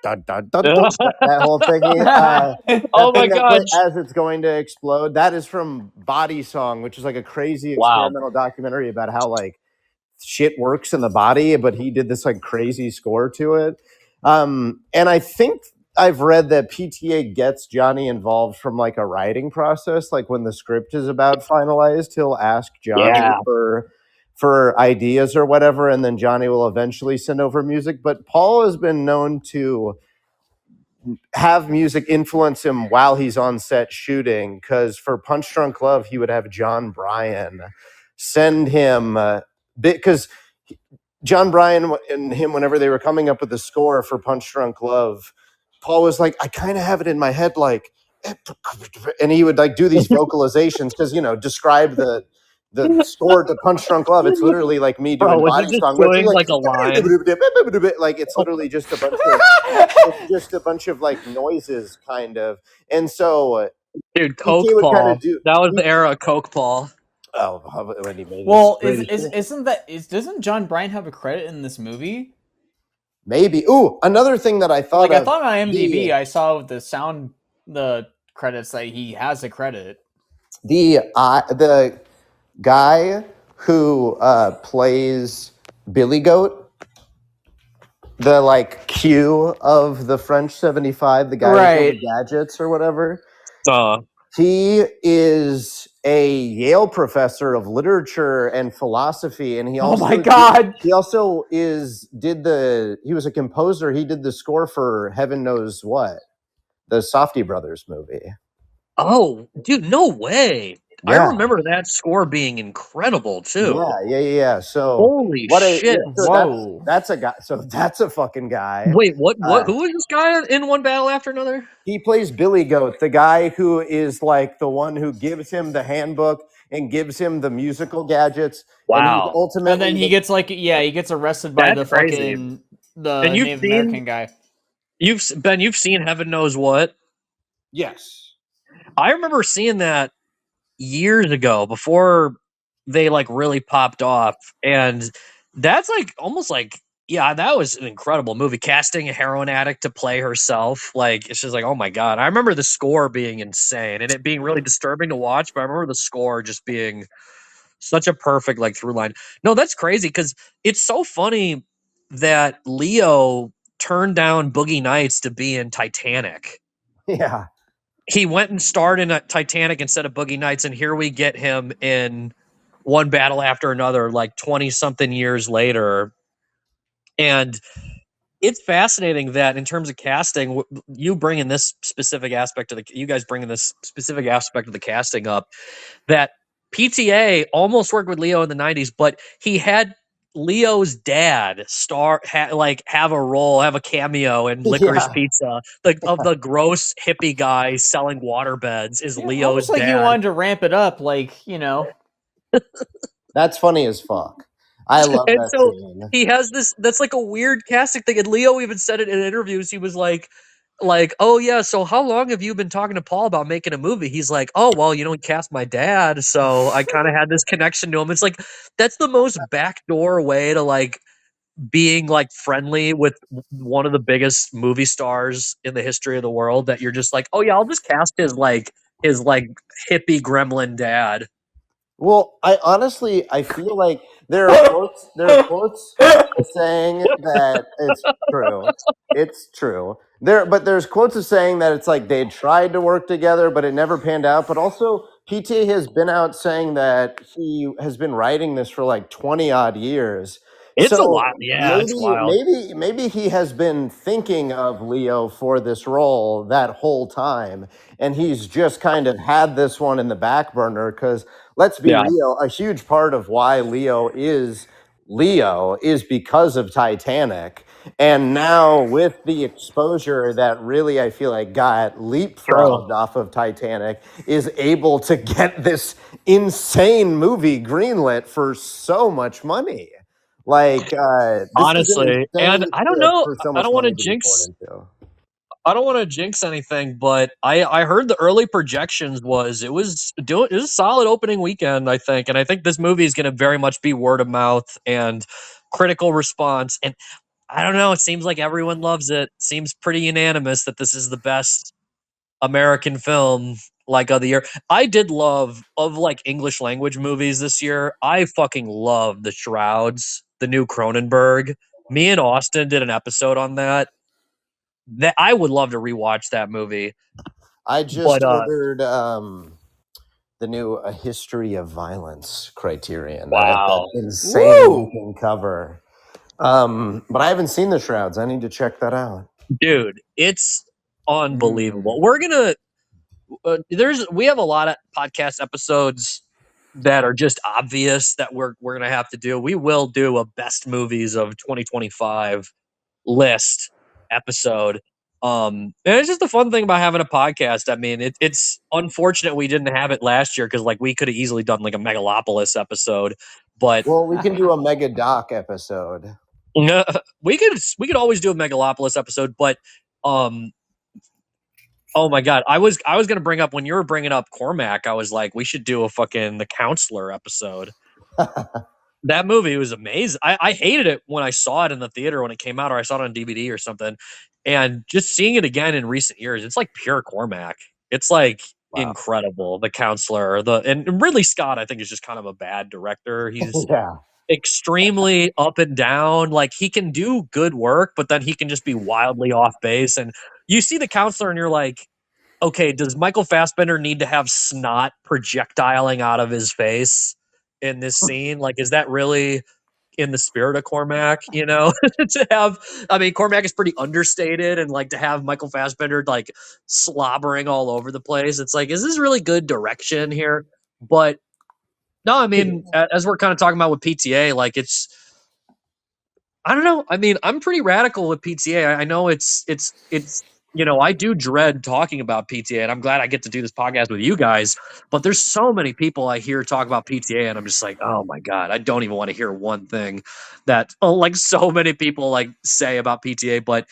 dun dun dun dun, that whole thingy. Oh my thing that God! as it's going to explode. That is from Body Song, which is like a crazy Wow. experimental documentary about how like shit works in the body, but he did this like crazy score to it. And I think I've read that PTA gets Johnny involved from like a writing process. Like when the script is about finalized, he'll ask Johnny Yeah. for ideas or whatever, and then Johnny will eventually send over music. But Paul has been known to have music influence him while he's on set shooting, because for Punch Drunk Love, he would have John Bryan send him because John Bryan and him, whenever they were coming up with the score for Punch Drunk Love, Paul was like, I kind of have it in my head, like, and he would like do these vocalizations because describe the score to Punch Drunk Love. It's literally like me doing Bro, was he Body just Song, but it's doing like a line? like it's literally just a bunch of like noises, kind of. And so Dude, PK Coke would kind Paul. of do. That was the era of Coke Paul. Oh, when he made Well, his greatest- doesn't John Bryan have a credit in this movie? Maybe. Ooh, another thing that I thought Like, of. I thought on IMDb, the- I saw the credits that he has a credit. the guy who plays Billy Goat, the like Q of the French 75, the guy with all Right. the gadgets or whatever. Uh, He is a Yale professor of literature and philosophy, and he Oh also my God. he also he was a composer. He did the score for Heaven Knows What, the Safdie Brothers movie. oh, dude, no way. I Yeah. remember that score being incredible too. Yeah. So Holy shit. Whoa. that's a guy. So that's a fucking guy. Wait, what? Uh, Who was this guy in One Battle After Another? He plays Billy Goat, the guy who is like the one who gives him the handbook and gives him the musical gadgets. And he's Wow. ultimately And then he gets he gets arrested by That's the crazy. fucking the And Native American guy. you've seen Heaven Knows What? Yes. I remember seeing that years ago before they like really popped off, and that's like almost like, yeah, that was an incredible movie. Casting a heroin addict to play herself, like it's just like, oh my god. I remember the score being insane and it being really disturbing to watch, but I remember the score just being such a perfect like through line. No, that's crazy because it's so funny that Leo turned down Boogie Nights to be in Titanic. Yeah. He went and starred in a Titanic instead of Boogie Nights, and here we get him in One Battle After Another, like 20 something years later. And it's fascinating that in terms of casting, you guys bringing this specific aspect of the casting up, that PTA almost worked with Leo in the 90s, but he had Leo's dad have a role, have a cameo in Licorice Yeah. Pizza. Of the gross hippie guy selling waterbeds is Leo's Almost like dad. he wanted to ramp it up, That's funny as fuck. I love And that so scene. he has this, that's like a weird casting thing. And Leo even said it in interviews. He was like, oh yeah, so how long have you been talking to Paul about making a movie? He's like, oh, well, he cast my dad, so I kind of had this connection to him. It's like, that's the most backdoor way to like being like friendly with one of the biggest movie stars in the history of the world, that you're just like, oh yeah, I'll just cast his hippie gremlin dad. Well, I feel like there are quotes saying that it's true. It's true. There's quotes of saying that it's like they tried to work together, but it never panned out. But also, PTA has been out saying that he has been writing this for like 20 odd years. It's a So lot. Yeah, it's wild. maybe he has been thinking of Leo for this role that whole time, and he's just kind of had this one in the back burner because let's be Yeah. real, a huge part of why Leo is because of Titanic. And now with the exposure that really I feel like got leapfrogged off of Titanic, is able to get this insane movie greenlit for so much money. Like this Honestly, is an and insane I don't script know, for so I much don't want to money to be poured jinx into. I don't want to jinx anything, but I heard the early projections was it was a solid opening weekend, I think, and I think this movie is going to very much be word of mouth and critical response. And I don't know, it seems like everyone loves it. Seems pretty unanimous that this is the best American film like of the year. I did love of like English language movies this year. I fucking love The Shrouds, the new Cronenberg. Me and Austin did an episode on that. That I would love to rewatch that movie. I just But ordered the new A History of Violence Criterion. I have that wow. insane looking cover. But I haven't seen The Shrouds. I need to check that out. Dude, it's unbelievable. We're gonna we have a lot of podcast episodes that are just obvious that we're gonna have to do. We will do a best movies of 2025 list episode. And it's just the fun thing about having a podcast. I mean, it's unfortunate we didn't have it last year because like we could have easily done like a Megalopolis episode, but Well, we can do a mega doc episode. we could always do a Megalopolis episode. But um, oh my god, I was gonna bring up when you were bringing up Cormac. I was like, we should do a fucking The Counselor episode. That movie was amazing. I hated it when I saw it in the theater when it came out, or I saw it on DVD or something. And just seeing it again in recent years, it's like pure Cormac. It's like Wow. incredible. The Counselor, and Ridley Scott, I think, is just kind of a bad director. He's Yeah. extremely up and down. Like, he can do good work, but then he can just be wildly off base. And you see The Counselor, and you're like, okay, does Michael Fassbender need to have snot projectiling out of his face in this scene? Like, is that really in the spirit of Cormac, you know? To have, I mean, Cormac is pretty understated, and like to have Michael Fassbender like slobbering all over the place, it's like, is this really good direction here? But no, I mean, as we're kind of talking about with PTA, like, it's, I don't know. I mean, I'm pretty radical with PTA. I know it's you know, I do dread talking about PTA, and I'm glad I get to do this podcast with you guys. But there's so many people I hear talk about PTA, and I'm just like, oh my god, I don't even want to hear one thing that like so many people like say about PTA. But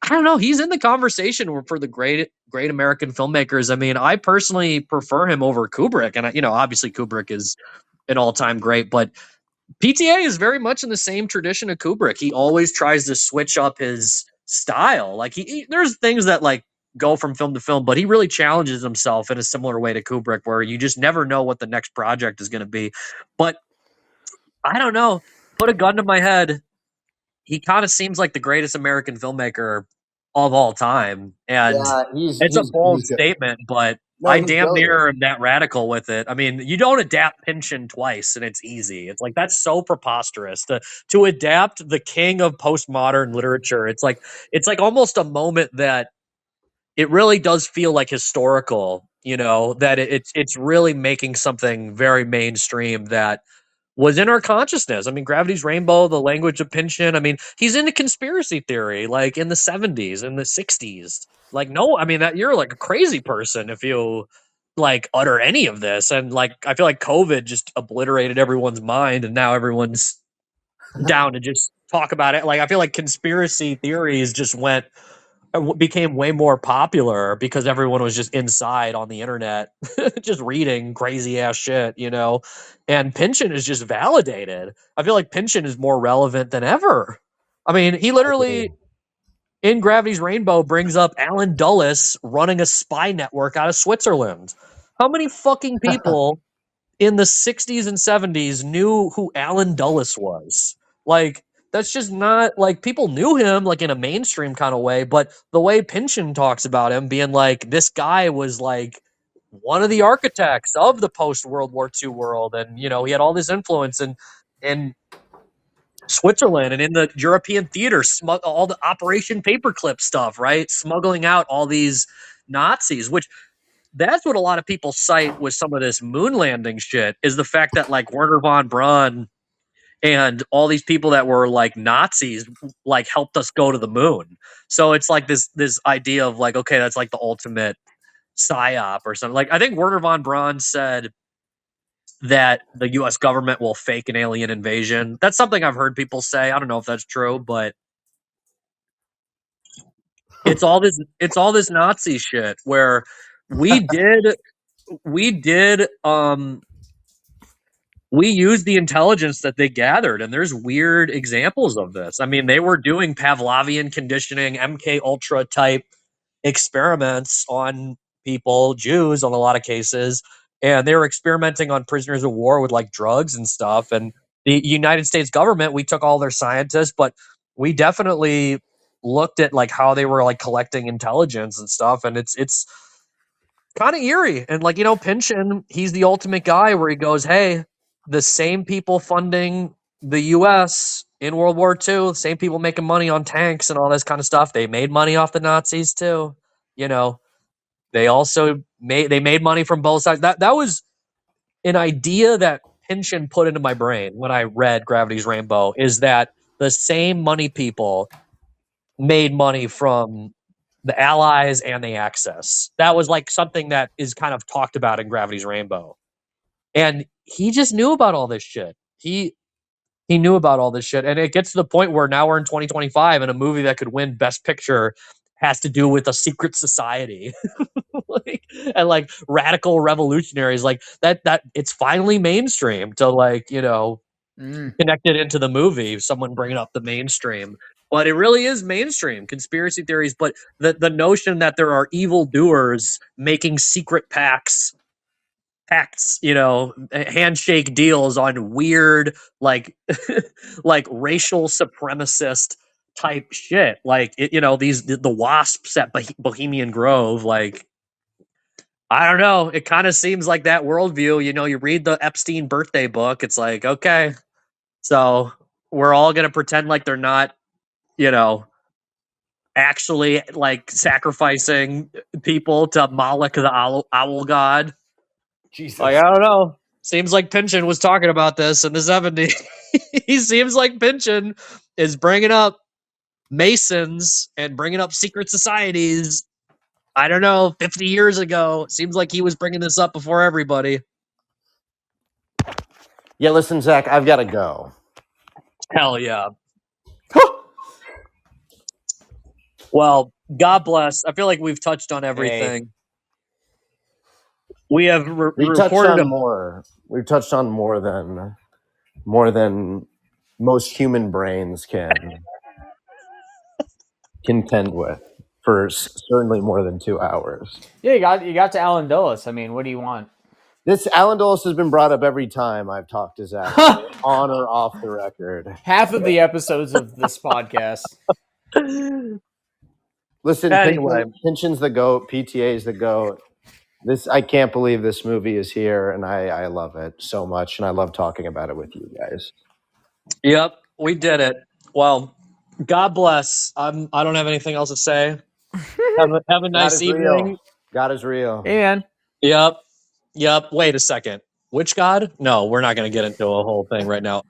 I don't know. He's in the conversation for the great American filmmakers. I mean, I personally prefer him over Kubrick, and you know, obviously Kubrick is an all time great, but PTA is very much in the same tradition of Kubrick. He always tries to switch up his style. Like, there's things that like go from film to film, but he really challenges himself in a similar way to Kubrick, where you just never know what the next project is going to be. But I don't know. Put a gun to my head, he kind of seems like the greatest American filmmaker of all time. And Yeah, it's a bold he's good. statement, but No, I he's damn brilliant. near am that radical with it. I mean, you don't adapt Pynchon twice and it's easy. It's like, that's so preposterous to adapt the king of postmodern literature. It's like almost a moment that it really does feel like historical, you know, that it's really making something very mainstream that was in our consciousness. I mean, Gravity's Rainbow, The Language of Pynchon. I mean, he's into conspiracy theory like in the 70s and the 60s. Like, no, I mean, that you're like a crazy person if you like utter any of this. And like, I feel like COVID just obliterated everyone's mind, and now everyone's down to just talk about it. Like, I feel like conspiracy theories just became way more popular because everyone was just inside on the internet just reading crazy ass shit, you know. And Pynchon is just validated. I feel like Pynchon is more relevant than ever. I mean, he literally in Gravity's Rainbow brings up Alan Dulles running a spy network out of Switzerland. How many fucking people in the 60s and 70s knew who Alan Dulles was? Like, that's just not like, people knew him like in a mainstream kind of way, but the way Pynchon talks about him being like, this guy was like one of the architects of the post World War II world, and you know, he had all this influence in Switzerland and in the European theater, all the Operation Paperclip stuff, right? Smuggling out all these Nazis, which that's what a lot of people cite with some of this moon landing shit, is the fact that like Werner von Braun and all these people that were like Nazis like helped us go to the moon. So it's like this idea of like, okay, that's like the ultimate psyop or something. Like, I think Werner von Braun said that the US government will fake an alien invasion. That's something I've heard people say. I don't know if that's true, but it's all this Nazi shit where we did we did we used the intelligence that they gathered, and there's weird examples of this. I mean, they were doing Pavlovian conditioning, MK Ultra type experiments on people, Jews, on a lot of cases, and they were experimenting on prisoners of war with like drugs and stuff. And the United States government, we took all their scientists, but we definitely looked at like how they were like collecting intelligence and stuff, and it's kind of eerie. And like, you know, Pynchon, he's the ultimate guy where he goes, hey, the same people funding the US in World War II, the same people making money on tanks and all this kind of stuff, they made money off the Nazis too. You know, they also made money from both sides. That was an idea that Pynchon put into my brain when I read Gravity's Rainbow, is that the same money people made money from the Allies and the Axis. That was like something that is kind of talked about in Gravity's Rainbow. And he just knew about all this shit. He knew about all this shit. And it gets to the point where now we're in 2025 and a movie that could win Best Picture has to do with a secret society. Like, and like radical revolutionaries like that it's finally mainstream to like, you know, connected into the movie, someone bringing up the mainstream. But it really is mainstream conspiracy theories. But the notion that there are evil doers making secret pacts, handshake deals on weird, like, like racial supremacist type shit. Like, the wasps at Bohemian Grove, like, I don't know. It kind of seems like that worldview. You read the Epstein birthday book. It's like, okay, so we're all going to pretend like they're not, actually like sacrificing people to Moloch, the owl god. Jesus. Like, I don't know. Seems like Pynchon was talking about this in the 70s. He seems like Pynchon is bringing up Masons and bringing up secret societies. I don't know, 50 years ago. Seems like he was bringing this up before everybody. Yeah, listen, Zach, I've got to go. Hell yeah. Well, God bless. I feel like we've touched on everything. We have We've touched recorded on more. We've touched on more than most human brains can contend with for certainly more than 2 hours. Yeah, you got to Alan Dulles. I mean, what do you want? This Alan Dulles has been brought up every time I've talked to Zach, on or off the record. Half of the episodes of this podcast. Listen, Anyway. Pynchon's the GOAT. PTA's the GOAT. I can't believe this movie is here, and I love it so much, and I love talking about it with you guys. Yep, we did it. Well, God bless. I don't have anything else to say. Have a nice evening. God is real. Hey, man. Yep. Wait a second. Which God? No, we're not going to get into a whole thing right now.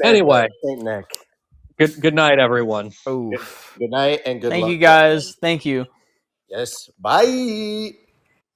Anyway, Saint Nick. Good night, everyone. Good night and good luck. Thank you, guys. Thank you. Yes. Bye.